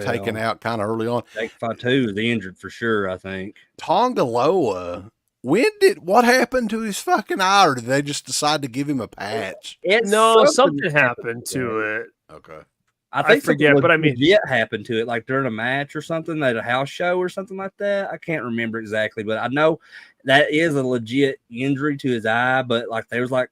taken out kind of early on. Jake Fatu is injured for sure, I think. Tonga Loa, what happened to his fucking eye, or did they just decide to give him a patch? No, something happened to it. Okay. I think forget, but I mean, legit happened to it, like during a match or something at a house show or something like that. I can't remember exactly, but I know that is a legit injury to his eye. But like, there was like,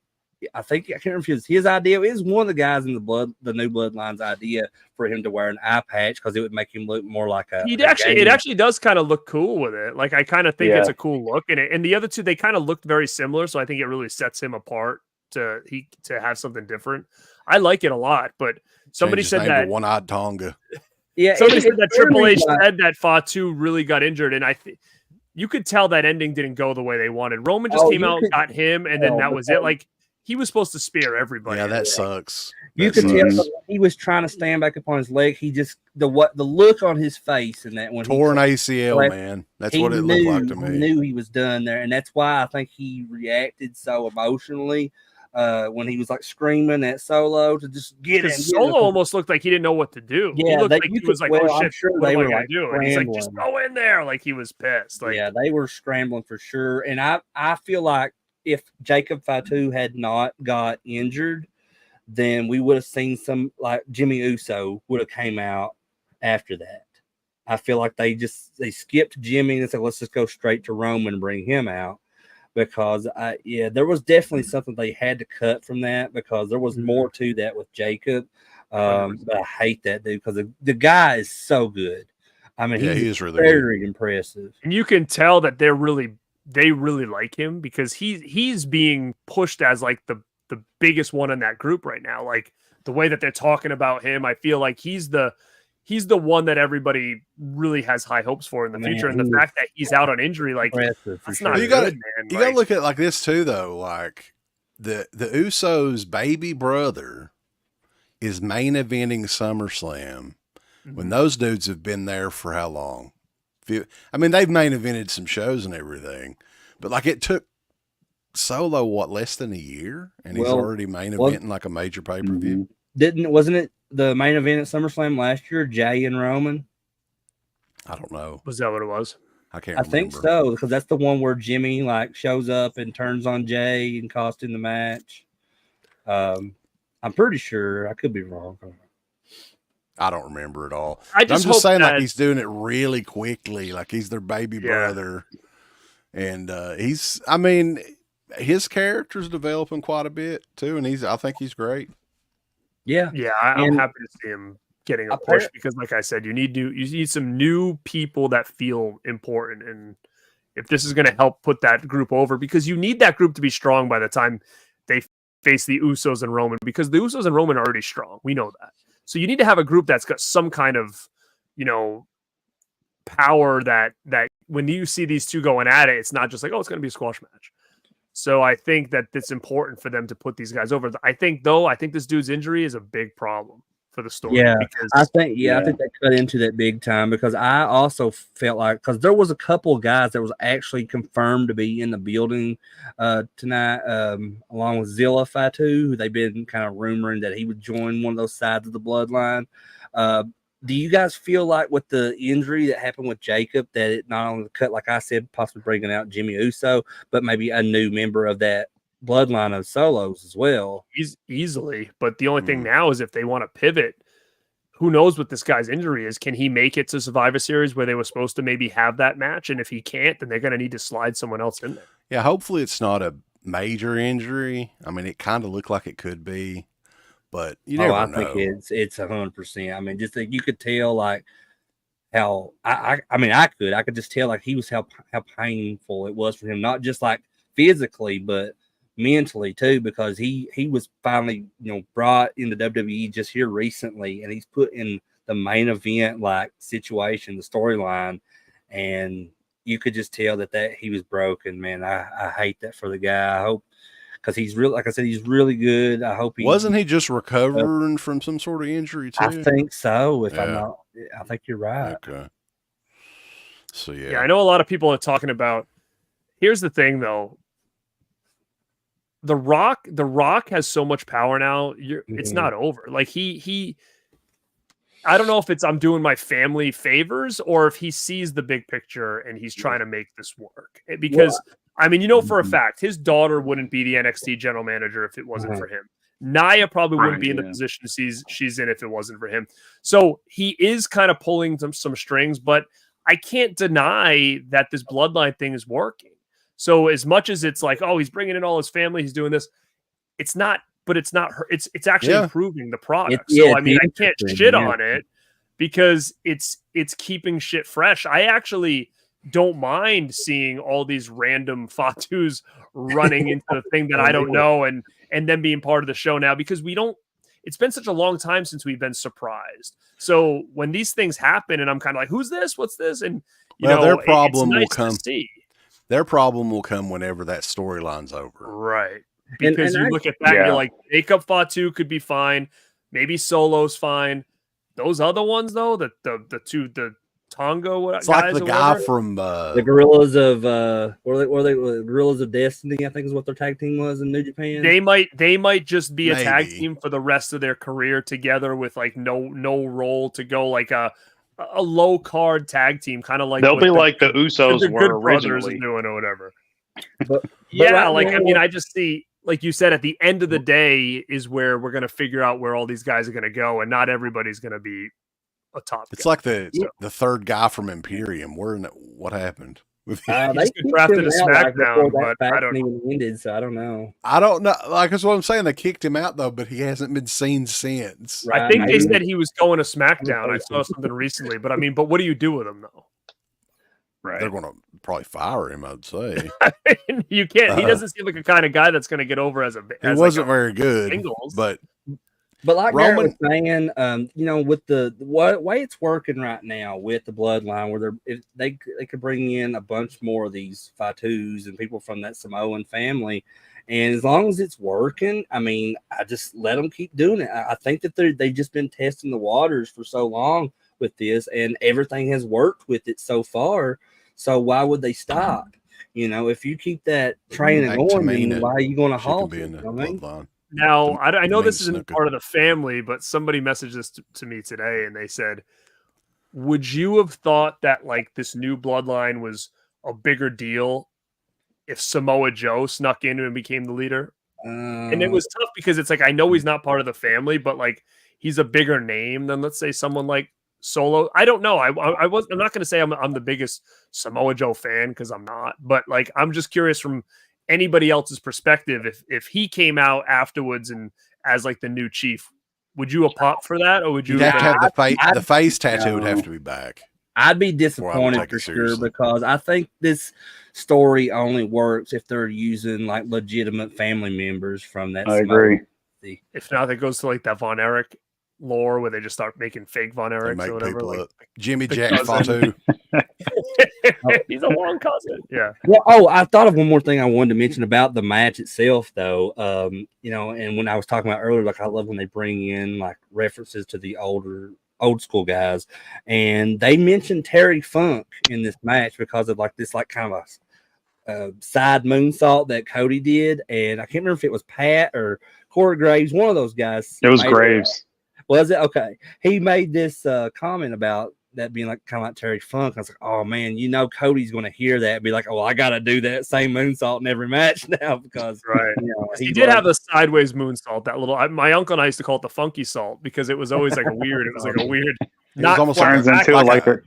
I can't remember if it was his idea. It was one of the guys in the new Bloodline's idea for him to wear an eye patch because it would make him look more like it actually does kind of look cool with it. Like I kind of think it's a cool look, and the other two they kind of looked very similar, so I think it really sets him apart to have something different. I like it a lot, but somebody said that one-eyed Tonga. Yeah, somebody said that Triple H said that Fatu really got injured, and you could tell that ending didn't go the way they wanted. Roman just came out, got him, and then that was it. Like he was supposed to spear everybody. Yeah, that sucks. You could tell he was trying to stand back upon his leg. He just the look on his face and that when tore an ACL, man. That's what it looked like to me. He knew he was done there, and that's why I think he reacted so emotionally when he was like screaming at Solo to just get him. Solo almost looked like he didn't know what to do. Yeah, he looked like he was like, "Oh shit, sure what they am I were gonna like do?" And he's like, "Just go in there!" Like he was pissed. Like, yeah, they were scrambling for sure. And I feel like if Jacob Fatu had not got injured, then we would have seen some like Jimmy Uso would have came out after that. I feel like they skipped Jimmy and said, let's just go straight to Roman and bring him out because there was definitely something they had to cut from that because there was more to that with Jacob. But I hate that dude because the guy is so good. I mean, he is really very impressive. And you can tell that they really like him because he's being pushed as like the biggest one in that group right now. Like the way that they're talking about him, I feel like he's the one that everybody really has high hopes for in the future. And the fact that he's out on injury, like that's not good, man. You gotta look at it like this too, though. Like the Usos' baby brother is main eventing SummerSlam when those dudes have been there for how long? I mean, they've main evented some shows and everything, but like it took Solo less than a year, and he's already main eventing like a major pay-per-view. Wasn't it the main event at SummerSlam last year, Jay and Roman? I don't know. Was that what it was? I can't remember. I think so, because that's the one where Jimmy like shows up and turns on Jay and cost him the match. I'm pretty sure. I could be wrong. I don't remember it all. I'm just saying, like he's doing it really quickly, like he's their baby brother, and his character's developing quite a bit too, and I think he's great. Yeah, I'm happy to see him getting a push because, like I said, you need some new people that feel important, and if this is going to help put that group over, because you need that group to be strong by the time they face the Usos and Roman, because the Usos and Roman are already strong. We know that. So you need to have a group that's got some kind of, power that when you see these two going at it, it's not just like, oh, it's going to be a squash match. So I think that it's important for them to put these guys over. I think this dude's injury is a big problem. for the story. Yeah, because I think that cut into that big time because I also felt like because there was a couple of guys that was actually confirmed to be in the building tonight, along with Zilla Fatu, who they've been kind of rumoring that he would join one of those sides of the bloodline. Do you guys feel like with the injury that happened with Jacob that it not only cut, like I said, possibly bringing out Jimmy Uso, but maybe a new member of that bloodline of Solos as well? easily, but the only thing now is if they want to pivot, who knows what this guy's injury is? Can he make it to Survivor Series where they were supposed to maybe have that match? And if he can't, then they're going to need to slide someone else in there. Yeah, hopefully it's not a major injury. I mean, it kind of looked like it could be, but you never know. I think it's 100%. I mean, just that you could tell like how I could just tell like he was how painful it was for him, not just like physically, but mentally too, because he was finally brought into WWE just here recently, and he's put in the main event like situation, the storyline, and you could just tell that he was broken. Man, I hate that for the guy. I hope, because he's really, like I said, he's really good. I hope wasn't he just recovering from some sort of injury too? I think so. If I'm not, I think you're right. Okay. So yeah, I know a lot of people are talking about. Here's the thing, though. The Rock has so much power now. It's not over. Like he. I don't know if it's I'm doing my family favors or if he sees the big picture and he's trying to make this work. Because I mean, for a fact, his daughter wouldn't be the NXT general manager if it wasn't for him. Nia probably wouldn't be in the position she's in if it wasn't for him. So he is kind of pulling some strings, but I can't deny that this bloodline thing is working. So as much as it's like, oh, he's bringing in all his family, he's doing this, it's not. But it's not her. It's actually improving the product. So I mean, I can't shit on it because it's keeping shit fresh. I actually don't mind seeing all these random Fatus running into the thing that I don't know and then being part of the show now because we don't. It's been such a long time since we've been surprised. So when these things happen, and I'm kind of like, "Who's this? What's this?" And their problem will come. Their problem will come whenever that storyline's over, right? Because you look at that and you're like, Jacob Fatu could be fine. Maybe Solo's fine. Those other ones, though, the Tongo it's like the guy from the Gorillas of were they Gorillas of Destiny, I think is what their tag team was in New Japan. They might just be a tag team for the rest of their career together with like no role to go, like a low card tag team, kind of like they'll be like the Usos were originally doing or whatever. But I mean, I just see. Like you said, at the end of the day is where we're going to figure out where all these guys are going to go, and not everybody's going to be a top. It's like the third guy from Imperium. What happened? They drafted a SmackDown, but I don't even ended, so I don't know. I don't know. Like that's what I'm saying. They kicked him out though, but he hasn't been seen since. Right. I think they said he was going to SmackDown. I saw something recently, but I mean, what do you do with him though? Right. They're going to probably fire him, I'd say. You can't. He doesn't seem like a kind of guy that's going to get over as a. He wasn't very good, singles. but like Roman was saying, with the way it's working right now with the bloodline, where they could bring in a bunch more of these Fatus and people from that Samoan family, and as long as it's working, I mean, I just let them keep doing it. I think that they've just been testing the waters for so long with this, and everything has worked with it so far. So why would they stop? If you keep that training going, why are you going to halt it? Now, I know this isn't part of the family, but somebody messaged this to me today, and they said, would you have thought that like this new bloodline was a bigger deal if Samoa Joe snuck in and became the leader? And it was tough because it's like, I know he's not part of the family, but like he's a bigger name than, let's say, someone like Solo. I don't know. I'm not going to say I'm the biggest Samoa Joe fan because I'm not, but like I'm just curious from anybody else's perspective. If he came out afterwards and as like the new chief, would you have popped for that, or would you have to have the face tattoo would have to be back? I'd be disappointed for sure because I think this story only works if they're using like legitimate family members from that. I agree. If not, it goes to like that Von Erich lore where they just start making fake Von They Erichs make or whatever. people Like, up. Jimmy the Jack cousin. Fatu. He's a long cousin. Yeah. Well, oh, I thought of one more thing I wanted to mention about the match itself, though. You know, and when I was talking about earlier, like I love when they bring in like references to the old school guys, and they mentioned Terry Funk in this match because of like this like kind of a side moonsault that Cody did, and I can't remember if it was Pat or Corey Graves, one of those guys. It was made Graves. Was it? Okay. He made this comment about that being like kind of like Terry Funk. I was like, oh man, you know, Cody's going to hear that and be like, oh, I got to do that same moonsault in every match now because Right. you know, He did have a sideways moonsault. That little. My uncle and I used to call it the funky salt because it was always like a weird. It was like a weird. It almost flat turns back, into like like a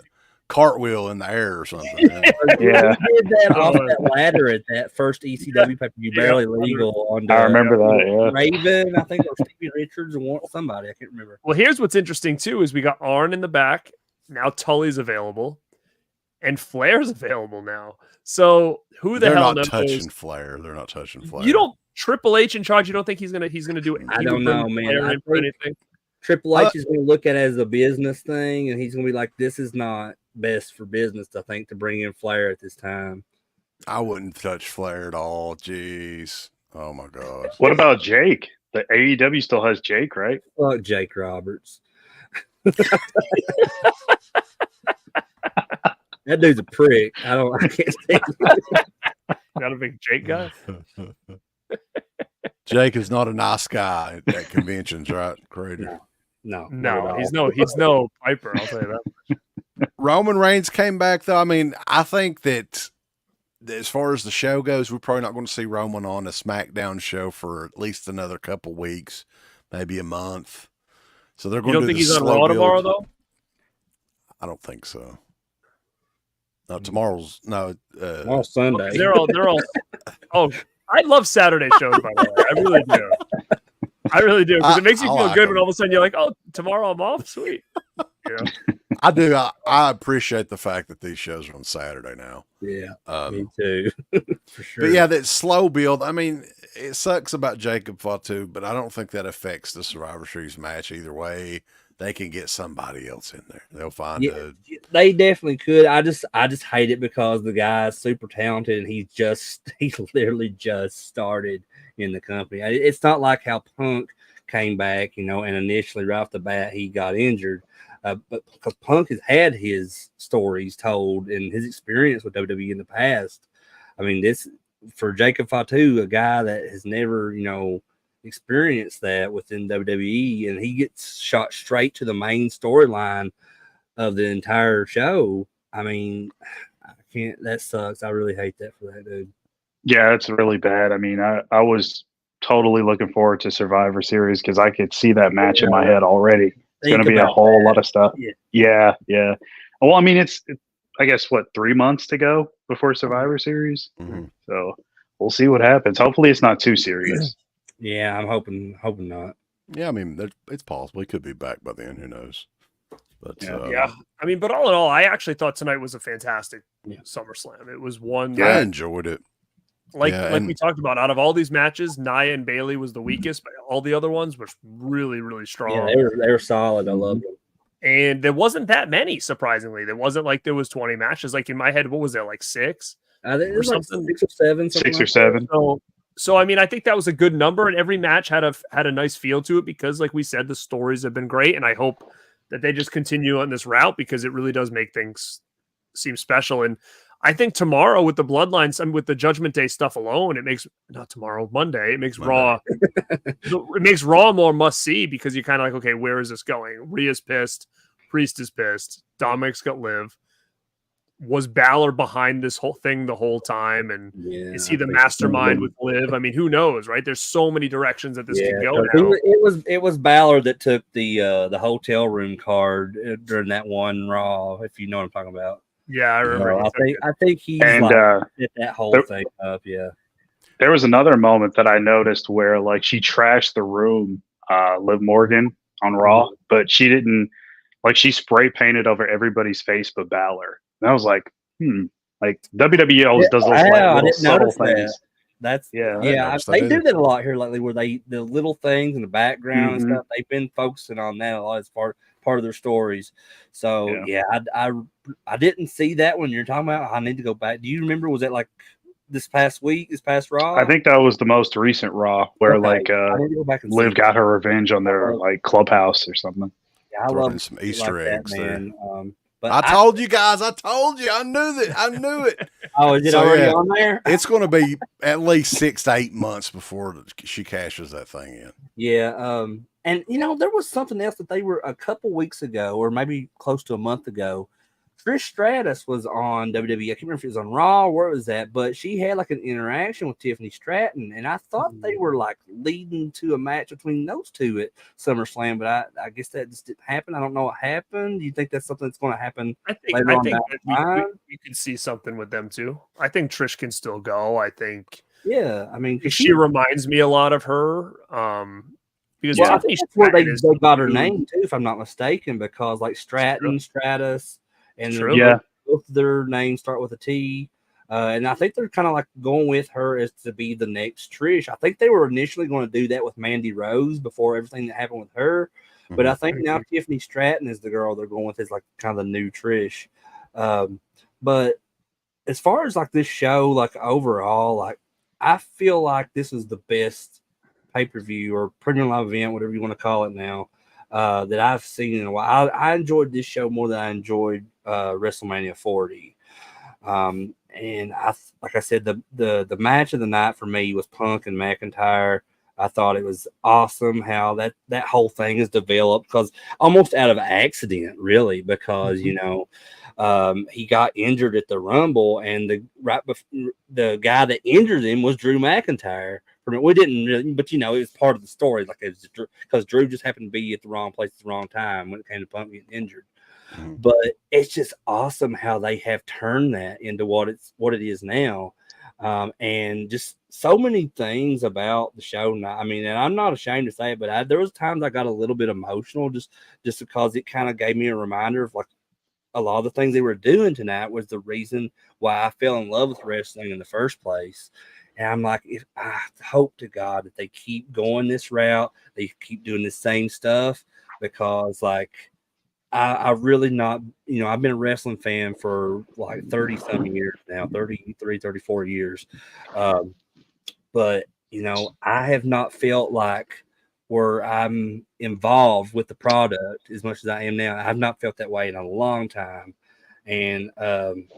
cartwheel in the air or something. Yeah. Yeah. He did that off that ladder at that first ECW pay-per-view, barely legal. On I remember that. Yeah. Raven, I think, or Stevie Richards, or somebody. I can't remember. Well, here's what's interesting too: is we got Arn in the back now. Tully's available, and Flair's available now. So who the They're hell not knows? touching Flair. They're not touching Flair. You don't Triple H in charge. You don't think he's gonna do it? I don't know, man. Flair I in for think- anything. Triple H is going to look at it as a business thing, and he's going to be like, "This is not best for business." I think to bring in Flair at this time. I wouldn't touch Flair at all. Jeez. Oh my God. What about Jake? The AEW still has Jake, right? Fuck Jake Roberts. That dude's a prick. I can't stand him. Not a big Jake guy. Jake is not a nice guy at conventions, right, Crater? No, No, he's no Piper. I'll tell you that. Roman Reigns came back, though. I mean, I think that as far as the show goes, we're probably not going to see Roman on a SmackDown show for at least another couple weeks, maybe a month. So they're going You to don't think the he's on slow Raw build. tomorrow though? I don't think so. No, tomorrow's no. Tomorrow's Sunday. They're all. Oh, I love Saturday shows. By the way, I really do. I really do because it makes you I feel like good them. when all of a sudden you're like, oh, tomorrow I'm off. Sweet. You know? I do. I appreciate the fact that these shows are on Saturday now. Yeah, Um, me too. For sure. But yeah, that slow build. I mean, it sucks about Jacob Fatu, but I don't think that affects the Survivor Series match either way. They can get somebody else in there. They'll find a. They definitely could. I just hate it because the guy's super talented and he literally just started in the company. It's not like how Punk came back, you know, and initially right off the bat he got injured. But because Punk has had his stories told and his experience with WWE in the past. I mean, this for Jacob Fatu, a guy that has never, you know, experienced that within WWE, and he gets shot straight to the main storyline of the entire show. I mean, I can't. That sucks. I really hate that for that dude. Yeah, it's really bad. I mean, I was totally looking forward to Survivor Series because I could see that match in my head already. It's going to be a whole lot of stuff. Yeah. Well, I mean, it's I guess, 3 months to go before Survivor Series? Mhm. So we'll see what happens. Hopefully it's not too serious. Yeah, I'm hoping not. Yeah, I mean, it's possible he could be back by then. Who knows? But Yeah. I mean, but all in all, I actually thought tonight was a fantastic SummerSlam. It was one I that, enjoyed it. like Yeah, we and- talked about, out of all these matches, Nia and Bailey was the weakest, but all the other ones were really, really strong. Yeah, they were solid. I love them. And there wasn't that many, surprisingly. There wasn't like there was 20 matches. Like in my head, what was there, like 6? I think it was like something. 6 or 7. 6 or 7. So I mean, I think that was a good number, and every match had a nice feel to it because, like we said, the stories have been great, and I hope that they just continue on this route because it really does make things seem special. And I think tomorrow with the bloodlines and with the Judgment Day stuff alone, it makes Monday. It makes Raw. It makes Raw more must see because you're kind of like, okay, where is this going? Rhea's pissed, Priest is pissed, Dominic's got Liv. Was Balor behind this whole thing the whole time? And is he the mastermind with Liv? I mean, who knows, right? There's so many directions that this can go now. It was Balor that took the hotel room card during that one Raw, if you know what I'm talking about. Yeah, I remember. I think he's And, set that whole thing up. Yeah. There was another moment that I noticed where like she trashed the room, Liv Morgan on Raw, but she didn't she spray painted over everybody's face but Balor. And I was like, like WWE always does those little subtle things. That's Yeah. I didn't yeah. notice that They do either. that a lot here lately, where the little things in the background and Mhm. stuff. They've been focusing on that a lot as part of their stories. So Yeah. I didn't see that when you're talking about. I need to go back. Do you remember? Was that like this past week? This past I Raw? think that was the most recent Raw where Okay, I need to go back and see Liv got her revenge on that. their like clubhouse or something. Yeah, I Throw love in some shit Easter like that, eggs there. man. But I told you guys. I told you. I knew that. I knew it. oh, is it So, already yeah. on there? It's going to be at least 6 to 8 months before she cashes that thing in. Yeah. And there was something else that they were a couple weeks ago, or maybe close to a month ago. Trish Stratus was on WWE. I can't remember if it was on Raw or where it was at, but she had like an interaction with Tiffany Stratton, and I thought they were like leading to a match between those two at SummerSlam, but I guess that just didn't happen. I don't know what happened. Do you think that's something that's going to happen I later on think down that the line? we can see something with them too. I think Trish can still go. I think Yeah, I mean, because she reminds me a lot of her. Because well, I Tiffany think that's where Stratton is they got her huge. name too, if I'm not mistaken, because like Stratton, Stratus, and then True. Yeah. both their names start with a T. And I think they're kind of like going with her as to be the next Trish. I think they were initially going to do that with Mandy Rose before everything that happened with her. But I think now Tiffany Stratton is the girl they're going with as like kind of the new Trish. But as far as like this show, like overall, like I feel like this is the best pay-per-view or premium live event, whatever you want to call it now, that I've seen in a while. I enjoyed this show more than I enjoyed WrestleMania 40. And like I said, the match of the night for me was Punk and McIntyre. I thought it was awesome how that whole thing is developed, because almost out of accident, really, because he got injured at the Rumble, and the guy that injured him was Drew McIntyre. We didn't really, but it was part of the story, like it was because Drew just happened to be at the wrong place at the wrong time when it came to Punk getting injured. But it's just awesome how they have turned that into what it is now. And just so many things about the show. I mean, and I'm not ashamed to say it, but there was times I got a little bit emotional just because it kind of gave me a reminder of like a lot of the things they were doing tonight was the reason why I fell in love with wrestling in the first place. And I'm like, if I hope to God that they keep going this route, they keep doing the same stuff, because like I really not, I've been a wrestling fan for like 30 some years now, 33, 34 years. But, I have not felt like where I'm involved with the product as much as I am now. I've not felt that way in a long time. And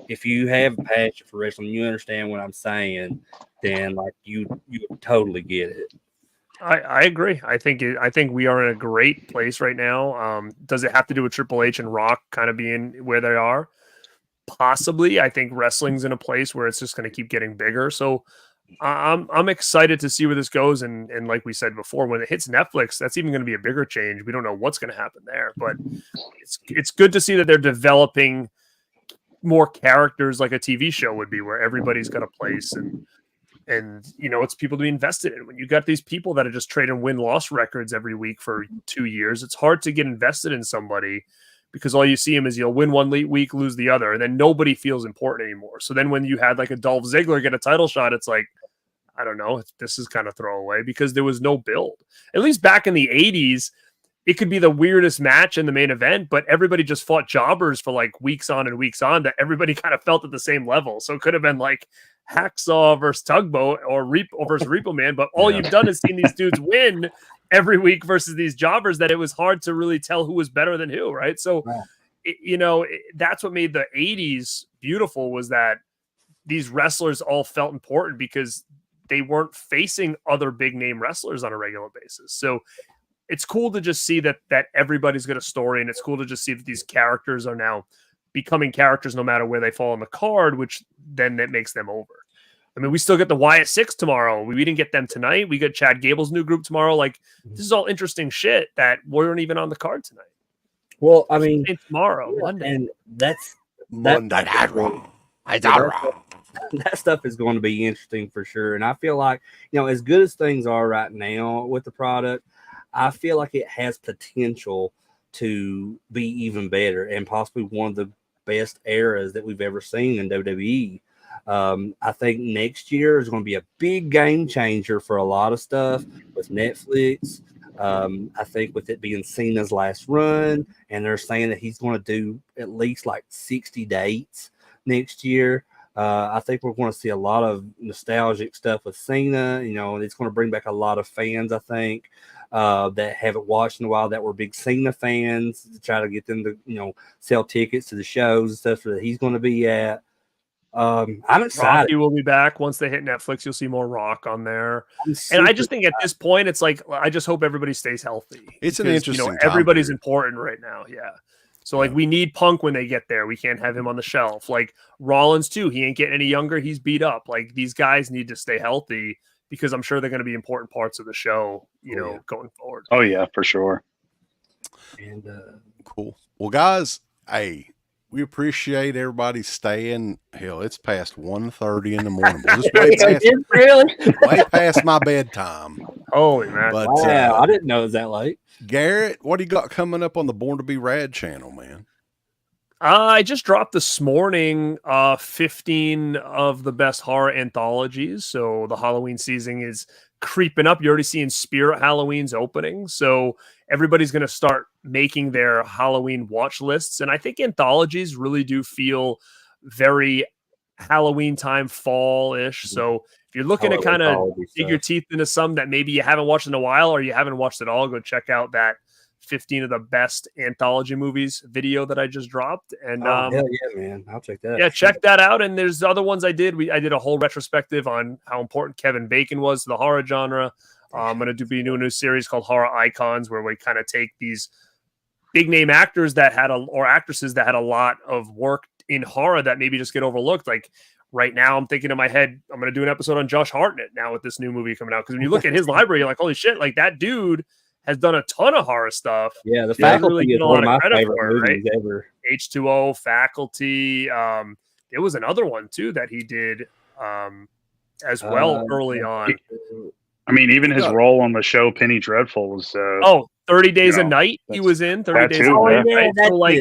if you have a passion for wrestling, you understand what I'm saying, then like you totally get it. I agree. I think we are in a great place right now. Does it have to do with Triple H and Rock kind of being where they are? Possibly. I think wrestling's in a place where it's just going to keep getting bigger. So I'm excited to see where this goes. And like we said before, when it hits Netflix, that's even going to be a bigger change. We don't know what's going to happen there, but it's good to see that they're developing more characters like a TV show would be, where everybody's got a place and it's people to be invested in. When you got these people that are just trading win-loss records every week for 2 years, it's hard to get invested in somebody, because all you see him is you'll win one week, lose the other, and then nobody feels important anymore. So then when you had like a Dolph Ziggler get a title shot, it's like, I don't know, this is kind of throwaway, because there was no build. At least back in the 80s, it could be the weirdest match in the main event, but everybody just fought jobbers for like weeks on and weeks on, that everybody kind of felt at the same level. So it could have been like Hacksaw versus Tugboat or versus Repo Man, but all you've done is seen these dudes win every week versus these jobbers, that it was hard to really tell who was better than who, right? So, that's what made the 80s beautiful, was that these wrestlers all felt important because they weren't facing other big name wrestlers on a regular basis. So it's cool to just see that everybody's got a story, and it's cool to just see that these characters are now becoming characters no matter where they fall on the card, which then that makes them over. I mean, we still get the Wyatt Six tomorrow. We didn't get them tonight. We got Chad Gable's new group tomorrow. Like, this is all interesting shit that weren't even on the card tonight. Well, I mean, tomorrow, Monday. And that's Monday Night Raw. It's Yeah, all wrong. that stuff is going to be interesting for sure. And I feel like, as good as things are right now with the product, I feel like it has potential to be even better and possibly one of the best eras that we've ever seen in WWE. I think next year is going to be a big game changer for a lot of stuff with Netflix. I think with it being Cena's last run, and they're saying that he's going to do at least like 60 dates next year. I think we're going to see a lot of nostalgic stuff with Cena. You know, and it's going to bring back a lot of fans, I think, that haven't watched in a while that were big Cena fans to try to get them to, you know, sell tickets to the shows and stuff that he's going to be at. I'm excited. Rocky will be back once they hit Netflix. You'll see more Rock on there. I'm And I super just think at this point, it's like I just hope everybody stays healthy. It's an because, interesting time everybody's period. important right now. Yeah. So like we need Punk when they get there. We can't have him on the shelf. Like Rollins too. He ain't getting any younger. He's beat up. Like these guys need to stay healthy because I'm sure they're going to be important parts of the show, going forward. Oh yeah, for sure. And Cool. Well, guys, hey, we appreciate everybody staying. Hell, it's past 1:30 in the morning. We're just way past my bedtime. Holy man. But wow, I didn't know it was that late. Garrett, what do you got coming up on the Born to Be Rad channel, man? I just dropped this morning 15 of the best horror anthologies. So the Halloween season is creeping up. You're already seeing Spirit Halloween's opening. So everybody's going to start making their Halloween watch lists. And I think anthologies really do feel very Halloween time, fall-ish. So if you're looking to kind of dig your teeth into some that maybe you haven't watched in a while or you haven't watched at all, go check out that 15 of the best anthology movies video that I just dropped. And hell yeah, man. I'll check that. yeah, check that out. And there's other ones I did. I did a whole retrospective on how important Kevin Bacon was to the horror genre. I'm going to be a new series called Horror Icons, where we kind of take these big name actors that had or actresses that had a lot of work in horror that maybe just get overlooked. Like right now, I'm thinking in my head, I'm going to do an episode on Josh Hartnett now with this new movie coming out. Because when you look at his library, you're like, holy shit, like that dude has done a ton of horror stuff. Yeah, the Faculty is one of my favorite movies right? ever. H2O, Faculty. There was another one too that he did as well early on. I mean, even his role on the show Penny Dreadful was 30 Days a Night he was in. 30 Days a Night. Yeah. Right? So like,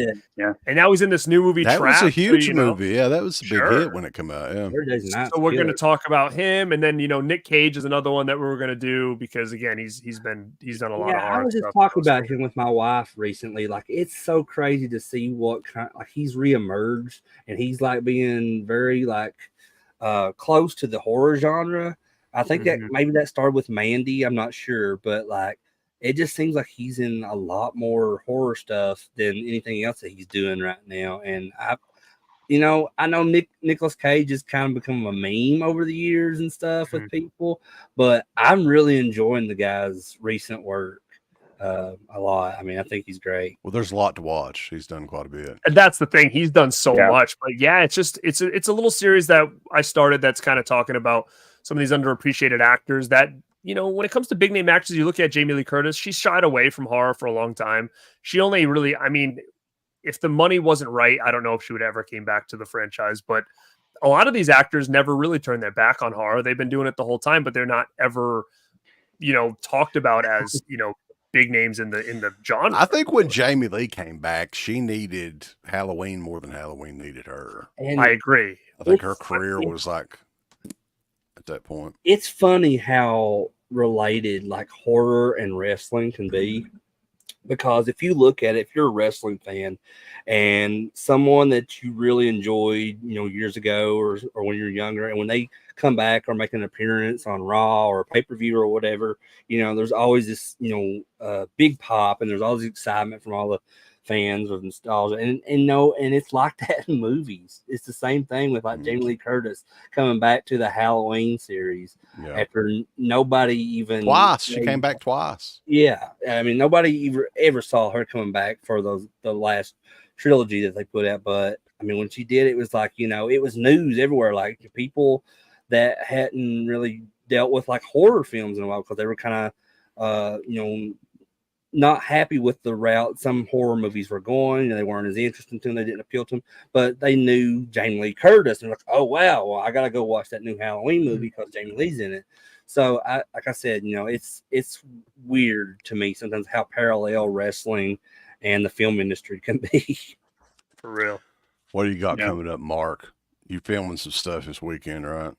and now he's in this new movie. That Trap, was a huge so, movie. Yeah, that was a big hit when it came out. Yeah. So we're going to talk about him, and then Nick Cage is another one that we were going to do because again he's done a lot of horror I was just stuff. talking about him with my wife recently. Like it's so crazy to see what kind like he's reemerged and he's like being very like close to the horror genre. I think that maybe that started with Mandy. I'm not sure, but like it just seems like he's in a lot more horror stuff than anything else that he's doing right now. And I know Nicolas Cage has kind of become a meme over the years and stuff with people, but I'm really enjoying the guy's recent work a lot. I mean, I think he's great. Well, there's a lot to watch. He's done quite a bit. And that's the thing. He's done so much. But yeah, it's a little series that I started that's kind of talking about some of these underappreciated actors that, when it comes to big name actors, you look at Jamie Lee Curtis, she shied away from horror for a long time. She only really, if the money wasn't right, I don't know if she would ever came back to the franchise, but a lot of these actors never really turned their back on horror. They've been doing it the whole time, but they're not ever, talked about as, big names in the genre. I think when Jamie Lee came back, she needed Halloween more than Halloween needed her. And I agree. I think her career was like at that point. It's funny how related like horror and wrestling can be. Because if you look at it, if you're a wrestling fan and someone that you really enjoyed, years ago or when you're younger, and when they come back or make an appearance on Raw or pay-per-view or whatever, there's always this, big pop and there's always excitement from all the fans of nostalgia. And it's like that in movies. It's the same thing with like Jamie Lee Curtis coming back to the Halloween series after nobody even twice. She came back twice. Yeah. I mean, nobody ever saw her coming back for the last trilogy that they put out. But I mean, when she did, it was like, it was news everywhere. Like people that hadn't really dealt with like horror films in a while because they were kind of, not happy with the route some horror movies were going, and they weren't as interesting to them. They didn't appeal to them, but they knew Jamie Lee Curtis, and they're like, "Oh wow, well I gotta go watch that new Halloween movie because Jamie Lee's in it." So, like I said, it's weird to me sometimes how parallel wrestling and the film industry can be. For real. What do you got coming up, Mark? You filming some stuff this weekend, right?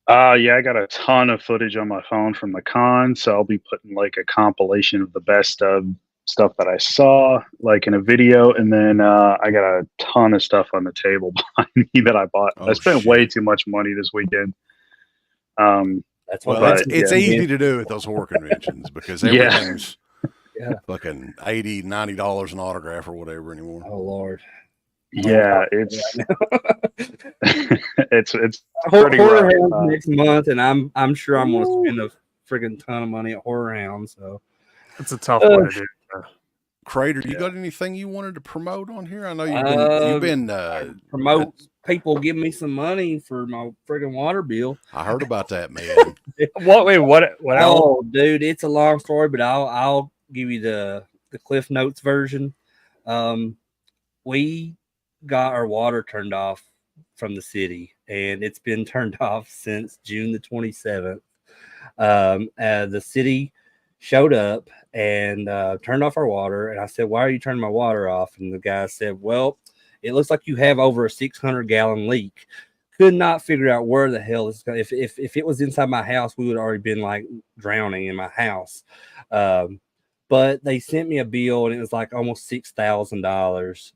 Yeah, I got a ton of footage on my phone from the con, so I'll be putting like a compilation of the best of stuff that I saw, like in a video, and then I got a ton of stuff on the table behind me that I bought. I Oh, spent way shit. too much money this weekend. That's Well, what it's yeah. easy to do at those horror conventions because Yeah. everything's Yeah. fucking $80, $90 an autograph or whatever anymore. Oh Lord. Yeah, it's it's pretty Horror rough. Hounds next month, and I'm sure I'm gonna spend a friggin' ton of money at Horror Hounds. So It's a tough one to do. Crater, you got anything you wanted to promote on here? I know you've been promote people give me some money for my friggin' water bill. I heard about that, man. What? Wait, what? What else? Oh, dude, it's a long story, but I'll give you the Cliff Notes version. We got our water turned off from the city, and it's been turned off since June the 27th. The city showed up and turned off our water, and I said, "Why are you turning my water off?" And the guy said, "Well, it looks like you have over a 600-gallon leak." Could not figure out where the hell this. If it was inside my house, we would have already been like drowning in my house. But they sent me a bill, and it was like almost $6,000.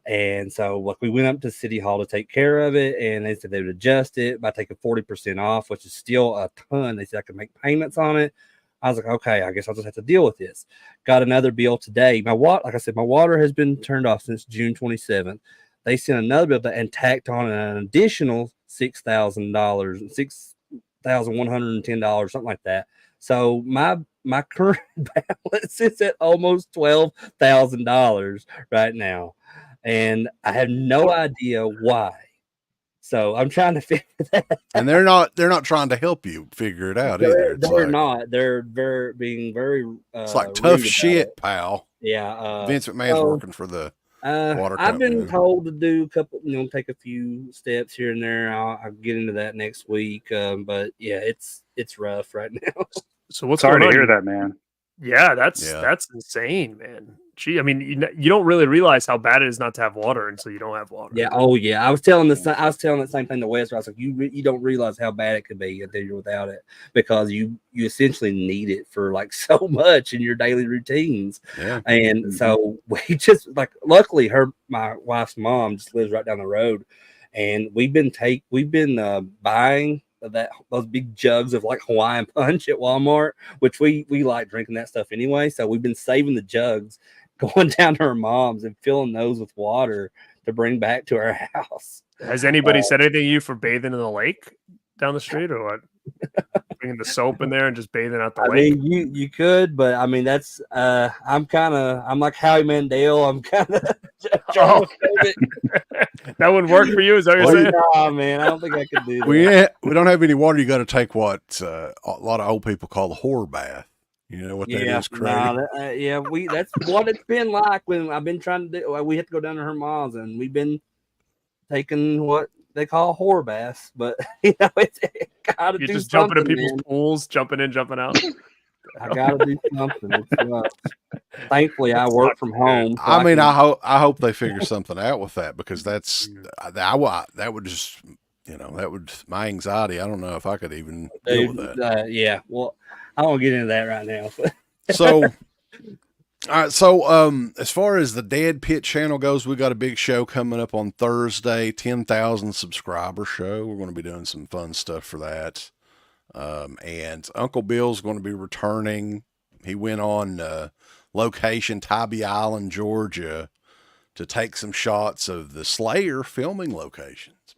And so like we went up to City Hall to take care of it, and they said they would adjust it by taking 40% off, which is still a ton. They said I could make payments on it. I was like, okay, I guess I'll just have to deal with this. Got another bill today. Like I said, my water has been turned off since June 27th. They sent another bill and tacked on an additional $6,000, $6,110, something like that. So my current balance is at almost $12,000 right now, and I have no idea why. So I'm trying to figure that. And they're not trying to help you figure it out either. They're not. They're being very. It's like tough rude shit, about it. pal. Yeah. Vince McMahon's working for the water I've company. been told to do a couple, take a few steps here and there. I'll get into that next week. But yeah, it's rough right now. So what's Sorry going to on? hear that, man. Yeah, that's insane, man. Gee, I mean, you don't really realize how bad it is not to have water until you don't have water. Yeah. Oh, yeah. I was telling that same thing to Wes. I was like, you don't realize how bad it could be until you're without it, because you essentially need it for like so much in your daily routines. Yeah. And so we just luckily my wife's mom just lives right down the road, and we've been buying those big jugs of like Hawaiian Punch at Walmart, which we like drinking that stuff anyway. So we've been saving the jugs, going down to her mom's and filling those with water to bring back to our house. Has anybody said anything to you for bathing in the lake down the street, or what? Bringing the soap in there and just bathing out the lake? I mean, you could, but I mean that's I'm like Howie Mandel. I'm kind of that would work for you. Is that what you're saying? Nah, man, I don't think I could do that. We don't have any water. You got to take what a lot of old people call the whore bath. You know what that is, Craig? That's what it's been like when I've been trying to do. We have to go down to her mom's, and we've been taking what they call whore baths, but it's gotta You're do just jumping in something, people's man. pools, jumping in, jumping out. I gotta do something. Thankfully, I work from home. So I hope they figure something out with that, because that would just my anxiety. I don't know if I could even deal with that. Yeah. Well, I won't get into that right now. So, all right. So, as far as the Dead Pit channel goes, we got a big show coming up on Thursday, 10,000 subscriber show. We're going to be doing some fun stuff for that. And Uncle Bill's going to be returning. He went on location, Tybee Island, Georgia, to take some shots of the Slayer filming locations,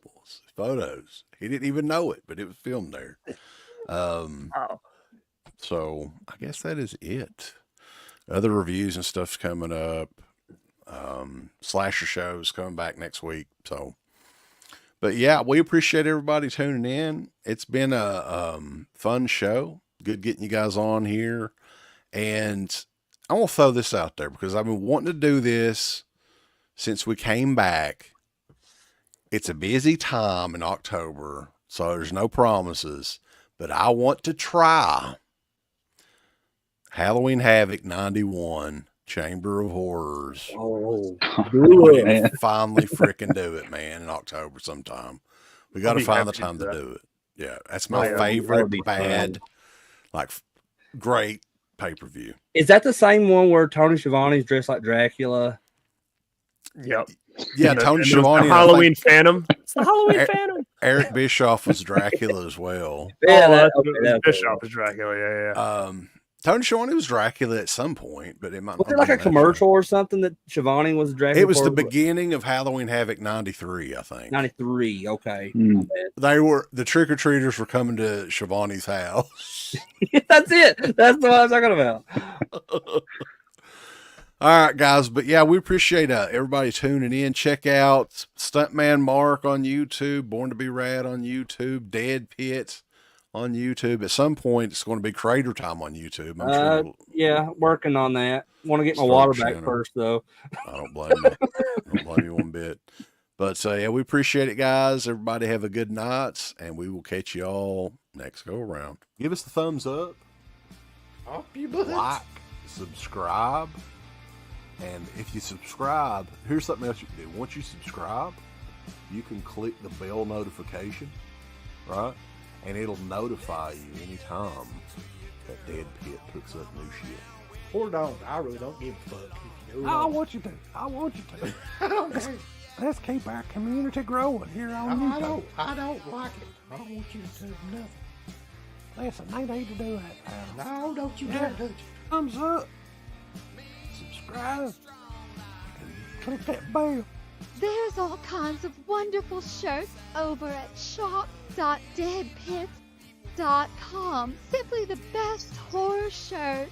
photos. He didn't even know it, but it was filmed there. So I guess that is it. Other reviews and stuff's coming up. Slasher shows coming back next week. So, but yeah, we appreciate everybody tuning in. It's been a fun show. Good getting you guys on here. And I want to throw this out there because I've been wanting to do this since we came back. It's a busy time in October, so there's no promises, but I want to try Halloween Havoc 91 Chamber of Horrors. Oh, Oh, man. Finally freaking do it, man, in October sometime. We got to be find the happy to time do to that. do it. Yeah, that's Oh, my yeah. That favorite would be bad, like great pay-per-view. is that the same one where Tony Schiavone's dressed like Dracula? Yep. Yeah, And Tony and there's Schiavone. the and I Halloween think Phantom. It's the Halloween Er- Phantom. Eric Bischoff was Dracula as well. Yeah, Oh, that's okay, that's Bishop is Dracula. Yeah, yeah. Tony Schiavone was Dracula at some point, but it might Was not it like be a in that show. commercial or something that Schiavone was Dracula? It was the for? beginning of Halloween Havoc '93, I think. 93. Okay. Hmm. My bad. They were the trick or treaters were coming to Schiavone's house. That's it. That's what I was talking about. All right, guys, but yeah, we appreciate everybody tuning in. Check out Stuntman Mark on YouTube, Born to Be Rad on YouTube, Dead Pit on YouTube. At some point, it's going to be Crater Time on YouTube. I'm sure. Yeah, working on that. Want to get my Start water back channel. first, though. I don't blame you. I don't blame you one bit. But yeah, we appreciate it, guys. Everybody have a good night, and we will catch you all next go around. Give us the thumbs up, Off you butts. like, subscribe. And if you subscribe, here's something else you can do. Once you subscribe, you can click the bell notification, right? And it'll notify you anytime that Dead Pit puts up new shit. Or don't. I really don't give a fuck. If you do I it. want you to. I want you to. I don't care. Let's keep our community growing here on YouTube. I don't like it. I don't want you to do nothing. Listen, they need to do that now. No, don't you dare touch it. Thumbs up. Subscribe. And click that bell. There's all kinds of wonderful shirts over at shop.deadpit.com. Simply the best horror shirts.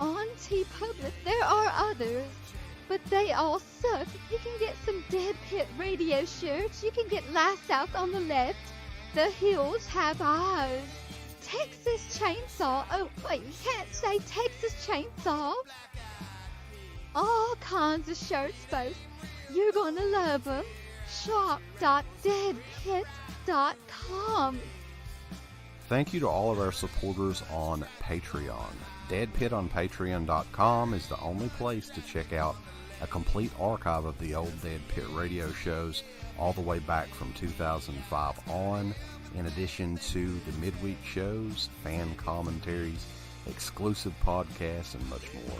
On TeePublic, there are others, but they all suck. You can get some Dead Pit radio shirts. You can get Last South on the left. The Hills Have Eyes. Texas Chainsaw. Oh, wait, you can't say Texas Chainsaw. All kinds of shirts, folks. You're gonna love them. Shop.deadpit.com. Thank you to all of our supporters on Patreon. Dead Pit on Patreon.com is the only place to check out a complete archive of the old Dead Pit radio shows all the way back from 2005 on, in addition to the midweek shows, fan commentaries, exclusive podcasts, and much more.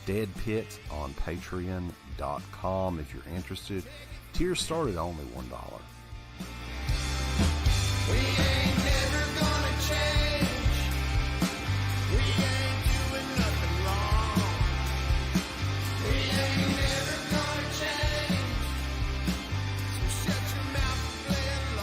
Dead Pit on Patreon.com if you're interested. Tiers start at only $1.